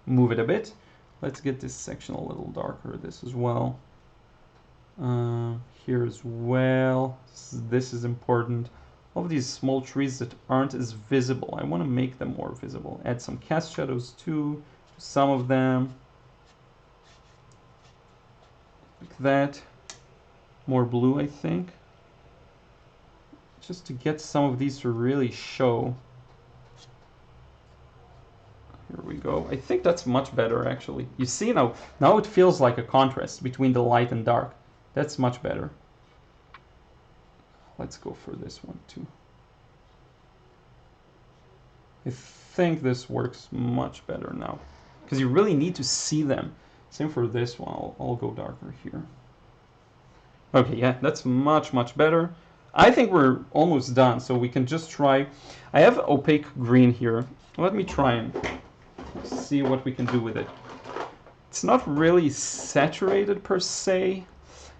move it a bit. Let's get this section a little darker, this as well. Here as well, this is important. All of these small trees that aren't as visible, I want to make them more visible. Add some cast shadows too, some of them. Like that. More blue, I think. Just to get some of these to really show. Here we go. I think that's much better, actually. You see now it feels like a contrast between the light and dark. That's much better. Let's go for this one too. I think this works much better now, because you really need to see them. Same for this one. I'll go darker here. Okay, yeah, that's much, much better. I think we're almost done, so we can just try. I have opaque green here. Let me try and see what we can do with it. It's not really saturated per se,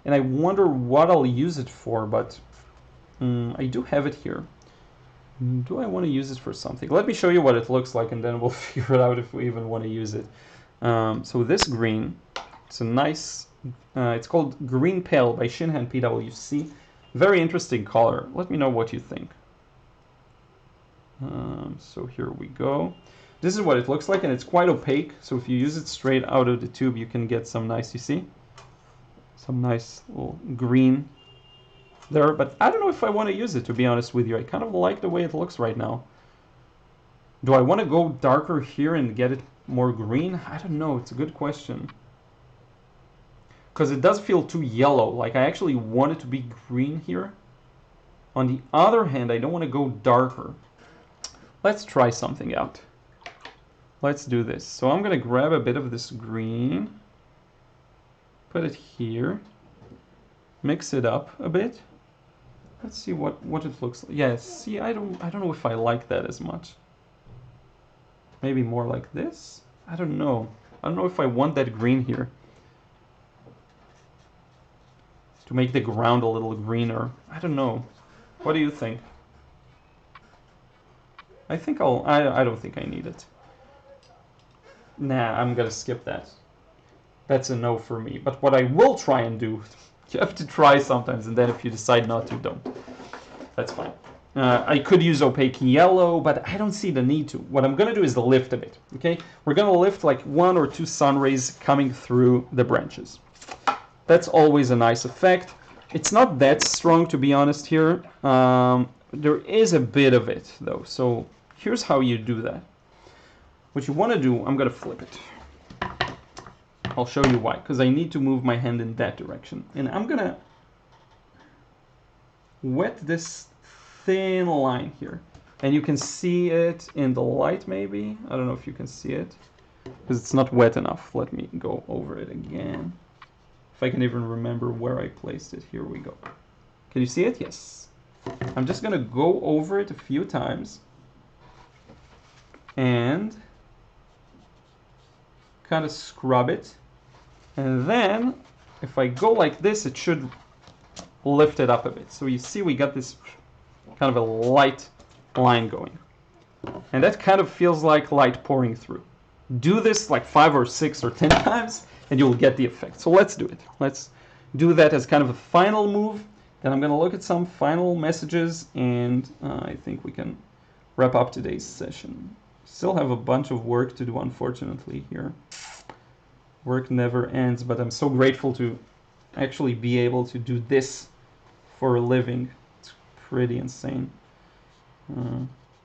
and I wonder what I'll use it for, but I do have it here. Do I want to use it for something? Let me show you what it looks like, and then we'll figure it out if we even want to use it. So this green, it's a nice, it's called Green Pale by Shinhan PWC. Very interesting color. Let me know what you think. So here we go. This is what it looks like, and it's quite opaque. So if you use it straight out of the tube, you can get some nice, you see? Some nice little green there, but I don't know if I want to use it, to be honest with you. I kind of like the way it looks right now. Do I want to go darker here and get it more green? I don't know. It's a good question. Because it does feel too yellow. Like, I actually want it to be green here. On the other hand, I don't want to go darker. Let's try something out. Let's do this. So I'm going to grab a bit of this green. Put it here. Mix it up a bit. Let's see what it looks like. Yeah, see, I don't know if I like that as much. Maybe more like this? I don't know. I don't know if I want that green here. To make the ground a little greener. I don't know. What do you think? I think I don't think I need it. Nah, I'm gonna skip that. That's a no for me. But what I will try and do, you have to try sometimes, and then if you decide not to, don't. That's fine. I could use opaque yellow, but I don't see the need to. What I'm gonna do is lift a bit, okay? We're gonna lift like 1 or 2 sun rays coming through the branches. That's always a nice effect. It's not that strong, to be honest here. There is a bit of it, though. So here's how you do that. What you want to do, I'm going to flip it. I'll show you why, because I need to move my hand in that direction. And I'm going to wet this thin line here. And you can see it in the light, maybe. I don't know if you can see it, because it's not wet enough. Let me go over it again. If I can even remember where I placed it. Here we go. Can you see it? Yes. I'm just going to go over it a few times. And kind of scrub it. And then, if I go like this, it should lift it up a bit. So you see we got this kind of a light line going. And that kind of feels like light pouring through. Do this like 5 or 6 or 10 times, and you'll get the effect. So let's do it. Let's do that as kind of a final move. Then I'm going to look at some final messages, and I think we can wrap up today's session. Still have a bunch of work to do, unfortunately, here. Work never ends, but I'm so grateful to actually be able to do this for a living. It's pretty insane.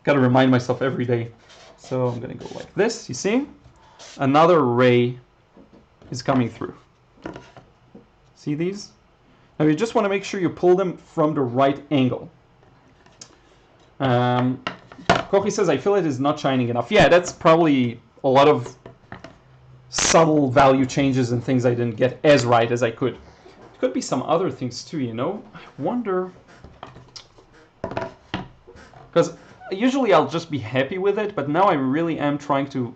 Got to remind myself every day. So I'm going to go like this, you see? Another ray is coming through. See these? Now you just want to make sure you pull them from the right angle. Kochi says, I feel it is not shining enough. Yeah, that's probably a lot of subtle value changes and things I didn't get as right as I could. It could be some other things too, you know? I wonder... Because usually I'll just be happy with it, but now I really am trying to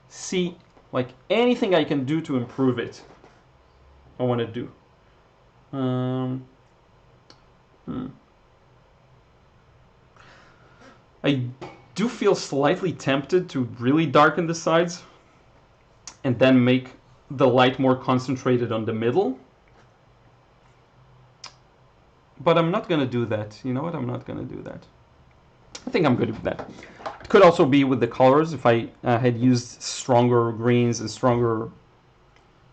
see like anything I can do to improve it. I want to do. I do feel slightly tempted to really darken the sides and then make the light more concentrated on the middle. But I'm not going to do that. You know what? I'm not going to do that. I think I'm good with that. It could also be with the colors if I had used stronger greens and stronger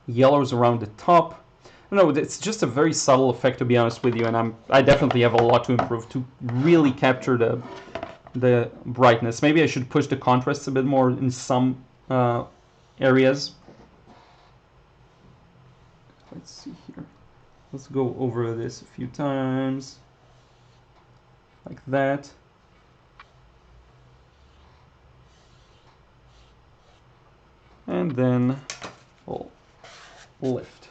yellows around the top. No, it's just a very subtle effect, to be honest with you, and I definitely have a lot to improve to really capture the brightness. Maybe I should push the contrasts a bit more in some areas. Let's see here. Let's go over this a few times, like that. And then we'll lift.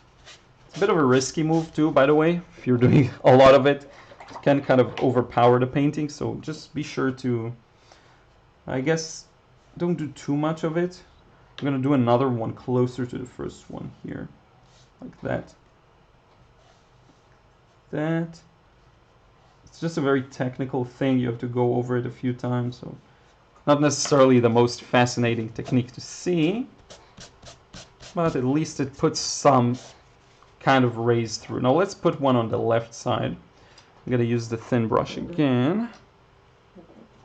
It's a bit of a risky move too, by the way. If you're doing a lot of it, it can kind of overpower the painting. So just be sure to, I guess, don't do too much of it. I'm going to do another one closer to the first one here, like that. That. It's just a very technical thing. You have to go over it a few times, so not necessarily the most fascinating technique to see, but at least it puts some kind of rays through. Now let's put one on the left side. I'm gonna use the thin brush again.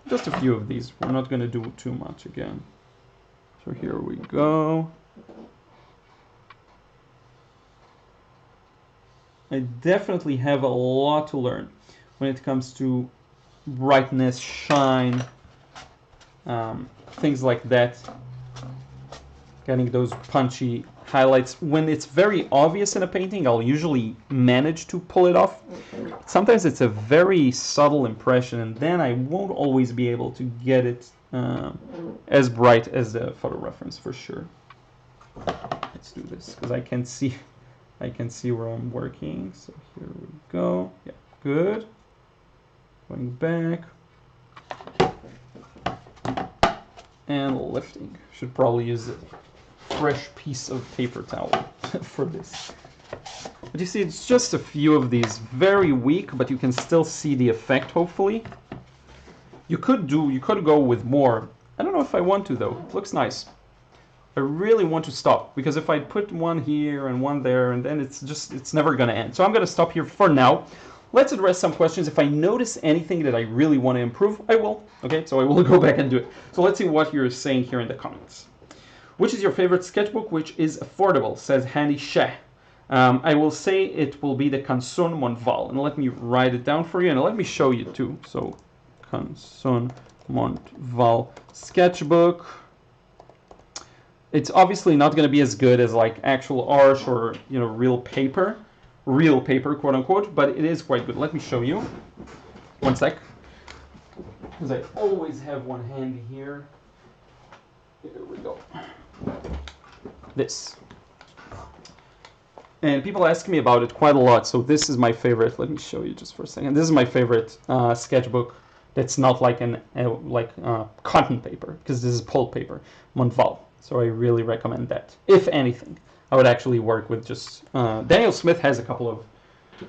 Just a few of these. We're not gonna do too much again. So here we go. I definitely have a lot to learn when it comes to brightness, shine, things like that. Getting those punchy highlights. When it's very obvious in a painting, I'll usually manage to pull it off. Sometimes it's a very subtle impression, and then I won't always be able to get it as bright as the photo reference for sure. Let's do this because I can see where I'm working. So here we go. Yeah, good. Going back and lifting. Should probably use a fresh piece of paper towel for this. But you see, it's just a few of these, very weak, but you can still see the effect. Hopefully, you could go with more. I don't know if I want to though. It looks nice. I really want to stop because if I put one here and one there, and then it's never gonna end. So I'm gonna stop here for now. Let's address some questions. If I notice anything that I really want to improve, I will. Okay, so I will go back and do it. So let's see what you're saying here in the comments. Which is your favorite sketchbook which is affordable, says Handy Sheh. I will say it will be the Canson Montval. And let me write it down for you, and let me show you too. So, Canson Montval sketchbook. It's obviously not going to be as good as like actual arch or, you know, real paper, quote unquote, but it is quite good. Let me show you. One sec. Because I always have one handy here. Here we go. This. And people ask me about it quite a lot, so this is my favorite. Let me show you just for a second. This is my favorite sketchbook that's not like cotton paper, because this is pulp paper, Montval. So I really recommend that. If anything, I would actually work with just... Daniel Smith has a couple of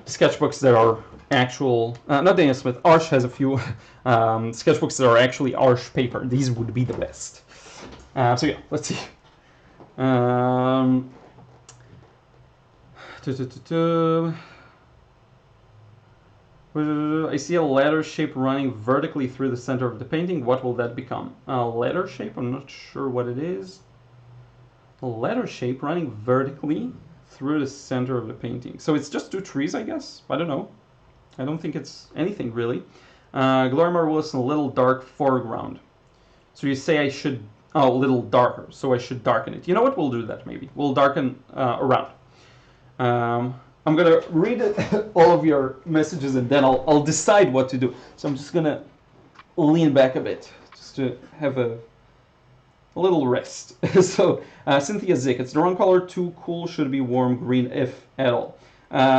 sketchbooks that are actual... not Daniel Smith, Arch has a few sketchbooks that are actually Arch paper. These would be the best. So yeah, let's see. I see a ladder shape running vertically through the center of the painting. What will that become? A ladder shape? I'm not sure what it is. A ladder shape running vertically through the center of the painting. So it's just two trees, I guess? I don't know. I don't think it's anything really. Gloria Wilson, a little dark foreground. So you say I should... Oh, a little darker. So I should darken it. You know what? We'll do that maybe. We'll darken around. I'm gonna read all of your messages and then I'll decide what to do. So I'm just gonna lean back a bit just to have a little rest. So Cynthia Zick, it's the wrong color, too cool, should be warm green if at all.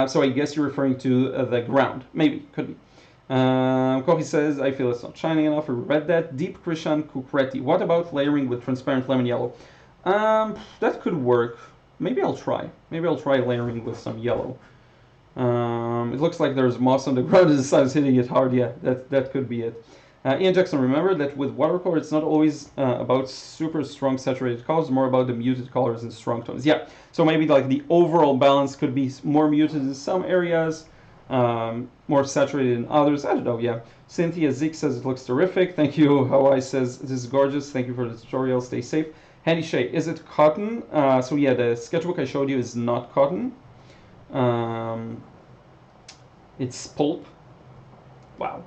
So I guess you're referring to the ground. Maybe, could be. Kohi says, I feel it's not shining enough. We read that. Deep Krishan Kukreti. What about layering with transparent lemon yellow? That could work. Maybe I'll try. Maybe I'll try layering with some yellow. It looks like there's moss on the ground as the sun is hitting it hard. Yeah, that could be it. Ian Jackson, remember that with watercolor, it's not always about super strong saturated colors, more about the muted colors and strong tones. Yeah, so maybe like the overall balance could be more muted in some areas, more saturated in others. I don't know, yeah. Cynthia Zick says it looks terrific. Thank you. Hawaii says this is gorgeous. Thank you for the tutorial. Stay safe. Handy Shay, is it cotton? So yeah, the sketchbook I showed you is not cotton. It's pulp. Wow.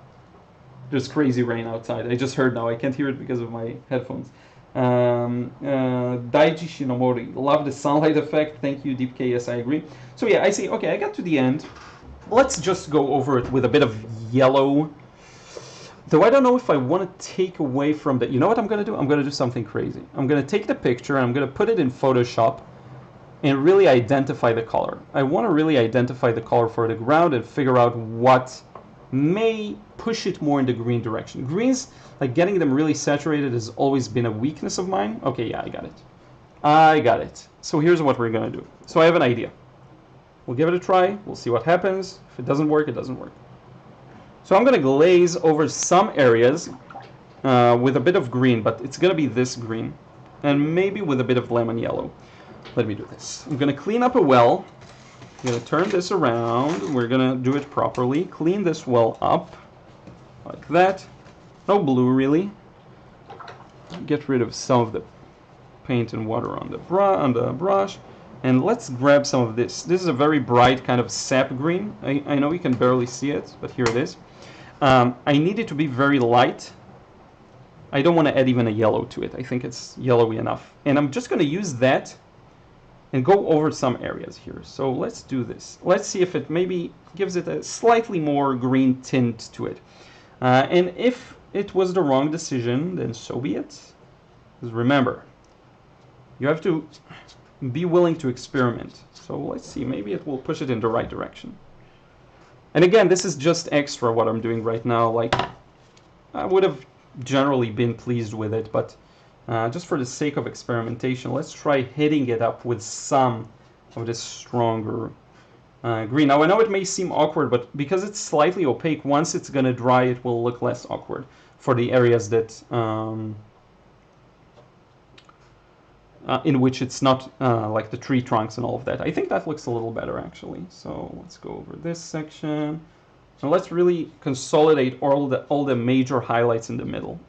There's crazy rain outside. I just heard now. I can't hear it because of my headphones. Daiji Shinomori, love the sunlight effect. Thank you, Deep K. Yes, I agree. So yeah, I see. Okay, I got to the end. Let's just go over it with a bit of yellow. Though I don't know if I want to take away from that. You know what I'm going to do? I'm going to do something crazy. I'm going to take the picture and I'm going to put it in Photoshop and really identify the color. I want to really identify the color for the ground and figure out what may push it more in the green direction. Greens, like getting them really saturated has always been a weakness of mine. Okay, yeah, I got it. I got it. So here's what we're going to do. So I have an idea. We'll give it a try. We'll see what happens. If it doesn't work, it doesn't work. So I'm going to glaze over some areas with a bit of green, but it's going to be this green, and maybe with a bit of lemon yellow. Let me do this. I'm going to clean up a well. I'm going to turn this around. We're going to do it properly. Clean this well up like that. No blue really. Get rid of some of the paint and water on the brush. And let's grab some of this. This is a very bright kind of sap green. I know you can barely see it, but here it is. I need it to be very light. I don't want to add even a yellow to it. I think it's yellowy enough. And I'm just going to use that and go over some areas here. So let's do this. Let's see if it maybe gives it a slightly more green tint to it. And if it was the wrong decision, then so be it. Because remember, you have to be willing to experiment. So let's see, maybe it will push it in the right direction. And again, this is just extra what I'm doing right now. Like, I would have generally been pleased with it, but just for the sake of experimentation, let's try hitting it up with some of this stronger green. Now I know it may seem awkward, but because it's slightly opaque, once it's going to dry, it will look less awkward for the areas that in which it's not like the tree trunks and all of that. I think that looks a little better actually. So let's go over this section. And let's really consolidate all the major highlights in the middle.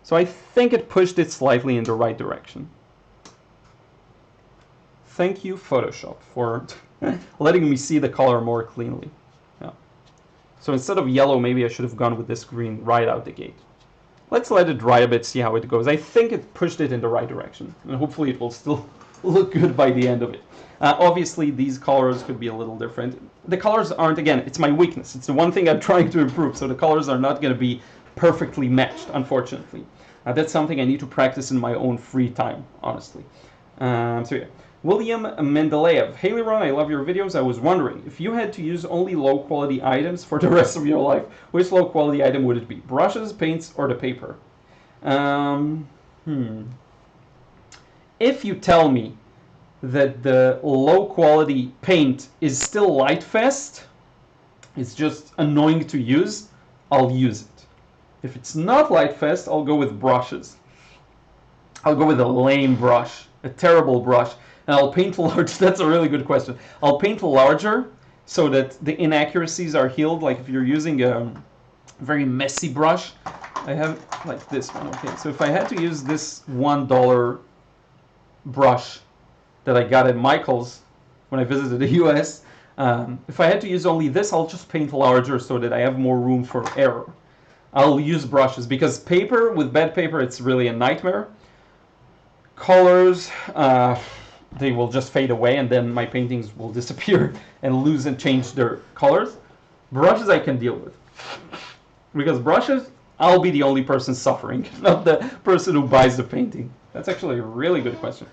So I think it pushed it slightly in the right direction. Thank you, Photoshop, for letting me see the color more cleanly. Yeah. So instead of yellow, maybe I should have gone with this green right out the gate. Let's let it dry a bit, see how it goes. I think it pushed it in the right direction, and hopefully it will still look good by the end of it. Obviously, these colors could be a little different. The colors aren't, again, it's my weakness. It's the one thing I'm trying to improve, so the colors are not going to be perfectly matched, unfortunately. That's something I need to practice in my own free time, honestly. So yeah. William Mendeleev. Hey Liron, I love your videos. I was wondering, if you had to use only low-quality items for the rest of your life, which low-quality item would it be? Brushes, paints, or the paper? If you tell me that the low-quality paint is still Lightfast, it's just annoying to use, I'll use it. If it's not Lightfast, I'll go with brushes. I'll go with a lame brush, a terrible brush. And I'll paint large. That's a really good question. I'll paint larger so that the inaccuracies are healed. Like if you're using a very messy brush, I have like this one. Okay, so if I had to use this $1 brush that I got at Michael's when I visited the US, if I had to use only this, I'll just paint larger so that I have more room for error. I'll use brushes because paper, with bad paper, it's really a nightmare. Colors, they will just fade away and then my paintings will disappear and lose and change their colors. Brushes I can deal with. Because brushes, I'll be the only person suffering, not the person who buys the painting. That's actually a really good question.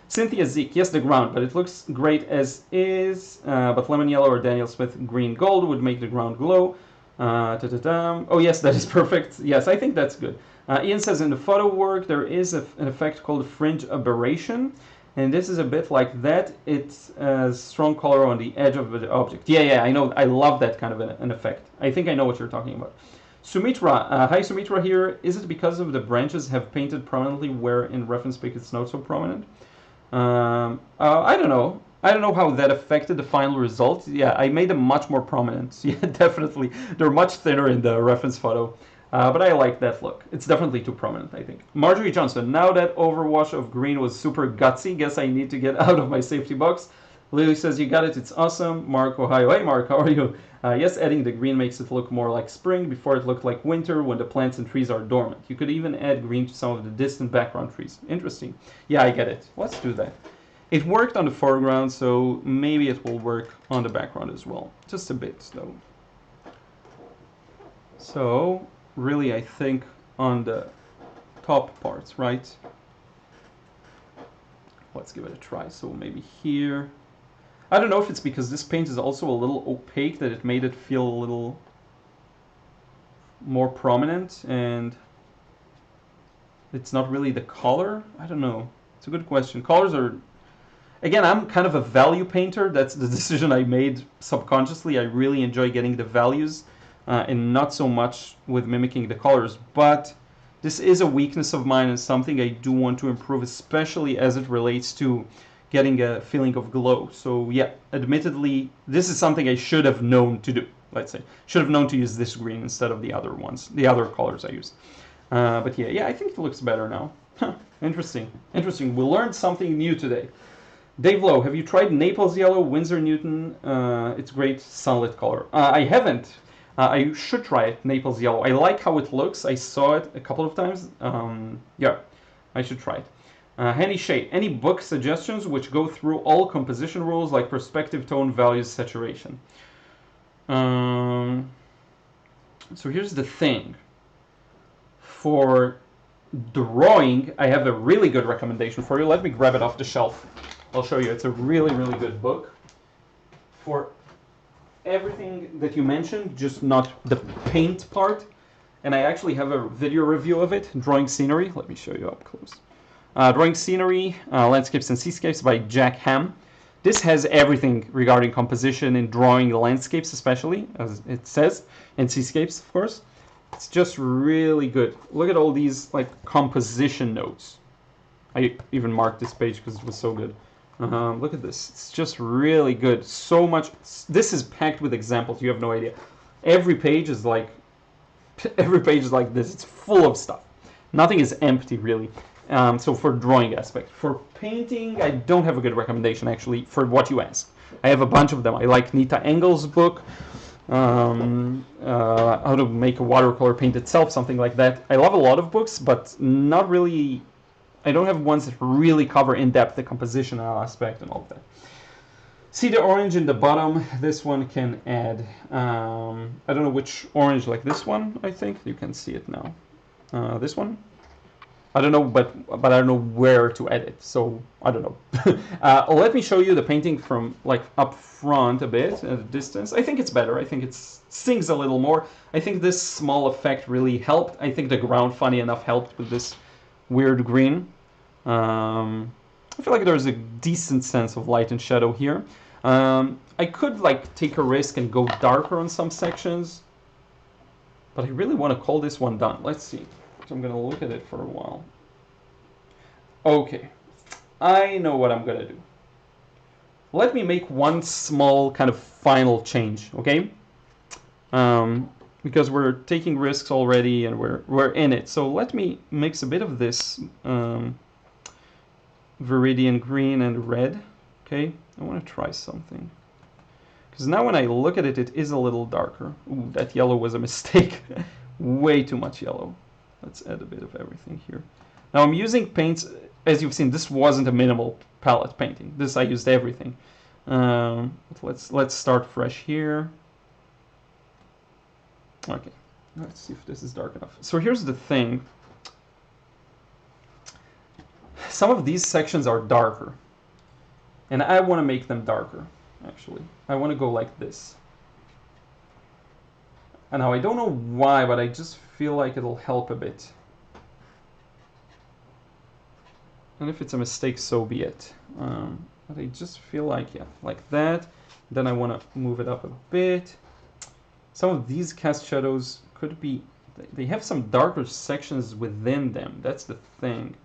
Cynthia Zeke, yes, the ground, but it looks great as is. But lemon yellow or Daniel Smith green gold would make the ground glow. Oh yes, that is perfect. Yes, I think that's good. Ian says in the photo work there is an effect called fringe aberration. And this is a bit like that. It's a strong color on the edge of the object. Yeah, I know. I love that kind of an effect. I think I know what you're talking about. Sumitra, hi Sumitra here. Is it because of the branches have painted prominently where in reference pic it's not so prominent? I don't know. I don't know how that affected the final result. Yeah, I made them much more prominent. Yeah, definitely. They're much thinner in the reference photo. But I like that look. It's definitely too prominent, I think. Marjorie Johnson, now that overwash of green was super gutsy, guess I need to get out of my safety box. Lily says, you got it, it's awesome. Mark, Ohio. Hey, Mark, how are you? Yes, adding the green makes it look more like spring. Before it looked like winter when the plants and trees are dormant. You could even add green to some of the distant background trees. Interesting. Yeah, I get it. Let's do that. It worked on the foreground, so maybe it will work on the background as well. Just a bit, though. So really, I think on the top parts, right? Let's give it a try. So maybe here. I don't know if it's because this paint is also a little opaque that it made it feel a little more prominent, and it's not really the color. I don't know. It's a good question. Colors are, again, I'm kind of a value painter. That's the decision I made subconsciously. I really enjoy getting the values and not so much with mimicking the colors. But this is a weakness of mine and something I do want to improve, especially as it relates to getting a feeling of glow. So yeah, admittedly, this is something I should have known to do, let's say. Should have known to use this green instead of the other ones, the other colors I used. But yeah, I think it looks better now. Huh, interesting. We learned something new today. Dave Lowe, have you tried Naples Yellow, Winsor Newton? It's great sunlit color. I haven't. I should try it, Naples Yellow. I like how it looks. I saw it a couple of times. Yeah, I should try it. Henny Shade, any book suggestions which go through all composition rules like perspective, tone, values, saturation? So here's the thing. For drawing, I have a really good recommendation for you. Let me grab it off the shelf. I'll show you. It's a really, really good book for everything that you mentioned, just not the paint part. And I actually have a video review of it, Drawing Scenery. Let me show you up close. Drawing Scenery, Landscapes and Seascapes by Jack Ham. This has everything regarding composition and drawing landscapes, especially, as it says, and seascapes, of course. It's just really good. Look at all these like composition notes. I even marked this page because it was so good. Look at this. It's just really good. So much. This is packed with examples. You have no idea. Every page is like this. It's full of stuff. Nothing is empty, really. So for drawing aspect. For painting, I don't have a good recommendation, actually, for what you asked. I have a bunch of them. I like Nita Engel's book, how to make a watercolor paint itself, something like that. I love a lot of books, but not really. I don't have ones that really cover in depth the composition aspect and all of that. See the orange in the bottom. This one can add. I don't know which orange, like this one. I think you can see it now. This one. I don't know, but I don't know where to edit, so I don't know. Let me show you the painting from like up front a bit at a distance. I think it's better. I think it sings a little more. I think this small effect really helped. I think the ground, funny enough, helped with this weird green. I feel like there's a decent sense of light and shadow here. I could like take a risk and go darker on some sections, but I really want to call this one done. Let's see. So I'm going to look at it for a while. Okay, I know what I'm going to do. Let me make one small kind of final change, okay? Because we're taking risks already and we're in it. So let me mix a bit of this Viridian green and red, okay? I want to try something. Because now when I look at it, it is a little darker. Ooh, that yellow was a mistake. Way too much yellow. Let's add a bit of everything here. Now I'm using paints, as you've seen, this wasn't a minimal palette painting. This I used everything. Let's start fresh here. Okay, let's see if this is dark enough. So here's the thing. Some of these sections are darker. And I want to make them darker, actually. I want to go like this. And now I don't know why, but I just feel like it'll help a bit. And if it's a mistake, so be it. But I just feel like, yeah, like that. Then I want to move it up a bit. Some of these cast shadows could be, they have some darker sections within them. That's the thing.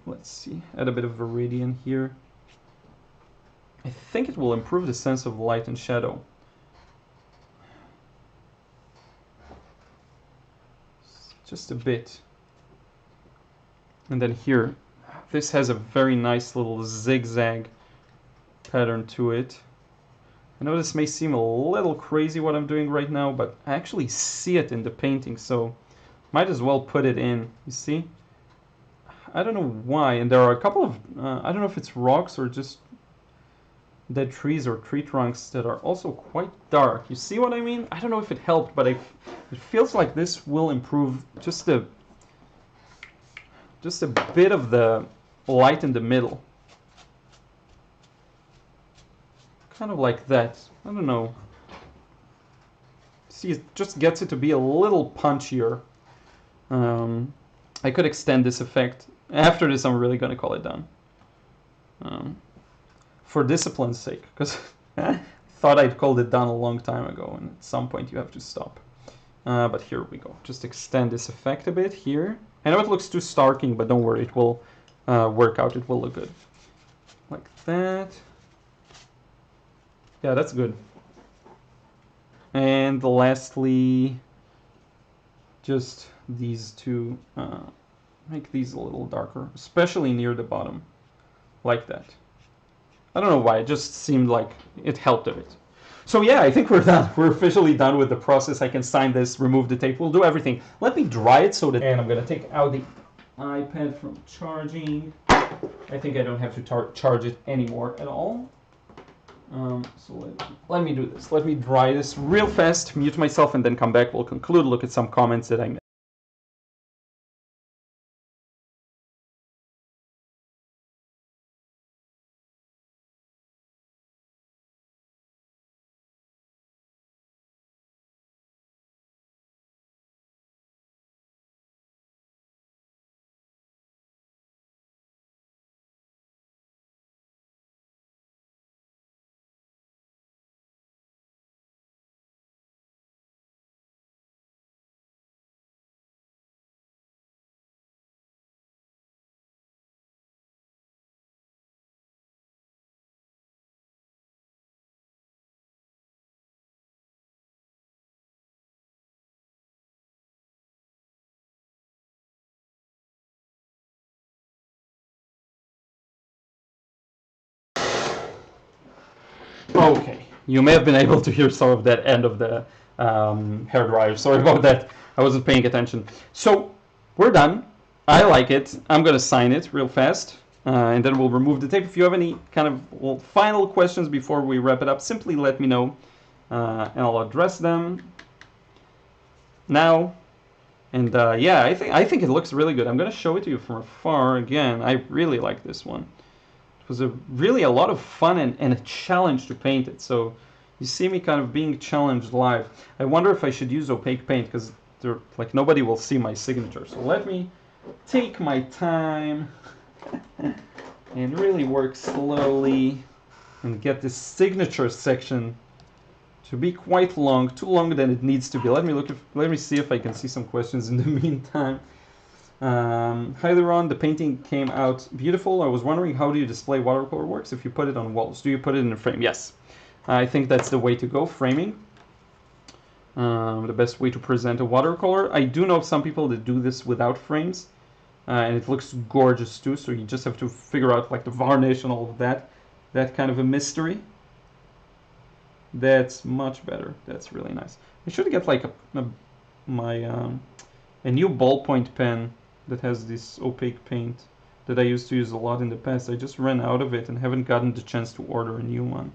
Let's see, add a bit of Viridian here. I think it will improve the sense of light and shadow. Just a bit. And then here, this has a very nice little zigzag pattern to it. I know this may seem a little crazy what I'm doing right now, but I actually see it in the painting, so might as well put it in. You see? I don't know why, and there are a couple of, I don't know if it's rocks or just dead trees or tree trunks that are also quite dark. You see what I mean? I don't know if it helped, but it feels like this will improve just a bit of the light in the middle. Kind of like that. I don't know. See, it just gets it to be a little punchier. I could extend this effect. After this, I'm really going to call it done. For discipline's sake, because I thought I'd called it done a long time ago, and at some point you have to stop. But here we go. Just extend this effect a bit here. I know it looks too starking, but don't worry, it will work out. It will look good. Like that. Yeah, that's good. And lastly, just these two, make these a little darker, especially near the bottom, like that. I don't know why, it just seemed like it helped a bit. So yeah, I think we're done. We're officially done with the process. I can sign this, remove the tape, we'll do everything. Let me dry it so that, and I'm gonna take out the iPad from charging. I think I don't have to charge it anymore at all. So let me do this. Let me dry this real fast, mute myself, and then come back. We'll conclude, look at some comments that I missed. Okay, you may have been able to hear some of that end of the hairdryer. Sorry about that. I wasn't paying attention. So we're done. I like it. I'm going to sign it real fast, and then we'll remove the tape. If you have any kind of final questions before we wrap it up, simply let me know, and I'll address them now. And yeah, I think it looks really good. I'm going to show it to you from afar again. I really like this one. It was really a lot of fun and a challenge to paint it. So you see me kind of being challenged live. I wonder if I should use opaque paint because like nobody will see my signature. So let me take my time and really work slowly and get this signature section to be quite long, too long than it needs to be. Let me see if I can see some questions in the meantime. Hi Liron, the painting came out beautiful. I was wondering, how do you display watercolor works if you put it on walls? Do you put it in a frame? Yes, I think that's the way to go, framing. The best way to present a watercolor. I do know some people that do this without frames, and it looks gorgeous too, so you just have to figure out like the varnish and all of that. That kind of a mystery. That's much better. That's really nice. I should get like a new ballpoint pen that has this opaque paint that I used to use a lot in the past. I just ran out of it and haven't gotten the chance to order a new one.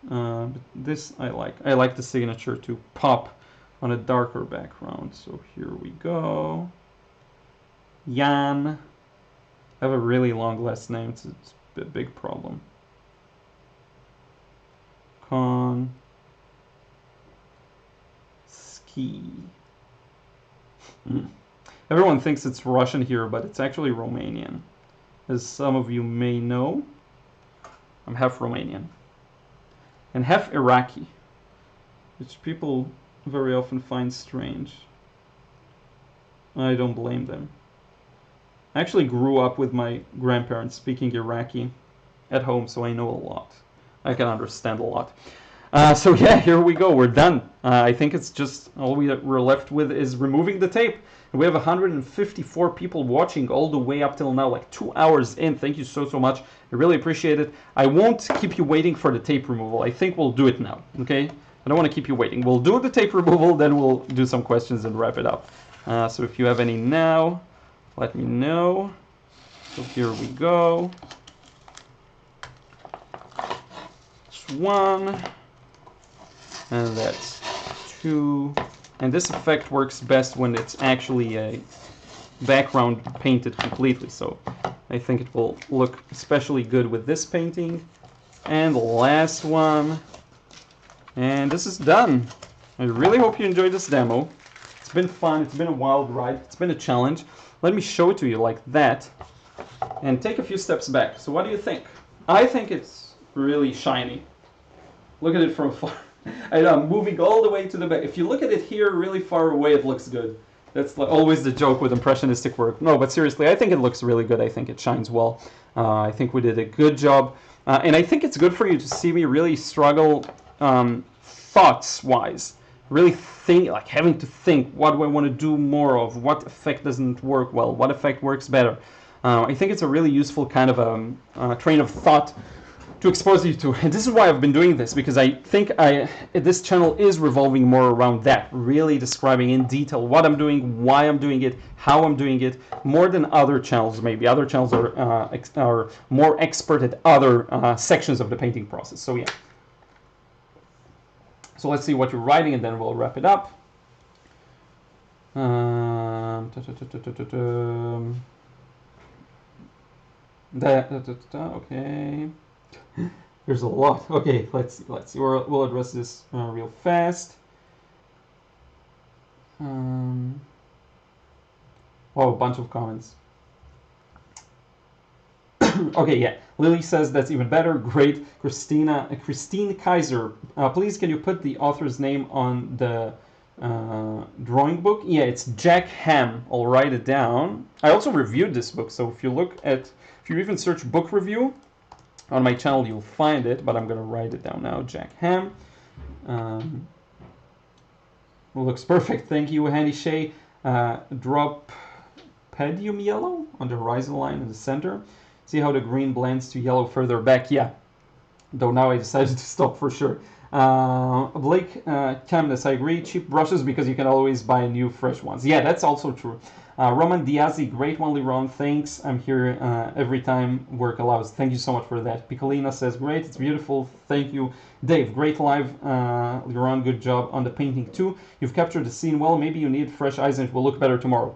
But this I like. I like the signature to pop on a darker background. So here we go. Jan. I have a really long last name. It's a big problem. Con. Ski. Everyone thinks it's Russian here, but it's actually Romanian. As some of you may know, I'm half Romanian and half Iraqi, which people very often find strange. I don't blame them. I actually grew up with my grandparents speaking Iraqi at home, so I know a lot. I can understand a lot. So yeah, here we go. We're done. I think it's just all we're left with is removing the tape. We have 154 people watching all the way up till now, like 2 hours in. Thank you so much. I really appreciate it. I won't keep you waiting for the tape removal. I think we'll do it now, okay? I don't want to keep you waiting. We'll do the tape removal, then we'll do some questions and wrap it up. So if you have any now, let me know. So here we go. That's one. And that's two. And this effect works best when it's actually a background painted completely. So I think it will look especially good with this painting. And the last one. And this is done. I really hope you enjoyed this demo. It's been fun. It's been a wild ride. It's been a challenge. Let me show it to you like that. And take a few steps back. So what do you think? I think it's really shiny. Look at it from far. And I'm moving all the way to the back. If you look at it here really far away, it looks good. That's like always the joke with impressionistic work. No, but seriously, I think it looks really good. I think it shines well. I think we did a good job. And I think it's good for you to see me really struggle thoughts-wise. Really think, like having to think, what do I want to do more of? What effect doesn't work well? What effect works better? I think it's a really useful kind of train of thought to expose you to. And this is why I've been doing this, because I think this channel is revolving more around that, really describing in detail what I'm doing, why I'm doing it, how I'm doing it, more than other channels maybe. Other channels are more expert at other sections of the painting process. So yeah. So let's see what you're writing and then we'll wrap it up. Okay. There's a lot. Okay, let's see. We'll address this real fast. Oh, a bunch of comments. Okay, yeah. Lily says that's even better. Great. Christine Kaiser. Please, can you put the author's name on the drawing book? Yeah, it's Jack Ham. I'll write it down. I also reviewed this book, so if you even search book review on my channel, you'll find it, but I'm going to write it down now. Jack Ham. Looks perfect. Thank you, Handy Shay. Drop pedium yellow on the horizon line in the center. See how the green blends to yellow further back. Yeah, though now I decided to stop for sure. Blake Camness, I agree. Cheap brushes because you can always buy new fresh ones. Yeah, that's also true. Roman Diazzi, great one, Liron. Thanks. I'm here every time work allows. Thank you so much for that. Piccolina says, great. It's beautiful. Thank you. Dave, great live. Liron, good job on the painting too. You've captured the scene well. Maybe you need fresh eyes and it will look better tomorrow.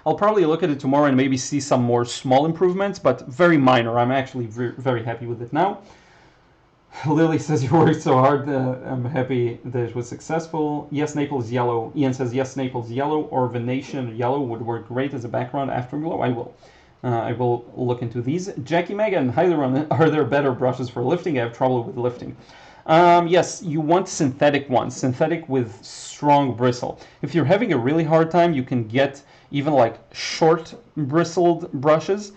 I'll probably look at it tomorrow and maybe see some more small improvements, but very minor. I'm actually very happy with it now. Lily says you worked so hard. I'm happy that it was successful. Yes, Naples yellow. Ian says yes, Naples yellow or Venetian yellow would work great as a background afterglow. I will look into these. Jackie Megan, hi Liron. Are there better brushes for lifting? I have trouble with lifting. Yes, you want synthetic ones. Synthetic with strong bristle. If you're having a really hard time, you can get even like short bristled brushes.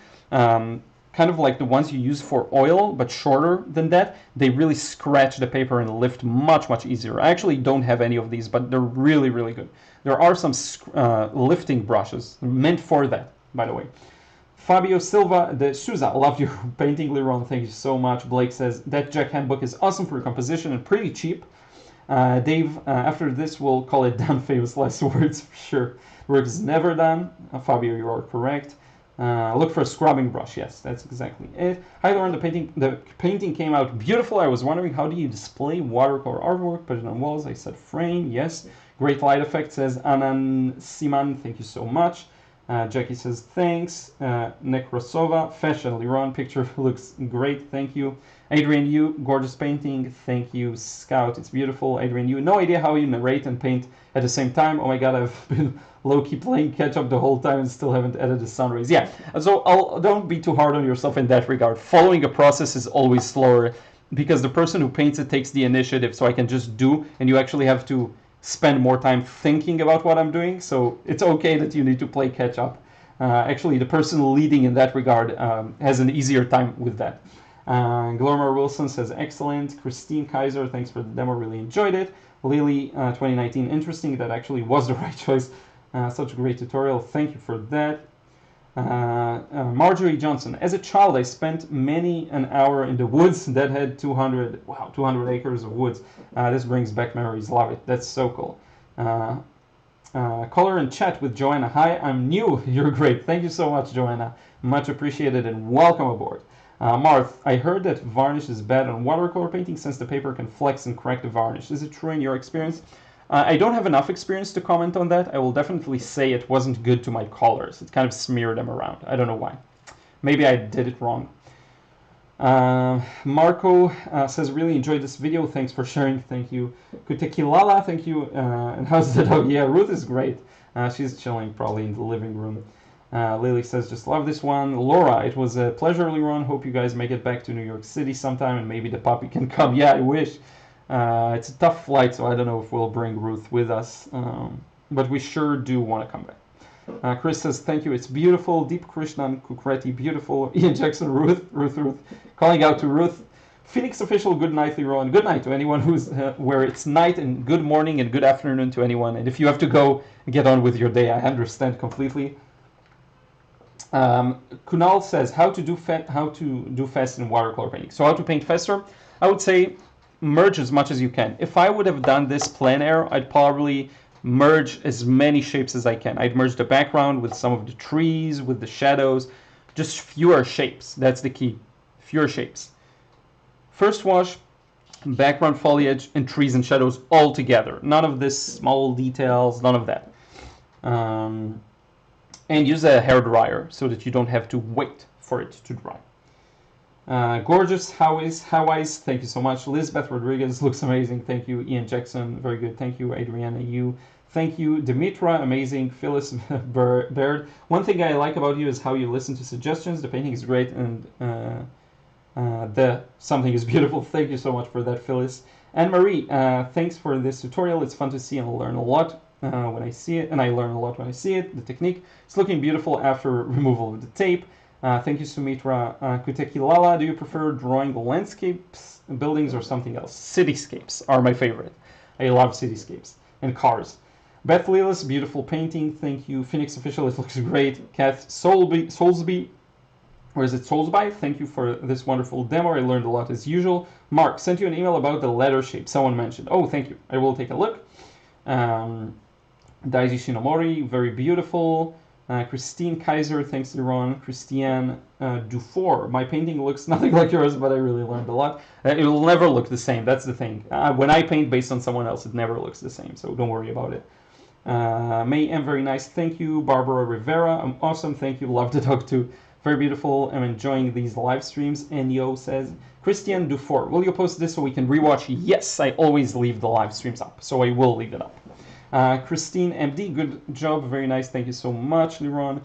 Kind of like the ones you use for oil, but shorter than that. They really scratch the paper and lift much easier. I actually don't have any of these, but they're really good. There are some lifting brushes meant for that, by the way. Fabio Silva de Souza, loved your painting, Liron. Thank you so much. Blake says that Jack Ham book is awesome for composition and pretty cheap. Dave, after this, we'll call it done. Famous last words for sure. Work is never done. Fabio, you are correct. Look for a scrubbing brush. Yes, that's exactly it. Hi, Lauren. The painting came out beautiful. I was wondering, how do you display watercolor artwork? Put it on walls. I said frame. Yes. Great light effect, says Anan Siman. Thank you so much. Jackie says thanks. Nekrosova, fashion. Liron, picture looks great. Thank you. Adrian Yu, gorgeous painting. Thank you. Scout, it's beautiful. Adrian Yu, no idea how you narrate and paint at the same time. Oh my god, I've been low-key playing catch-up the whole time and still haven't edited the sun rays. Yeah, so don't be too hard on yourself in that regard. Following a process is always slower because the person who paints it takes the initiative, so I can just do, and you actually have to spend more time thinking about what I'm doing, so it's okay that you need to play catch-up. Actually, the person leading in that regard has an easier time with that. Glormar Wilson says excellent. Christine Kaiser, thanks for the demo, really enjoyed it. Lily 2019, interesting, that actually was the right choice. Such a great tutorial, thank you for that. Marjorie Johnson, as a child I spent many an hour in the woods that had 200 acres of woods. This brings back memories, love it, that's so cool. Color and chat with Joanna. Hi, I'm new, you're great. Thank you so much, Joanna, much appreciated and welcome aboard. Marth, I heard that varnish is bad on watercolor painting since the paper can flex and crack the varnish. Is it true in your experience? I don't have enough experience to comment on that. I will definitely say it wasn't good to my colors. It kind of smeared them around. I don't know why. Maybe I did it wrong. Marco says, really enjoyed this video. Thanks for sharing. Thank you. Kutekilala, thank you. And how's the dog? Yeah, Ruth is great. She's chilling probably in the living room. Lily says, just love this one. Laura, it was a pleasure, Liron. Hope you guys make it back to New York City sometime and maybe the puppy can come. Yeah, I wish. It's a tough flight, so I don't know if we'll bring Ruth with us, but we sure do want to come back. Chris says, thank you, it's beautiful. Deep Krishnan Kukreti, beautiful. Ian Jackson, Ruth. Calling out to Ruth. Phoenix Official, good night, Liron. Good night to anyone who's where it's night, and good morning and good afternoon to anyone. And if you have to go get on with your day, I understand completely. Kunal says, how to do fast in watercolor painting. So how to paint faster? I would say merge as much as you can. If I would have done this plein air, I'd probably merge as many shapes as I can. I'd merge the background with some of the trees, with the shadows, just fewer shapes. That's the key, fewer shapes. First wash, background, foliage, and trees and shadows all together. None of this small details, none of that. And use a hair dryer so that you don't have to wait for it to dry. Gorgeous, how is, thank you so much. Lisbeth Rodriguez, looks amazing, thank you. Ian Jackson, very good, thank you. Adriana, you, thank you. Dimitra, amazing. Phyllis Baird, one thing I like about you is how you listen to suggestions. The painting is great, and the something is beautiful. Thank you so much for that, Phyllis. Anne Marie, thanks for this tutorial. It's fun to see and learn a lot when I see it, and I learn a lot when I see it. The technique, it's looking beautiful after removal of the tape. Thank you, Sumitra. Kuteki Lala, do you prefer drawing landscapes, buildings, or something else? Cityscapes are my favorite. I love cityscapes and cars. Beth Lelis, beautiful painting. Thank you. Phoenix Official, it looks great. Kath Soulsby, or is it Soulsby? Thank you for this wonderful demo. I learned a lot as usual. Mark, sent you an email about the letter shape someone mentioned. Oh, thank you. I will take a look. Daisy Shinomori, very beautiful. Christine Kaiser, thanks Liron. Christiane Dufour, my painting looks nothing like yours, but I really learned a lot. It will never look the same, that's the thing. When I paint based on someone else, it never looks the same, so don't worry about it. May M, very nice, thank you. Barbara Rivera, I'm awesome, thank you. Love the dog too. Very beautiful, I'm enjoying these live streams. Enyo says, Christian Dufour, will you post this so we can rewatch? Yes, I always leave the live streams up, so I will leave it up. Christine MD, good job, very nice, thank you so much, Liron.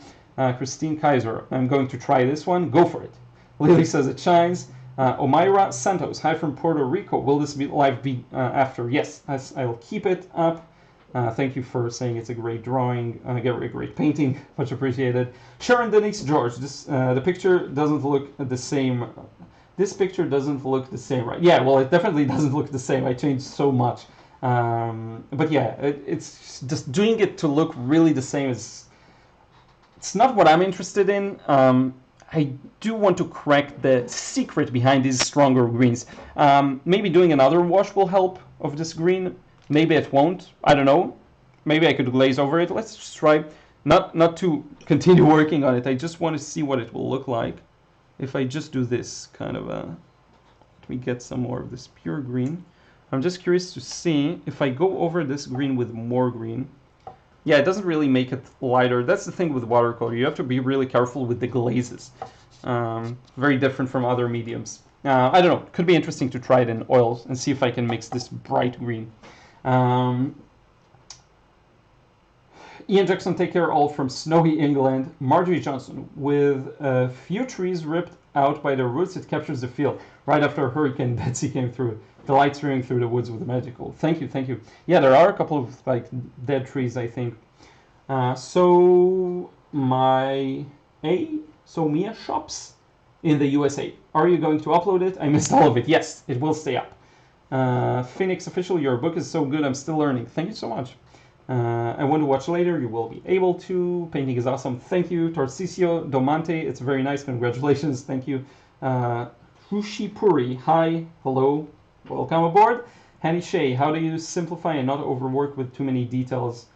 Christine Kaiser, I'm going to try this one, go for it. Lily says it shines. Omaira Santos, hi from Puerto Rico, will this live be after? Yes, I'll keep it up. Thank you for saying it's a great drawing, a great painting, much appreciated. Sharon Denise George, the picture doesn't look the same. This picture doesn't look the same, right? Yeah, well, it definitely doesn't look the same. I changed so much. But yeah, it's just doing it to look really the same is, it's not what I'm interested in. I do want to crack the secret behind these stronger greens. Maybe doing another wash will help of this green. Maybe it won't. I don't know. Maybe I could glaze over it. Let's just try. Not to continue working on it. I just want to see what it will look like if I just do this kind of a. Let me get some more of this pure green. I'm just curious to see if I go over this green with more green. Yeah, it doesn't really make it lighter. That's the thing with watercolor. You have to be really careful with the glazes. Very different from other mediums. I don't know. It could be interesting to try it in oils and see if I can mix this bright green. Ian Jackson, take care, all from snowy England. Marjorie Johnson, with a few trees ripped out by their roots, it captures the feel. Right after Hurricane Betsy came through, the light streaming through the woods with the magical. Thank you, thank you. Yeah, there are a couple of like dead trees, I think. So Mia shops in the USA. Are you going to upload it? I missed all of it. Yes, it will stay up. Phoenix Official, your book is so good, I'm still learning. Thank you so much. I want to watch later, you will be able to. Painting is awesome, thank you. Tarcisio Domante, it's very nice, congratulations, thank you. Hushipuri, hi, hello, welcome aboard. Hanny Shay, how do you simplify and not overwork with too many details,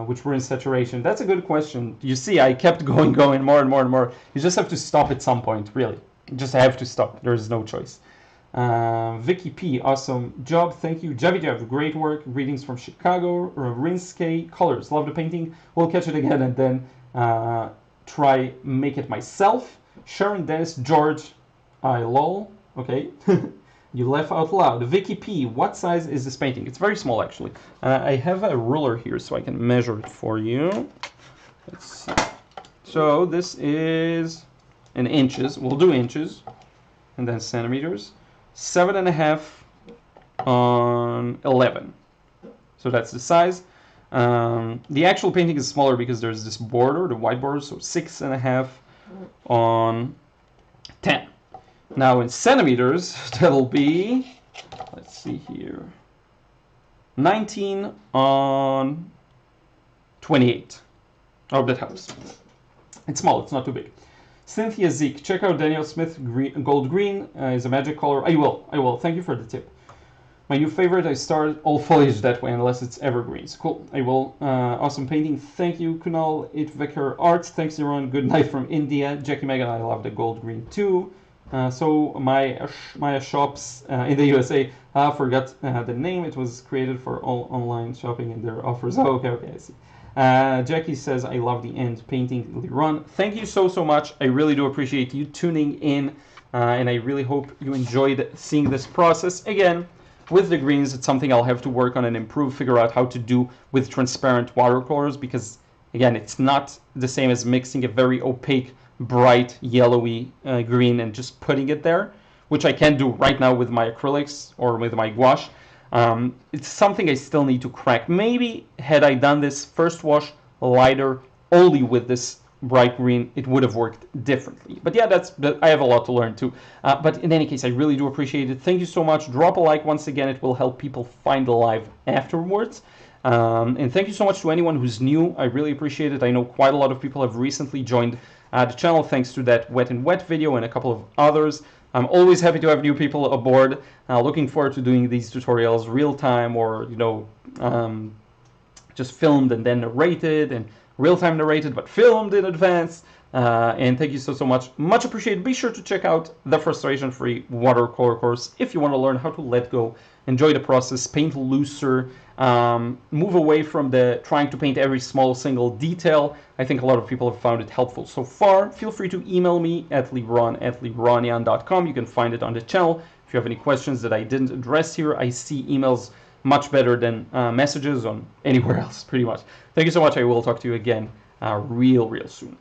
which were in saturation? That's a good question. You see, I kept going more and more. You just have to stop at some point, really. You just have to stop, there is no choice. Vicky P, awesome job, thank you. Javi Jav, great work. Greetings from Chicago. Rinske Colors, love the painting. We'll catch it again and then try make it myself. Sharon Dennis George, I lol. Okay, you laugh out loud. Vicky P, what size is this painting? It's very small actually. I have a ruler here so I can measure it for you. Let's see. So this is in inches. We'll do inches and then centimeters. 7.5 on 11. So that's the size. The actual painting is smaller because there's this border, the white border, so 6.5 on 10. Now in centimeters, that'll be, let's see here, 19 on 28. I hope that helps. It's small, it's not too big. Cynthia Zeke, check out Daniel Smith Gold Green is a magic color. I will. Thank you for the tip. My new favorite, I started all foliage that way unless it's evergreens. Cool, I will. Awesome painting. Thank you, Kunal Itveker Arts. Thanks, Liron. Good night from India. Jackie Megan, I love the gold green too. So my shops in the USA, I forgot the name. It was created for all online shopping and their offers. Oh, okay, I see. Jackie says, I love the end painting, Liron. Thank you so much. I really do appreciate you tuning in, and I really hope you enjoyed seeing this process. Again, with the greens, it's something I'll have to work on and improve, figure out how to do with transparent watercolors, because again, it's not the same as mixing a very opaque, bright, yellowy green and just putting it there, which I can do right now with my acrylics or with my gouache. It's something I still need to crack. Maybe had I done this first wash lighter only with this bright green, it would have worked differently. But yeah, I have a lot to learn too. But in any case, I really do appreciate it. Thank you so much. Drop a like once again. It will help people find the live afterwards. And thank you so much to anyone who's new. I really appreciate it. I know quite a lot of people have recently joined the channel thanks to that wet and wet video and a couple of others. I'm always happy to have new people aboard. Looking forward to doing these tutorials real time, or just filmed and then narrated, and real-time narrated but filmed in advance. And thank you so much. Much appreciated. Be sure to check out the frustration-free watercolor course if you want to learn how to let go, enjoy the process, paint looser, move away from the trying to paint every small single detail. I think a lot of people have found it helpful so far. Feel free to email me at liron@lironian.com. You can find it on the channel. If you have any questions that I didn't address here, I see emails much better than messages on anywhere else, pretty much. Thank you so much. I will talk to you again real soon.